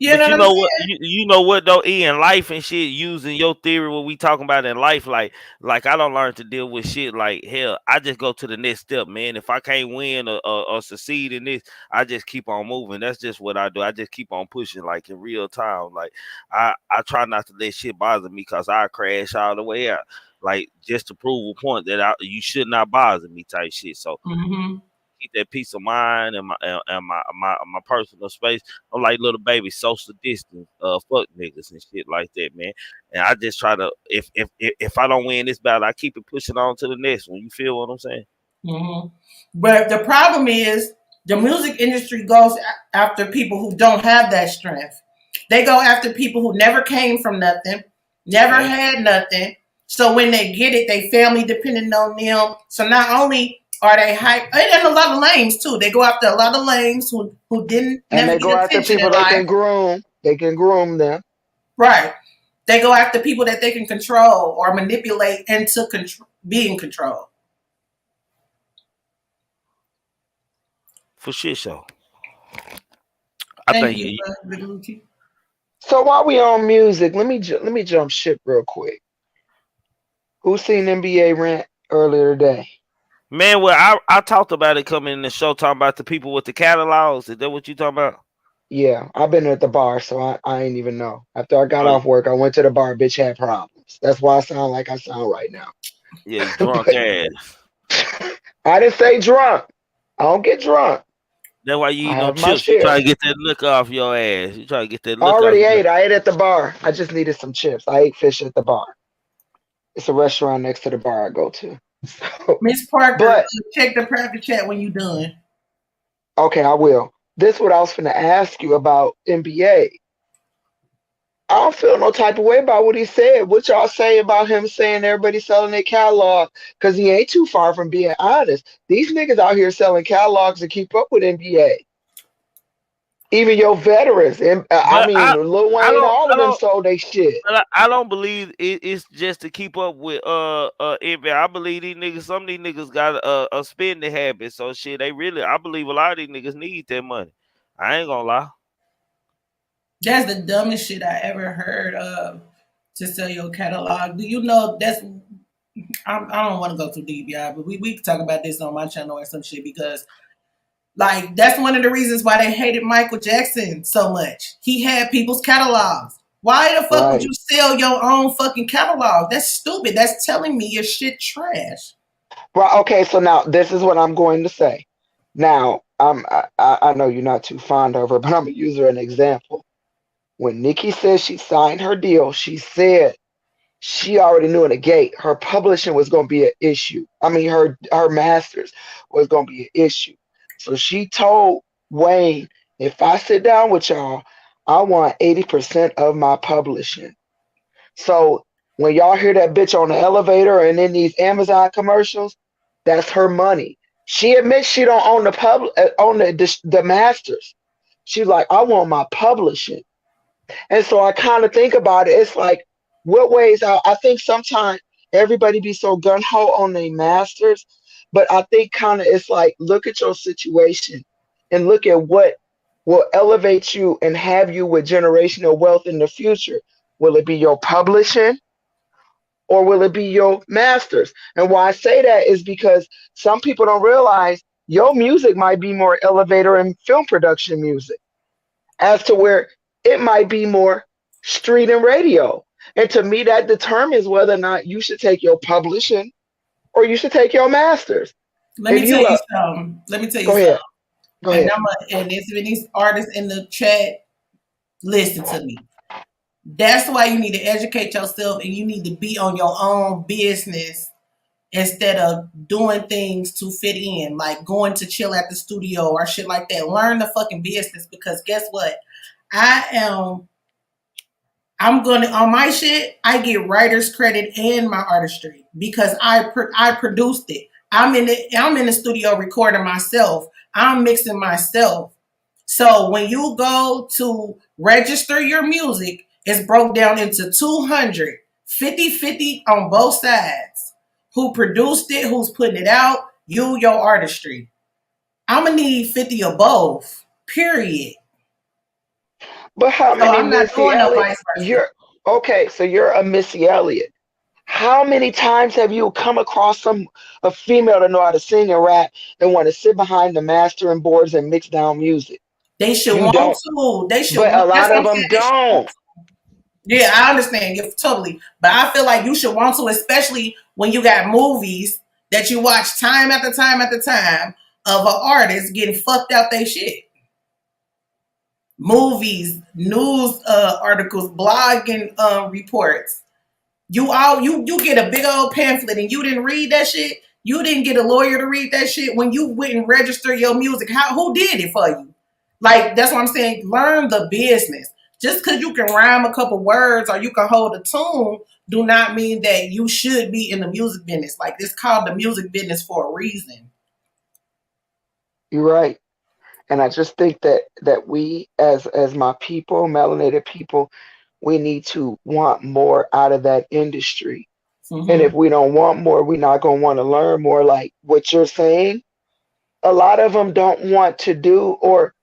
You But know you what I'm know what? saying? You know what though? In life and shit, using your theory, what we talking about in life, like I don't learn to deal with shit. Like hell, I just go to the next step, man. If I can't win or succeed in this, I just keep on moving. That's just what I do. I just keep on pushing, like in real time. Like I try not to let shit bother me because I crash all the way out. Like just to prove a point that you should not bother me, type shit. So Mm-hmm. keep that peace of mind and my personal space. I'm like little baby, social distance, fuck niggas and shit like that, man. And I just try to if I don't win this battle, I keep it pushing on to the next one. You feel what I'm saying? Mm-hmm. But the problem is the music industry goes after people who don't have that strength. They go after people who never came from nothing, never Okay. had nothing. So when they get it, they family dependent on them. So not only are they hype, and a lot of lames too. They go after a lot of lames who didn't And never they go get after attention in people they life. can groom. They can groom them. Right. They go after people that they can control or manipulate into being controlled. For shit show. I Thank think you, Big Lucci. So while we on music, let me jump ship real quick. Who seen NBA rant earlier today? man, well, I talked about it coming in the show, talking about the people with the catalogs. Is that what you talking about? Yeah, I've been at the bar, so I ain't even know. After I got Oh, off work, I went to the bar. Bitch had problems. That's why I sound like I sound right now. yeah, drunk But ass. I didn't say drunk. I don't get drunk. That's why you I eat no have my chips. You share. try to get that look off your ass. You try to get that I look off already your ate. I ate at the bar. I just needed some chips. I ate fish at the bar. It's a restaurant next to the bar I go to. So, Miss Parker, but check the private chat when you done. okay, I will. This is what I was going to ask you about NBA. I don't feel no type of way about what he said. What y'all say about him saying everybody selling their catalog? Because he ain't too far from being honest. These niggas out here selling catalogs to keep up with NBA. Even your veterans, and I But mean Lil I Wayne, don't, all I of them don't, sold they shit. but I don't believe it's just to keep up with NBA. I believe these niggas, some of these niggas got a spending habit. So shit, they really, I believe a lot of these niggas need that money. I ain't gonna lie. That's the dumbest shit I ever heard of to sell your catalog. Do you know that's I don't want to go too deep, y'all, but we can talk about this on my channel or some shit because like that's one of the reasons why they hated Michael Jackson so much. He had people's catalogs. Why the fuck would you Right. sell your own fucking catalog? That's stupid. That's telling me your shit trash. Well, okay, so now this is what I'm going to say. Now, I know you're not too fond of her, but I'm gonna use her an example. When Nikki said she signed her deal, she said she already knew in the gate her publishing was going to be an issue. I mean, her masters was going to be an issue. So she told Wayne, if I sit down with y'all, I want 80% of my publishing. So when y'all hear that bitch on the elevator and in these Amazon commercials, that's her money. She admits she don't own the masters. She's like, I want my publishing. And so I kind of think about it. It's like, what ways? I think sometimes everybody be so gun ho on their masters, but I think kind of it's like, look at your situation and look at what will elevate you and have you with generational wealth in the future. Will it be your publishing or will it be your masters? And why I say that is because some people don't realize your music might be more elevator and film production music as to where it might be more street and radio. And to me, that determines whether or not you should take your publishing or you should take your masters. Let If me tell you you something. Let me tell you go something. ahead, go And ahead. and there's these artists in the chat, listen to me. That's why you need to educate yourself and you need to be on your own business instead of doing things to fit in, like going to chill at the studio or shit like that. Learn the fucking business because guess what? I am I'm gonna on my shit. I get writer's credit and my artistry because I produced it. I'm in the studio recording myself. I'm mixing myself. So when you go to register your music, it's broke down into 200, 50 on both sides. Who produced it? Who's putting it out? You, your artistry. I'm gonna need 50 of both. Period. But how So many I'm not Missy doing no Elliott? vice versa. You're okay, so you're a Missy Elliott. How many times have you come across a female that know how to sing and rap and want to sit behind the mastering boards and mix down music? They should You want don't. to. They should But want. a That's lot what of I'm saying. them They should want don't. to. Yeah, I understand. Yeah, totally. But I feel like you should want to, especially when you got movies that you watch time after time after time of an artist getting fucked out they shit. Movies, news articles, blogging reports. You get a big old pamphlet and you didn't read that shit. You didn't get a lawyer to read that shit when you went and register your music. Who did it for you? Like that's what I'm saying. Learn the business. Just because you can rhyme a couple words or you can hold a tune, do not mean that you should be in the music business. Like it's called the music business for a reason. You're right. And I just think that we as my people, melanated people, we need to want more out of that industry. And Mm-hmm. if we don't want more, we're not gonna want to learn more. Like what you're saying, a lot of them don't want to do, or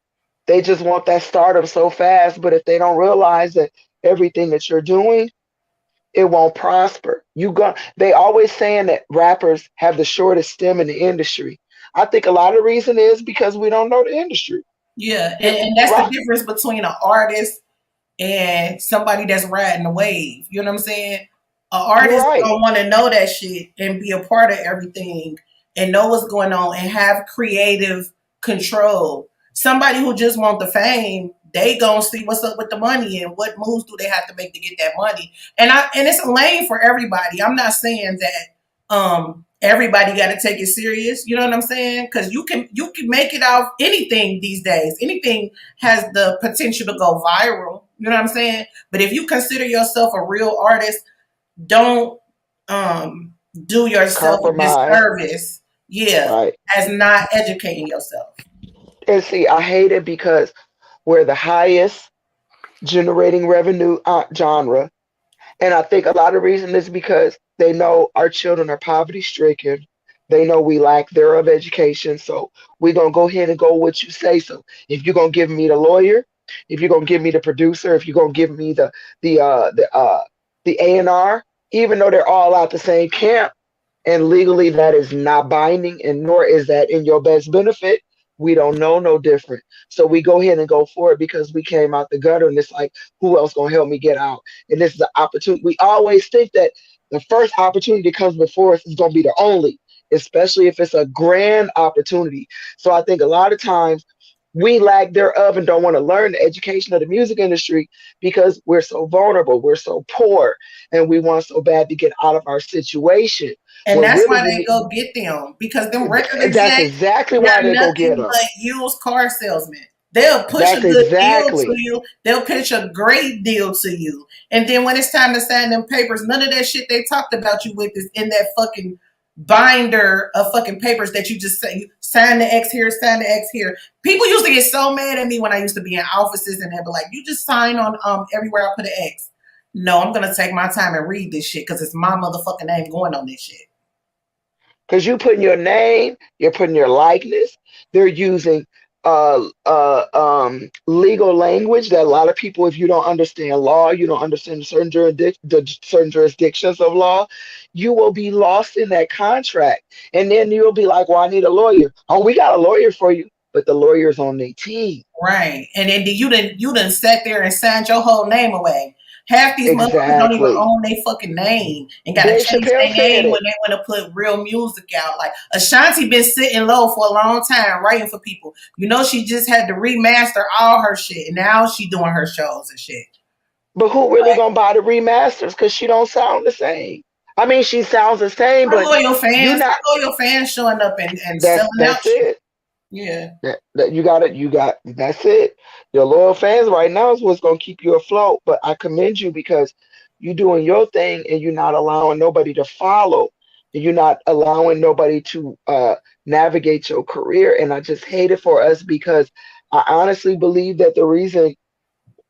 they just want that startup so fast. But if they don't realize that everything that you're doing, it won't prosper. They always saying that rappers have the shortest stem in the industry. I think a lot of the reason is because we don't know the industry. Yeah, You and that's the right. difference between an artist and somebody that's riding the wave. You know what I'm saying? An You're artist right. gonna want to know that shit and be a part of everything and know what's going on and have creative control. Somebody who just want the fame, they gonna see what's up with the money and what moves do they have to make to get that money. And it's a lane for everybody. I'm not saying that everybody got to take it serious. You know what I'm saying? Because you can make it off anything these days. Anything has the potential to go viral. You know what I'm saying? But if you consider yourself a real artist, don't um do yourself a Compromise. disservice. Yeah, Right. as not educating yourself. And see, I hate it because we're the highest generating revenue genre. And I think a lot of reason is because they know our children are poverty stricken. They know we lack thereof education. So we're gonna go ahead and go what you say. So if you're gonna give me the lawyer, if you're gonna give me the producer, if you're gonna give me the uh the uh the A&R, even though they're all out the same camp, and legally that is not binding, and nor is that in your best benefit. We don't know no different. So we go ahead and go for it because we came out the gutter, and it's like, who else gonna help me get out? And this is the opportunity. We always think that the first opportunity that comes before us is gonna be the only, especially if it's a grand opportunity. So I think a lot of times We lack thereof and don't want to learn the education of the music industry because we're so vulnerable, we're so poor, and we want so bad to get out of our situation. And When that's really why we they need, go get them because them record that's execs, exactly why they're they go get nothing them. but used car salesmen. They'll push a That's good deal to exactly. you. They'll pitch a great deal to you. And then when it's time to sign them papers, none of that shit they talked about you with is in that fucking binder of fucking papers that you just say, you sign the X here, sign the X here. People used to get so mad at me when I used to be in offices and they'd be like, you just sign on everywhere I put an X. No, I'm gonna take my time and read this shit because it's my motherfucking name going on this shit. Because you putting your name, you're putting your likeness. They're using legal language that a lot of people, if you don't understand law, you don't understand certain jurisdictions of law, you will be lost in that contract. And then you'll be like, well, I need a lawyer. Oh, we got a lawyer for you, but the lawyer's on their team. Right. And then you done sat there and signed your whole name away. Half these motherfuckers don't even Exactly. own their fucking name and gotta Dave change Chappelle their said name when it. they want to put real music out. Like Ashanti been sitting low for a long time writing for people. You know she just had to remaster all her shit and now she doing her shows and shit. But who really gonna buy the remasters? Because she don't sound the same. I mean, she sounds the same, but you not. Her loyal fans showing up and That's selling out that's shit. it. Yeah. That you got it. You got that's it. Your loyal fans right now is what's gonna keep you afloat. But I commend you because you doing your thing and you're not allowing nobody to follow. And you're not allowing nobody to navigate your career. And I just hate it for us because I honestly believe that the reason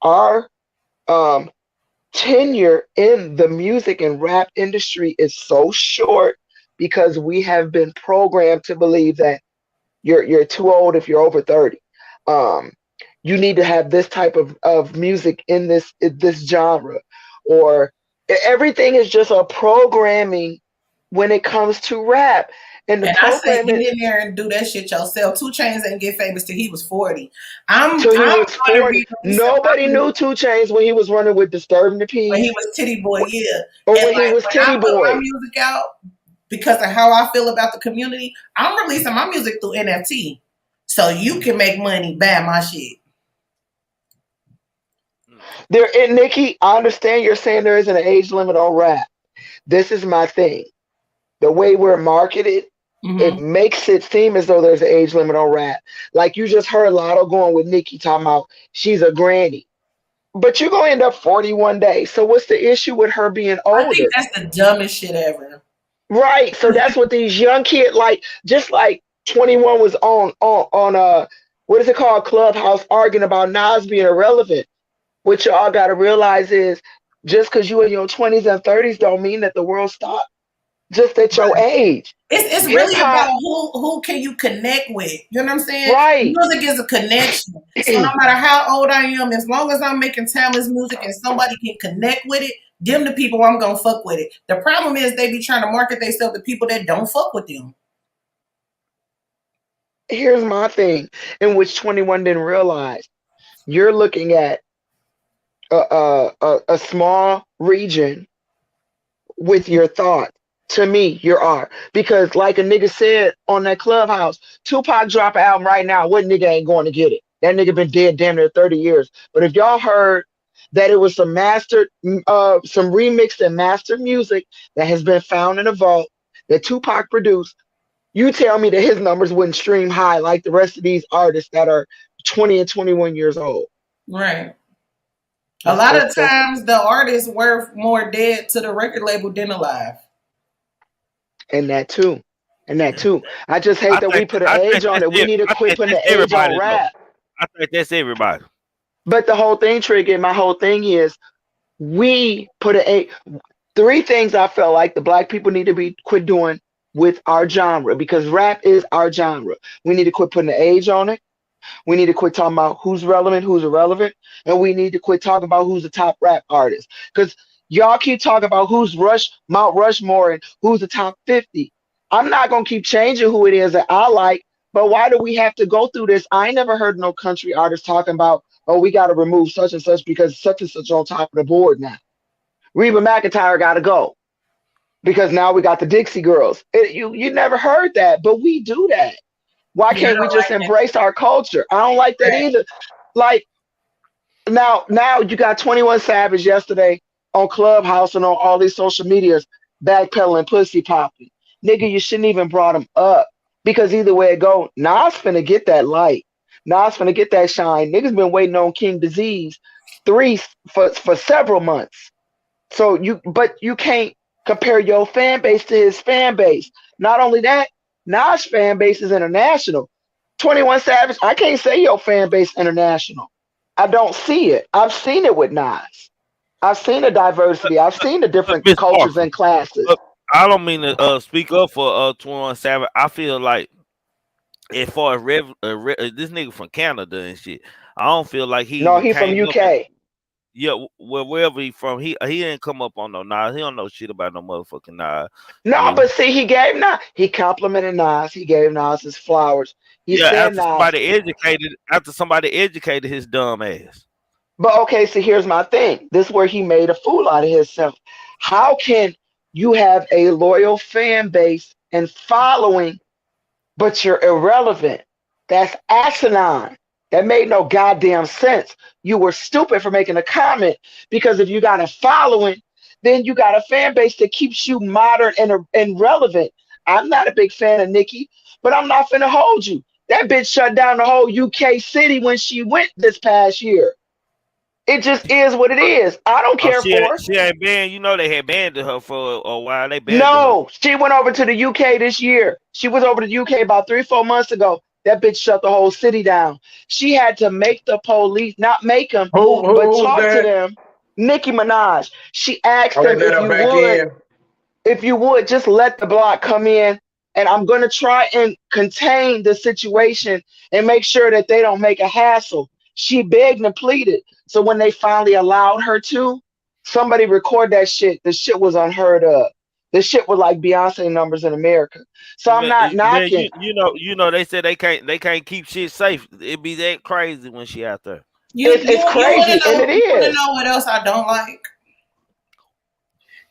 our um, tenure in the music and rap industry is so short because we have been programmed to believe that you're too old if you're over 30. Um, you need to have this type of music in this genre, or everything is just a programming when it comes to rap. And the And I say programming get in there and do that shit yourself. Two Chains didn't get famous till he was 40. I'm till he was going to 40. be releasing my Nobody knew music Two Chains when he was running with Disturbing the when he Peace was Titty Boy, yeah. or And when he like was when I Titty put my Boy. music out, because of how I feel about the community, I'm releasing my music through NFT. So you can make money buying my shit. There and Nikki, I understand you're saying there isn't an age limit on rap. This is my thing. The way we're marketed, it Mm-hmm. makes it seem as though there's an age limit on rap. Like you just heard Latto going with Nicki talking about she's a granny. But you're gonna end up 41 days. So what's the issue with her being I think older? that's the dumbest shit ever. Right. So that's what these young kids like, just like 21 was on what is it called? Clubhouse arguing about Nas being irrelevant. What y'all gotta realize is just because you in your 20s and 30s don't mean that the world stopped just at your age. It's Hip really about hop, who can you connect with. You know what I'm saying? right. Music is a connection. So no matter how old I am, as long as I'm making timeless music and somebody can connect with it, them the people I'm gonna fuck with it. The problem is they be trying to market themselves to people that don't fuck with them. Here's my thing, in which 21 didn't realize. You're looking at a small region with your thought. To me, your art. Because like a nigga said on that clubhouse, Tupac drop an album right now, what nigga ain't going to get it? That nigga been dead damn near 30 years. But if y'all heard that it was some mastered, some remixed and mastered music that has been found in a vault that Tupac produced, you tell me that his numbers wouldn't stream high like the rest of these artists that are 20 and 21 years old. Right. A That's lot that's of that's times the artists were more dead to the record label than alive. and that too. And that too. I just hate I that we think put an I think age on that's it. We it. need to I quit think putting that's the age on everybody though. rap. I think that's everybody. But the whole thing, Trigger, my whole thing is we put an age. Three things I felt like the black people need to be quit doing with our genre because rap is our genre. We need to quit putting the age on it. We need to quit talking about who's relevant, who's irrelevant, and we need to quit talking about who's the top rap artist. Because y'all keep talking about who's Mount Rushmore and who's the top 50. I'm not gonna keep changing who it is that I like, but why do we have to go through this? I ain't never heard no country artist talking about, oh, we gotta remove such because such and such on top of the board now. Reba McEntire gotta go because now we got the Dixie Girls. You never heard that, but we do that. Why Yeah, I can't we don't just like embrace our culture? I don't like that that. either. Like now you got 21 Savage yesterday on Clubhouse and on all these social medias backpedaling pussy popping. Nigga, you shouldn't even brought him up because either way it go, Nas finna get that light. Nas finna get that shine. Niggas been waiting on King Disease three for several months. So but you can't compare your fan base to his fan base. Not only that, Nas fan base is international. 21 Savage, I can't say your fan base international. I don't see it. I've seen it with Nas. I've seen the diversity. I've seen the different Miss cultures Parker. and classes. I don't mean to speak up for 21 Savage. I feel like as far as this nigga from Canada and shit, I don't feel like he No, even he from came up and UK. yeah, well wherever he from, he didn't come up on no Nas. He don't know shit about no motherfucking Nas. No, You but see, he gave Nas. He complimented Nas. He gave Nas his flowers. He yeah, said Nas. after somebody educated his dumb ass. But okay, so here's my thing. This is where he made a fool out of himself. How can you have a loyal fan base and following, but you're irrelevant? That's asinine. That made no goddamn sense. You were stupid for making a comment because if you got a following, then you got a fan base that keeps you modern and relevant. I'm not a big fan of Nicki, but I'm not finna hold you. That bitch shut down the whole UK city when she went this past year. It just is what it is. I don't Oh, care for her. she ain't banned. You know they had banned her for a while. They banned her. No, she went over to the UK this year. She was over to the UK about 3-4 months ago. That bitch shut the whole city down. She had to make the police, not make them, but Who's talk to that? them. Nicki Minaj. She asked Oh, they them let her back in. if you would just let the block come in, and I'm going to try and contain the situation and make sure that they don't make a hassle. She begged and pleaded. So when they finally allowed her to, somebody record that shit. The shit was unheard of. The shit was like Beyonce numbers in America. So I'm not Man, knocking. you know they said they can't keep shit safe. It be that crazy when she out there. It's You want to crazy, and know? it You want to is. know what else I don't like?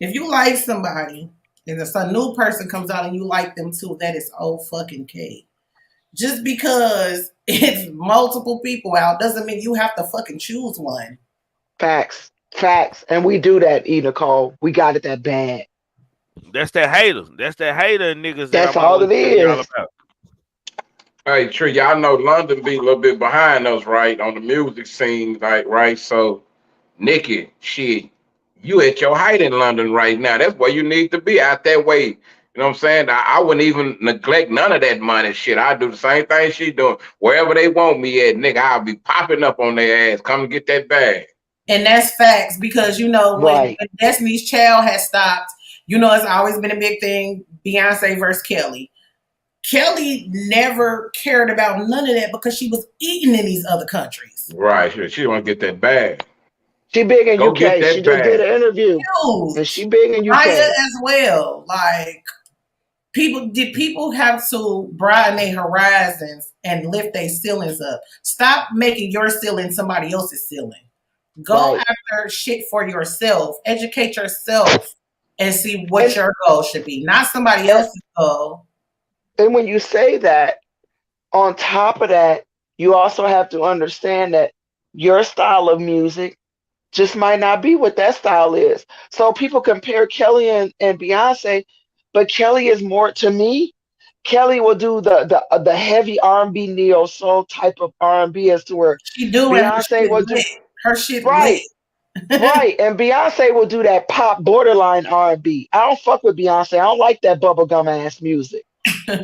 If you like somebody and if a new person comes out and you like them too, that is old fucking cake. Just because it's multiple people out doesn't mean you have to fucking choose one. Facts. Facts. And we do that, E. Nicole. We got it that bad. That's that hater. That's that hater niggas that That's I'm all always it telling y'all is. about. Hey, Tree, y'all know London be a little bit behind us, right, on the music scene, like, right? So, Nikki, shit, you at your height in London right now. That's where you need to be, out that way. You know what I'm saying? I wouldn't even neglect none of that money shit. I do the same thing she doing. Wherever they want me at, nigga, I'll be popping up on their ass. Come and get that bag. And that's facts because, you know, Right. when Destiny's Child has stopped, you know, it's always been a big thing, Beyonce versus Kelly. Kelly never cared about none of that because she was eating in these other countries. Right. She want to get that bag. She big in Go get UK. She that just did bag. an interview. And she Huge. big in Maya UK. as well. Like, people have to broaden their horizons and lift their ceilings up. Stop making your ceiling somebody else's ceiling. Go Right. after shit for yourself. Educate yourself and see what your goal should be, not somebody And, else's goal. and when you say that, on top of that, you also have to understand that your style of music just might not be what that style is. So people compare Kelly and Beyonce, but Kelly is more to me. Kelly will do the heavy R&B neo soul type of R&B as to where She doing her Beyonce shit will do lit. Her shit lit. right. Right, and Beyonce will do that pop borderline R&B. I don't fuck with Beyonce. I don't like that bubblegum ass music.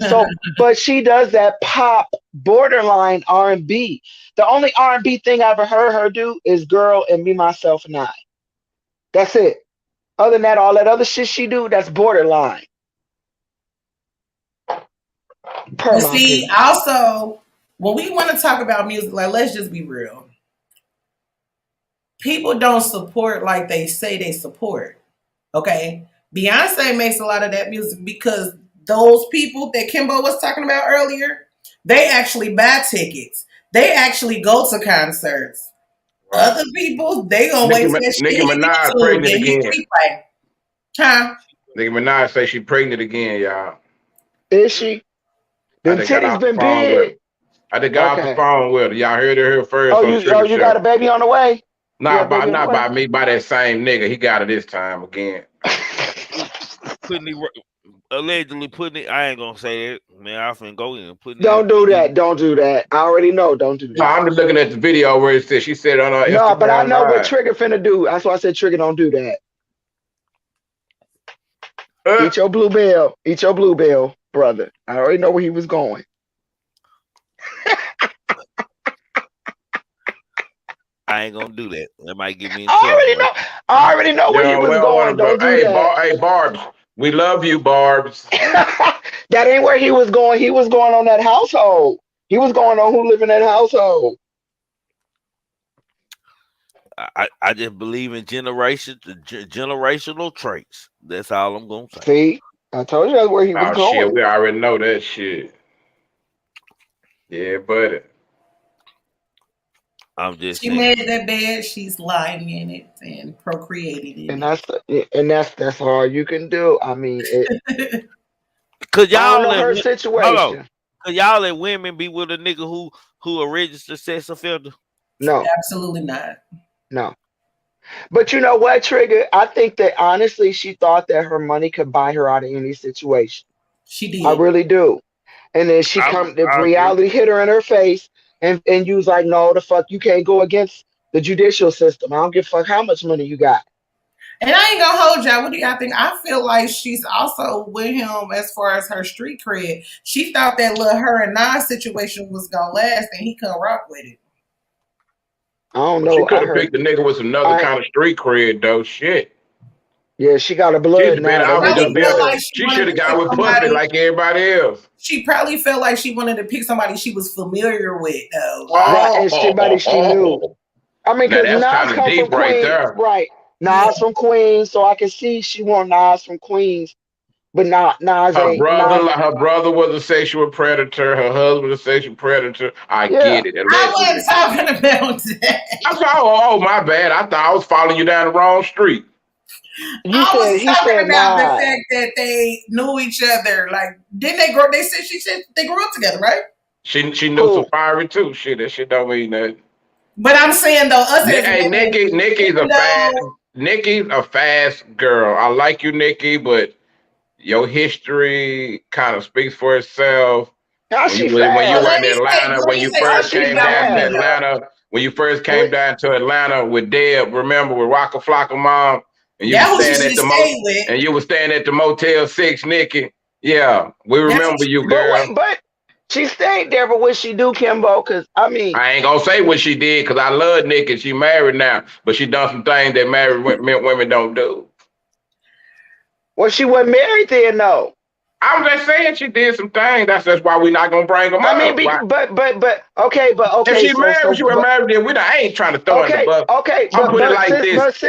So, but she does that pop borderline R&B. The only R&B thing I ever heard her do is "Girl" and "Me, Myself, and I." That's it. Other than that, all that other shit she do, that's borderline. Per But my see, opinion. also, when we want to talk about music, like, let's just be real. People don't support like they say they support. Okay? Beyonce makes a lot of that music because those people that Kimbo was talking about earlier, they actually buy tickets. They actually go to concerts. Right. Other people, they gonna wait for that shit Nicki to hit Minaj YouTube, pregnant then hit again. replay. Huh? Nicki Minaj say she pregnant again, y'all. Is she? Them just got titties off the been phone with her. big. I just got off the Okay. phone with her. Y'all heard it here first Oh, on Trigger you got Show. a baby on the way? Not by me, by that same nigga. He got it this time again. Putting it, allegedly putting it. I ain't gonna say it, man. I finna go in and putting Don't it. do that. Don't do that. I already know. Don't do No, that. I'm just looking at the video where it said she said on her No, but I Instagram know what live. Trigger finna do. That's why I said Trigger don't do that. Eat your bluebell. Eat your bluebell, brother. I already know where he was going. I ain't gonna do that. That might get me in I trouble. already know. I already know where he was we don't going. want to Don't go. do that. Hey, Barbs, we love you, Barbs. That ain't where he was going. He was going on that household. He was going on who live in that household. I just believe in generational traits. That's all I'm gonna say. See, I told you that's where he was Oh going. shit, we already know that shit. Yeah, buddy. I'm just She saying. made that bed. She's lying in it and procreating in And that's all you can do. I mean, it. Cause I don't y'all know her let situation. Cause y'all let women be with a nigga who a registered sex offender. No, Absolutely not. no. But you know what, Trigger? I think that honestly, she thought that her money could buy her out of any situation. She I did. really do. And then the I agree. reality hit her in her face, and you was like, no, the fuck, you can't go against the judicial system. I don't give a fuck how much money you got. And I ain't gonna hold y'all. What do y'all think? I feel like she's also with him as far as her street cred. She thought that little her and Nas situation was gonna last, and he couldn't rock with it. I don't She know. could have picked a nigga with some other kind of street cred though. Shit. Yeah, she got a blood She'd now. been out That's with what the she Felt building. like does. She wanted should to have got pick with pussy somebody. like everybody else. She probably felt like she wanted to pick somebody she was familiar with, though. Right, and somebody she knew. I mean, Now because that's Nas kind of come from deep right Queens, there. right? Yeah. Nas from Queens, so I can see she want Nas from Queens, but Nas Her ain't Nas. brother was a sexual predator. Her husband was a sexual predator. I Yeah, get it, I allegedly. wasn't talking about that. I saw, oh, my bad. I thought I was following you down the wrong street. he I was he talking said about the Nas. fact that they knew each other. Like, didn't they grow? She said they grew up together, right? She knew Who? Safari too. Shit, that shit don't mean nothing. But I'm saying though, us as Hey, women, Nikki's even though a fast girl. I like you, Nikki, but your history kind of speaks for itself. How When you she when you but fast? were in Atlanta, let when me you say How first something she came about down to women fast? though. Atlanta, when you first came Wait, down to Atlanta with Deb, remember with Rocka Flocka Mom, and you were That who she staying should at have the stayed with. and you were staying at the Motel 6, Nikki. Yeah, we That's remember you, girl. but she stayed there. But what she do, Kimbo? Because I mean, I ain't gonna say what she did because I love Nikki. She married now, but she done some things that married women don't do. well, she wasn't married then, though. I'm just saying she did some things. That's why we're not gonna bring them I mean, up. Why? but If okay, she married, she was but married. Then I ain't trying to throw her in the bus. I'll put it like this: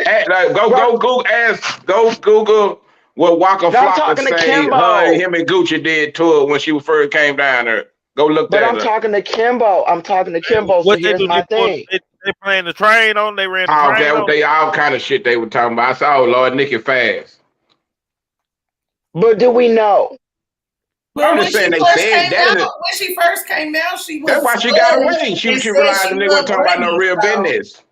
go Google what Waka now I'm Flocka talking to say Kimbo. him and Gucci did to her when she first came down there. Go look But that I'm up. talking to Kimbo. I'm talking to Kimbo. So What they here's do? my thing. They playing the train on. They ran the Oh, train that on. they all kind of shit they were talking about. I said, oh Lord, Nikki fast. But do we know? But I'm when just saying she they first said came that. out, she That's was why she got stunned away. and She said realized the she nigga wasn't wasn't talking about no ready. real So business.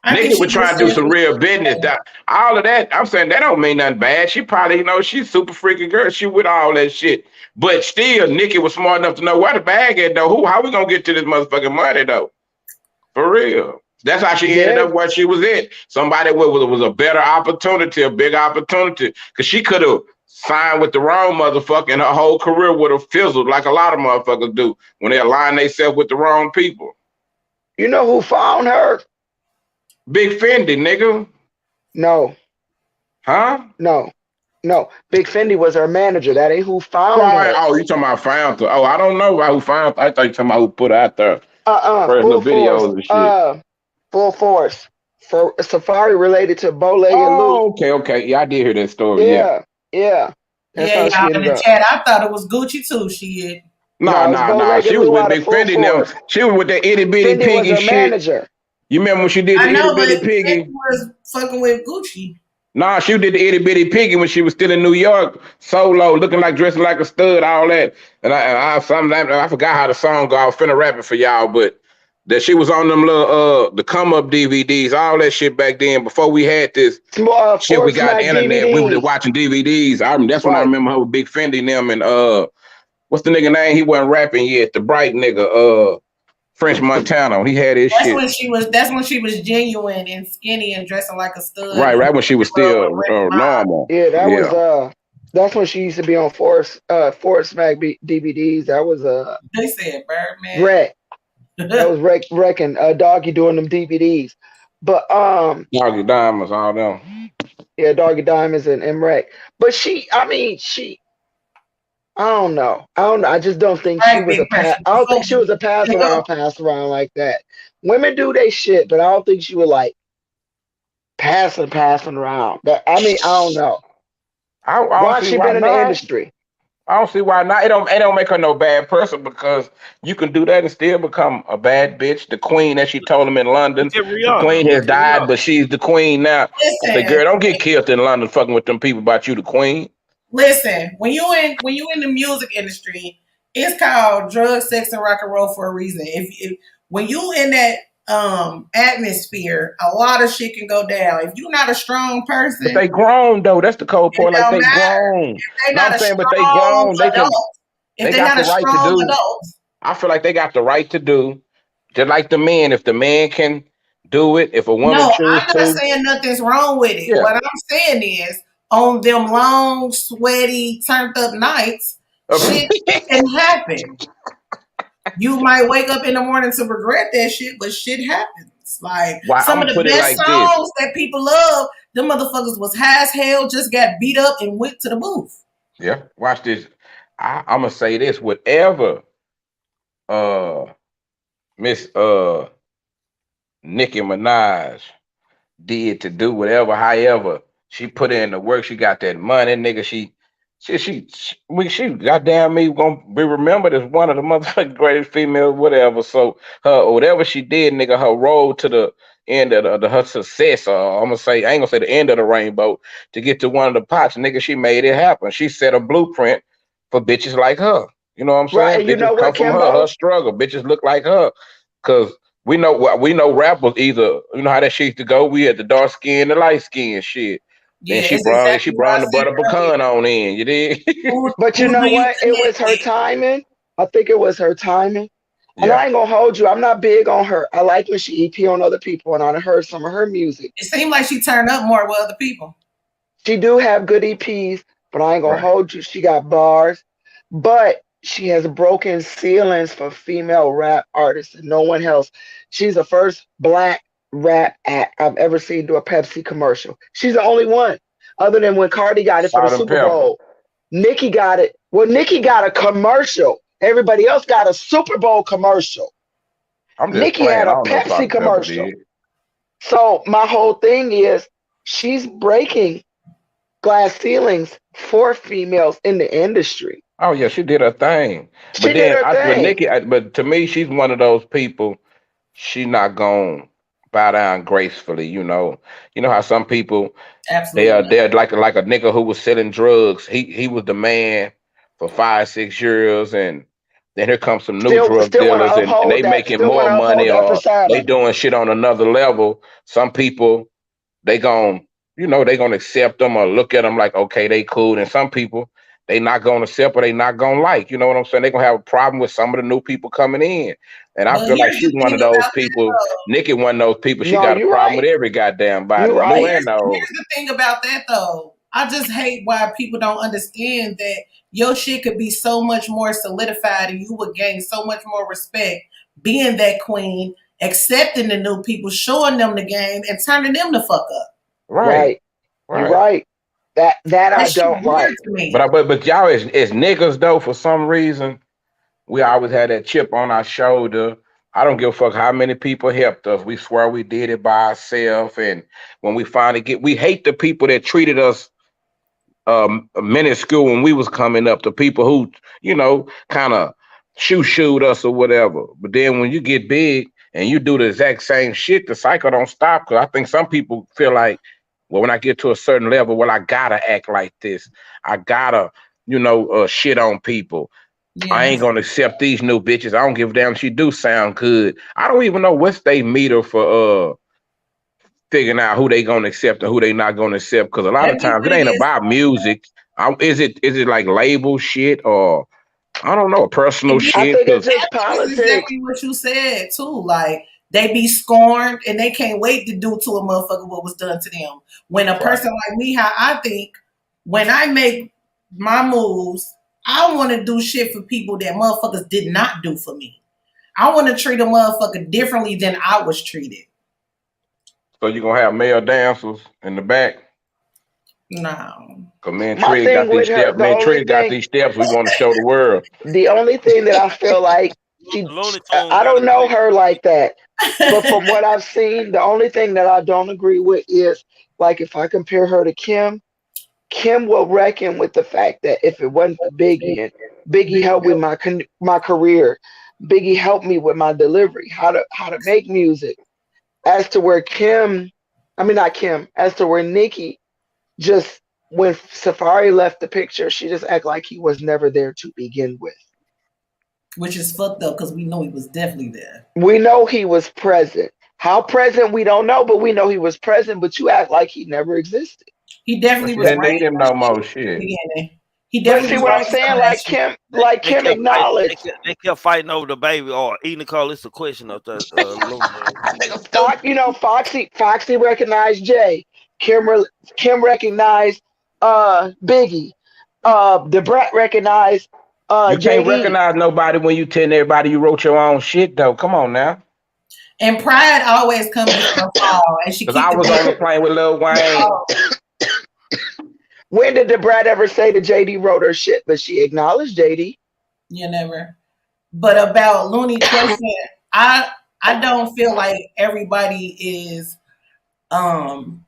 I think Nigga she was trying just to do said some real business. All of that, I'm saying that don't mean nothing bad. She probably, she's super freaking girl. She with all that shit. But still, Nikki was smart enough to know where the bag at though. How we gonna get to this motherfucking money though? For real. That's how she ended Yeah. up where she was at. Somebody was a better opportunity, a big opportunity. Cause she could have signed with the wrong motherfucker and her whole career would have fizzled like a lot of motherfuckers do when they align themselves with the wrong people. You know who found her? Big Fendi, nigga. No. Huh? No. No. Big Fendi was her manager. That ain't who found Right. her. Oh, you talking about found her. Oh, I don't know about who found her. I thought you talking about who put her out there. First Full little force. videos and shit. Full force. For Safari related to Bole and Luke. Oh, okay. Yeah, I did hear that story. Yeah. Yeah. That's yeah, how she y'all in ended the up. chat. I thought it was Gucci too. Shit. No, it's She bow-legged was Lou with out of Big full Fendi now. force. She was with that itty bitty Fendi was piggy her shit. manager. You remember when she did I the itty know, but bitty Fendi piggy? was fucking with Gucci. Nah, she did the itty bitty piggy when she was still in New York, solo, looking like dressing like a stud, all that. I forgot how the song go. I was finna rap it for y'all, but that she was on them little the come up DVDs, all that shit back then. Before we had this shit, we Fort got Smack internet. We were DVDs. watching DVDs. That's when I Right. remember her with Big Fendi and them and what's the nigga name? He wasn't rapping yet. The bright nigga, French Montana. He had his That's shit. when she was. That's when she was genuine and skinny and dressing like a stud. Right when she was still normal. Yeah, that Yeah. was that's when she used to be on Fort Smack DVDs. That was They said Birdman. Wreck. That was wrecking Doggy doing them DVDs. But Doggy Diamonds, all them. yeah, Doggy Diamonds and Wreck. But I don't know. I just don't think she was a pass. I don't think she was a pass around like that. Women do they shit, but I don't think she was like passing around. I don't know. Why she been in the industry? I don't see why not. It don't make her no bad person because you can do that and still become a bad bitch. The queen, as she told him in London, the queen has died, but she's the queen now. I said, girl, don't get killed in London fucking with them people about you, the queen. Listen, when you in the music industry, it's called drug, sex, and rock and roll for a reason. If when you in that atmosphere, a lot of shit can go down. If you're not a strong person, but they grown though. That's the cold part. Like they grown. I'm saying, but they grown. They got the right to do. I feel like they got the right to do, just like the men. If the man can do it, if a woman chooses to. I'm not saying nothing's wrong with it. Yeah. What I'm saying is, on them long, sweaty, turned up nights, shit can happen. You might wake up in the morning to regret that shit, but shit happens. Like some of the best songs that people love, them motherfuckers was high as hell, just got beat up and went to the booth. Yeah, watch this. I'm gonna say this: whatever, Miss Nicki Minaj did to do whatever, however she put in the work, she got that money, nigga. She goddamn me gonna be remembered as one of the motherfucking greatest females, whatever. So her whatever she did, nigga, her road to the end of her success, I'm gonna say, I ain't gonna say the end of the rainbow, to get to one of the pots, nigga, she made it happen. She set a blueprint for bitches like her. You know what I'm saying? Right, and you know what, come from her struggle. Bitches look like her. Cause we know rappers either, you know how that shit used to go. We had the dark skin, the light skin shit. Yeah, then she brought the butter pecan on in, you did. But you know what? It was her timing. I think it was her timing. And I ain't gonna hold you. I'm not big on her. I like when she EP on other people, and I heard some of her music. It seemed like she turned up more with other people. She do have good EPs, but I ain't gonna hold you. She got bars, but she has broken ceilings for female rap artists and no one else. She's the first Black rap act I've ever seen do a Pepsi commercial. She's the only one, other than when Cardi got it for the Super Bowl. Nicki got it. Well, Nicki got a commercial. Everybody else got a Super Bowl commercial. Nicki had a Pepsi commercial. So my whole thing is she's breaking glass ceilings for females in the industry. Oh yeah, she did her thing. But to me, she's one of those people. She's not gonna bow down gracefully. You know how some people they're like a nigga who was selling drugs. He was the man for 5-6 years, and then here comes some new drug dealers, and they making more money, or they doing shit on another level. Some people they gonna accept them or look at them like, okay, they cool, and some people they not gonna accept or they not gonna like. You know what I'm saying? They gonna have a problem with some of the new people coming in. And I feel like she's one of those people. Nicki one of those people. She got a problem with every goddamn body. Here's the thing about that though. I just hate why people don't understand that your shit could be so much more solidified and you would gain so much more respect being that queen, accepting the new people, showing them the game, and turning them the fuck up. Right. You're right. That I don't like. But y'all as niggas though, for some reason, we always had that chip on our shoulder. I don't give a fuck how many people helped us. We swear we did it by ourselves. And when we finally we hate the people that treated us minuscule when we was coming up, the people who, kind of shooed us or whatever. But then when you get big and you do the exact same shit, the cycle don't stop. Because I think some people feel like Well, when I get to a certain level, well, I gotta act like this. I gotta, shit on people. I ain't Yes. gonna accept these new bitches. I don't give a damn if she do sound good. I don't even know what's they meter for figuring out who they gonna accept and who they not gonna accept. Because a lot of times it Everything ain't is about music. Is it like label shit or I don't know, personal it I shit? think it's Because just That's politics. exactly what you said too. Like they be scorned and they can't wait to do to a motherfucker what was done to them. When a right. person like me, how I think, when I make my moves, I want to do shit for people that motherfuckers did not do for me. I want to treat a motherfucker differently than I was treated. So you gonna have male dancers in the back. No. Cause me and My Trigg thing got with these her, steps. Me and Trigg got these steps. We want to show the world. the only thing that I feel like she, Looney Tune I got don't it know right. her like that, but from what I've seen, the only thing that I don't agree with is like if I compare her to Kim, Kim will reckon with the fact that if it wasn't for Biggie and Biggie helped with my career, Biggie helped me with my delivery, how to make music. As to where Kim, I mean not Kim, as to where Nicki just when Safari left the picture, she just act like he was never there to begin with. Which is fucked up because we know he was definitely there. We know he was present. How present we don't know, but we know he was present. But you act like he never existed. He But definitely she was didn't need raised him on no shit more in shit. the beginning. He But definitely see was what I'm raised saying? on that shit. Like They Kim kept fighting. acknowledged. They kept fighting over the baby. Or E. Nicole, it's a question of that. Nigga stupid. Foxy recognized Jay. Kim, Kim recognized Biggie. The Brat recognized You can't JD. recognize nobody when you telling everybody you wrote your own shit though. Come on now. And pride always come before a fall. And she Cause keep I the was on the plane with Lil Wayne. oh, When did the Brat ever say that JD wrote her shit? But she acknowledged JD. you never. But about Looney question, I don't feel like everybody is um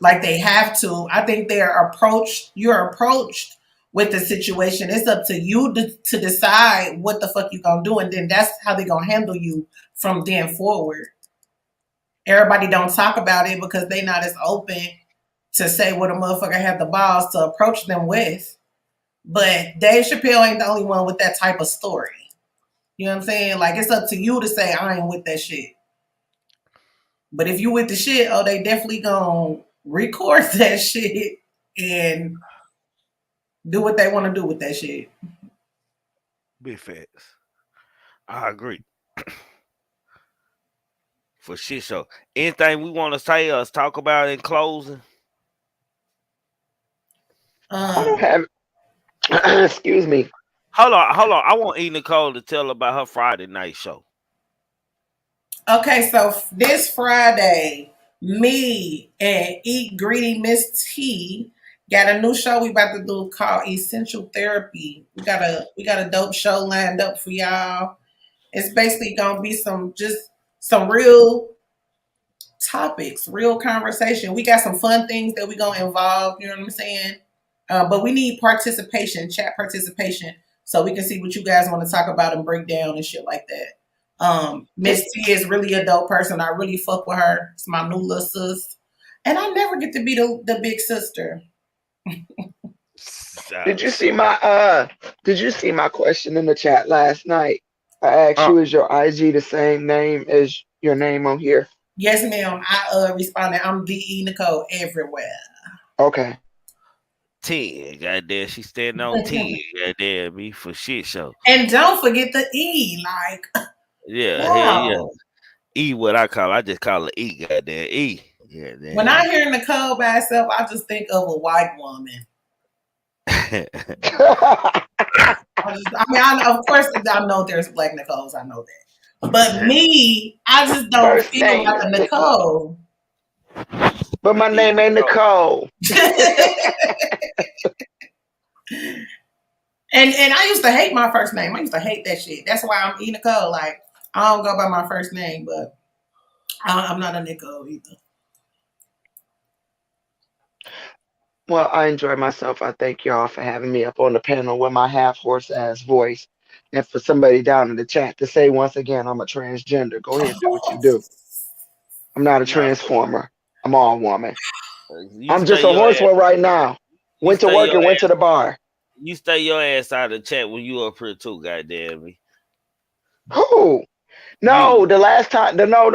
like they have to. I think you're approached with the situation. It's up to you to decide what the fuck you gonna do, and then that's how they gonna handle you from then forward. Everybody don't talk about it because they not as open to say what a motherfucker had the balls to approach them with. But Dave Chappelle ain't the only one with that type of story. You know what I'm saying? Like it's up to you to say I ain't with that shit. But if you with the shit, oh, they definitely gonna record that shit and do what they want to do with that shit. Big facts. I agree. For shit show. Anything we want to say or talk about in closing? I don't Um, have. Excuse me. Hold on. I want E. Nicole to tell about her Friday night show. okay, so this Friday, me and Eat Greedy Miss T got a new show we about to do called Essential Therapy. We got a dope show lined up for y'all. It's basically gonna be some real topics, real conversation. We got some fun things that we gonna involve. You know what I'm saying? But we need participation, chat participation, so we can see what you guys want to talk about and break down and shit like that. Miss T is really a dope person. I really fuck with her. It's my new little sis, and I never get to be the big sister. Did you see my question in the chat last night? I asked Uh, you, is your IG the same name as your name on here? Yes, ma'am. I responded. I'm DE Nicole everywhere. Okay. 10. Goddamn, she standing on 10. Goddamn, me for shit show. And don't forget the E. Like, Yeah, hell yeah. wow. E, what I call, I just call it E. Goddamn, E. When Goddamn. I hear Nicole by herself, I just think of a white woman. Of course, I know there's black Nicoles. I know that. But me, I just don't First feel name like is a Nicole, Nicole. but my E. name ain't Nicole. And I used to hate my first name. I used to hate that shit. That's why I'm E Nicole. Like I don't go by my first name, but I'm not a Nicole either. Well, I enjoy myself. I thank y'all for having me up on the panel with my half horse ass voice. And for somebody down in the chat to say once again, I'm a transgender. Go ahead, do what you do. I'm not a Nah, transformer. I'm all woman. You I'm just stay a your horse ass. one right now. You Went to stay work your and went to ass. the bar. You stay your ass out of the chat when you up here too. Goddamn me. Who? No, You. the last time. No.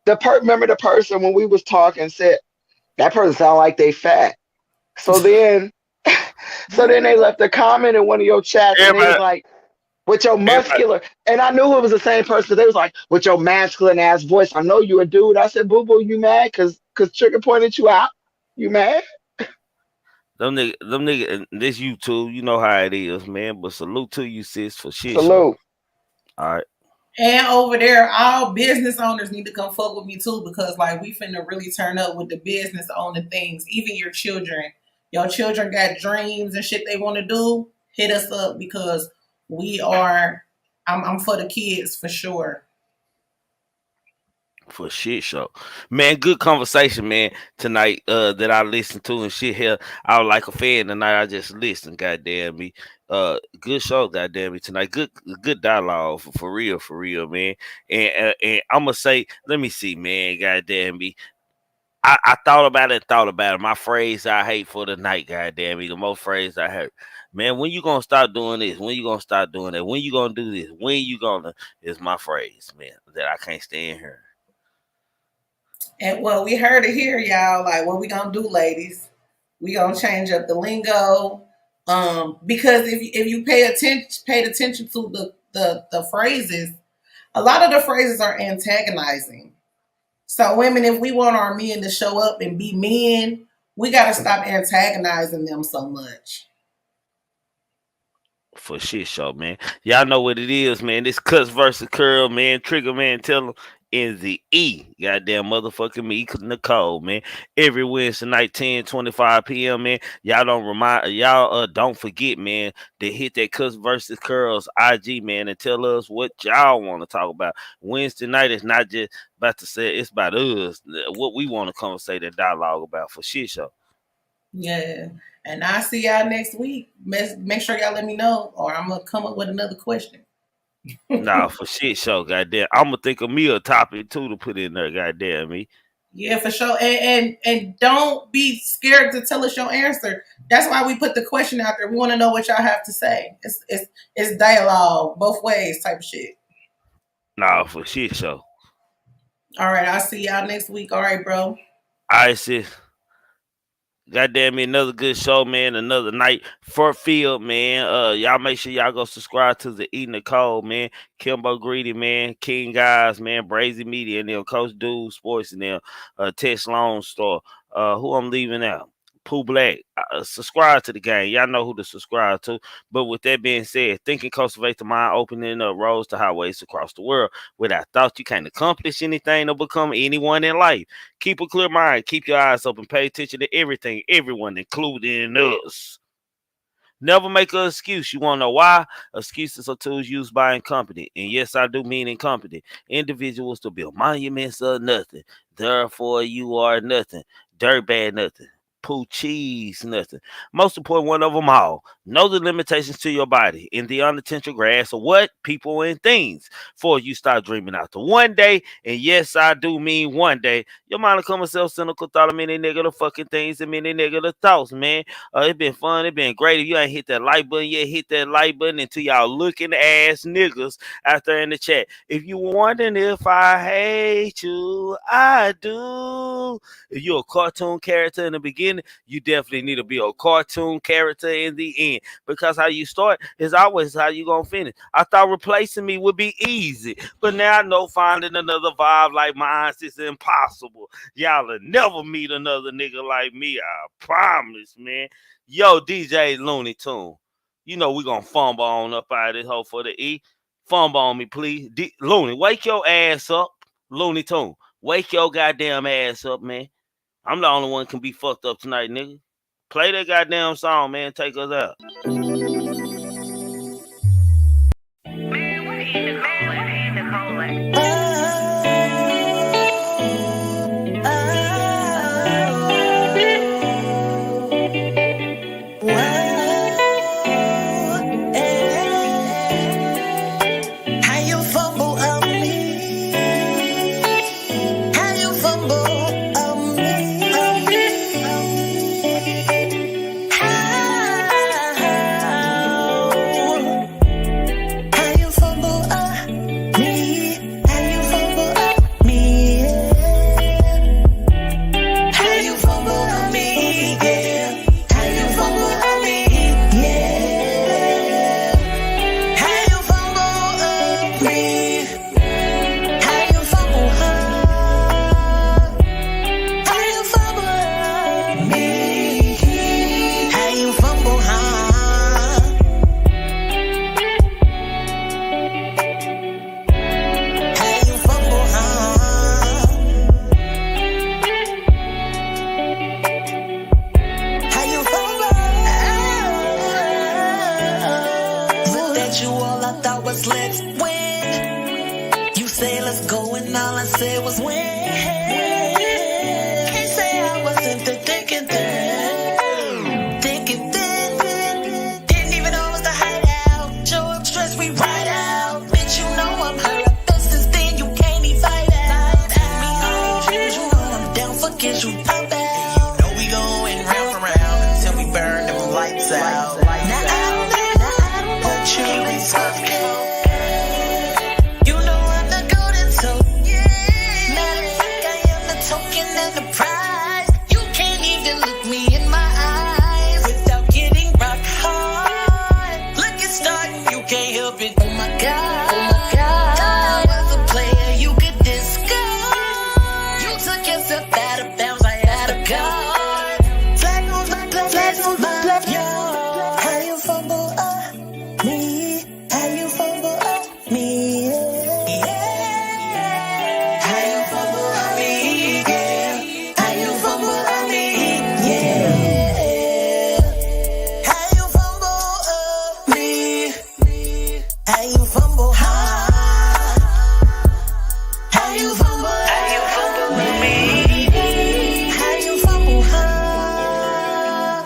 Remember the person when we was talking said that person sound like they fat. So then, so then they left a comment in one of your chats and they was Everybody. like, with your Everybody. muscular, and I knew it was the same person. They was like, with your masculine ass voice. I know you a dude. I said, boo boo, you mad? Cause Trigger pointed you out. You mad? Them nigga. This YouTube. You know how it is, man. But salute to you, sis, for shit show. Salute. All right. And over there, all business owners need to come fuck with me too, because like we finna really turn up with the business owner things. Even your children. Your children got dreams and shit they want to do. Hit us up because we are. I'm for the kids for sure. For shit show, man. Good conversation, man. Tonight, that I listened to and shit. Here, I was like a fan tonight. I just listened. Goddamn me. Good show. Goddamn me tonight. Good dialogue for real, man. And I'm gonna say, let me see, man. Goddamn me. I thought about it. My phrase I hate for the night. Goddamn me. The most phrase I heard. Man, when you gonna start doing this? When you gonna start doing that? When you gonna do this? When you gonna? Is my phrase, man. That I can't stand here. And well, we heard it here, y'all. Like, what we gonna do, ladies? We gonna change up the lingo. Because if you paid attention to the phrases, a lot of the phrases are antagonizing. So, women, if we want our men to show up and be men, we gotta stop antagonizing them so much. For shit show, man. Y'all know what it is, man. This cuts versus curl, man. Trigger man, tell them in the E. Goddamn motherfucking me, Nicole, man. Every Wednesday night, 10:25 p.m., man. Y'all don't forget, man, to hit that cuts versus curls IG, man, and tell us what y'all want to talk about. Wednesday night is not just about to say it's about us, what we want to conversate and dialogue about for shit show. Yeah. And I'll see y'all next week. Make sure y'all let me know, or I'm gonna come up with another question. Nah, for shit show, goddamn. I'm gonna think of me a topic too to put in there, goddamn me. Yeah, for sure. And don't be scared to tell us your answer. That's why we put the question out there. We want to know what y'all have to say. It's dialogue, both ways type of shit. Nah, for shit show. All right, I'll see y'all next week. All right, bro. I sis. Goddamn me, another good show, man. Another night for field, man. Y'all make sure y'all go subscribe to the E Nicole, man. Kimbo Greedy, man. King Guys, man. Brazy Media, and them Coach Dude Sports, and them Tex Lone Star. Who I'm leaving out? Pooh Black. Subscribe to the game. Y'all know who to subscribe to. But with that being said, think and cultivate the mind, opening up roads to highways across the world. Without thought, you can't accomplish anything or become anyone in life. Keep a clear mind. Keep your eyes open. Pay attention to everything, everyone, including us. Never make an excuse. You want to know why? Excuses are tools used by incompetent. And yes, I do mean incompetent. Individuals to build monuments of nothing. Therefore, you are nothing. Dirtbag nothing. Poo cheese nothing. Most important one of them all. Know the limitations to your body in the unintentional grass of what? People and things. Before you start dreaming out to one day, and yes, I do mean one day, your mind will come a self-cynical thought of many negative fucking things and many negative thoughts, man. It's been fun. It's been great. If you ain't hit that like button yet, hit that like button until y'all looking ass niggas out there in the chat. If you wondering if I hate you, I do. If you're a cartoon character in the beginning, you definitely need to be a cartoon character in the end, because how you start is always how you gonna finish. I thought replacing me would be easy, but now I know finding another vibe like mine is impossible. Y'all will never meet another nigga like me, I promise, man. Yo, DJ Looney Tune, you know we gonna fumble on up out of this hole for the E. Fumble on me, please. Looney, wake your ass up. Looney Tune, wake your goddamn ass up, man. I'm the only one can be fucked up tonight, nigga. Play that goddamn song, man. Take us out. How you fumble on me? and all I said was when. Can't say I wasn't the thinking then. Thinking then. Didn't even know it was the hideout. Show up stress, we ride out. Bitch, you know I'm hurt. I felt since then, you can't even fight out. Take me home, you know I'm down for kids, you pop out. Know we going round and round until we burn them lights out. Now I don't what you really talking. You know I'm the golden toe. Matter of fact, I am the token and the prize. You can't even look me in my eyes without getting rock hard. Look at starting, you can't help it. Oh my God, oh my God. I was a player you could discard. You took yourself out of bounds, I had a guard. Flag on my yard. How you fumble me? How you fumble me? Yeah. How you fumble me? Yeah. How you fumble me? Yeah. How you fumble me? How you fumble hard? How you fumble me? How you fumble hard?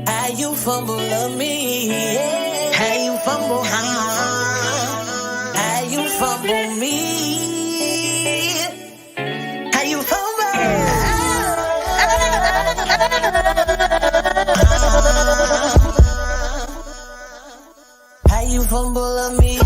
How you fumble me? Yeah. How you fumble hard? How you fumble me? How you fumble? How you fumble me?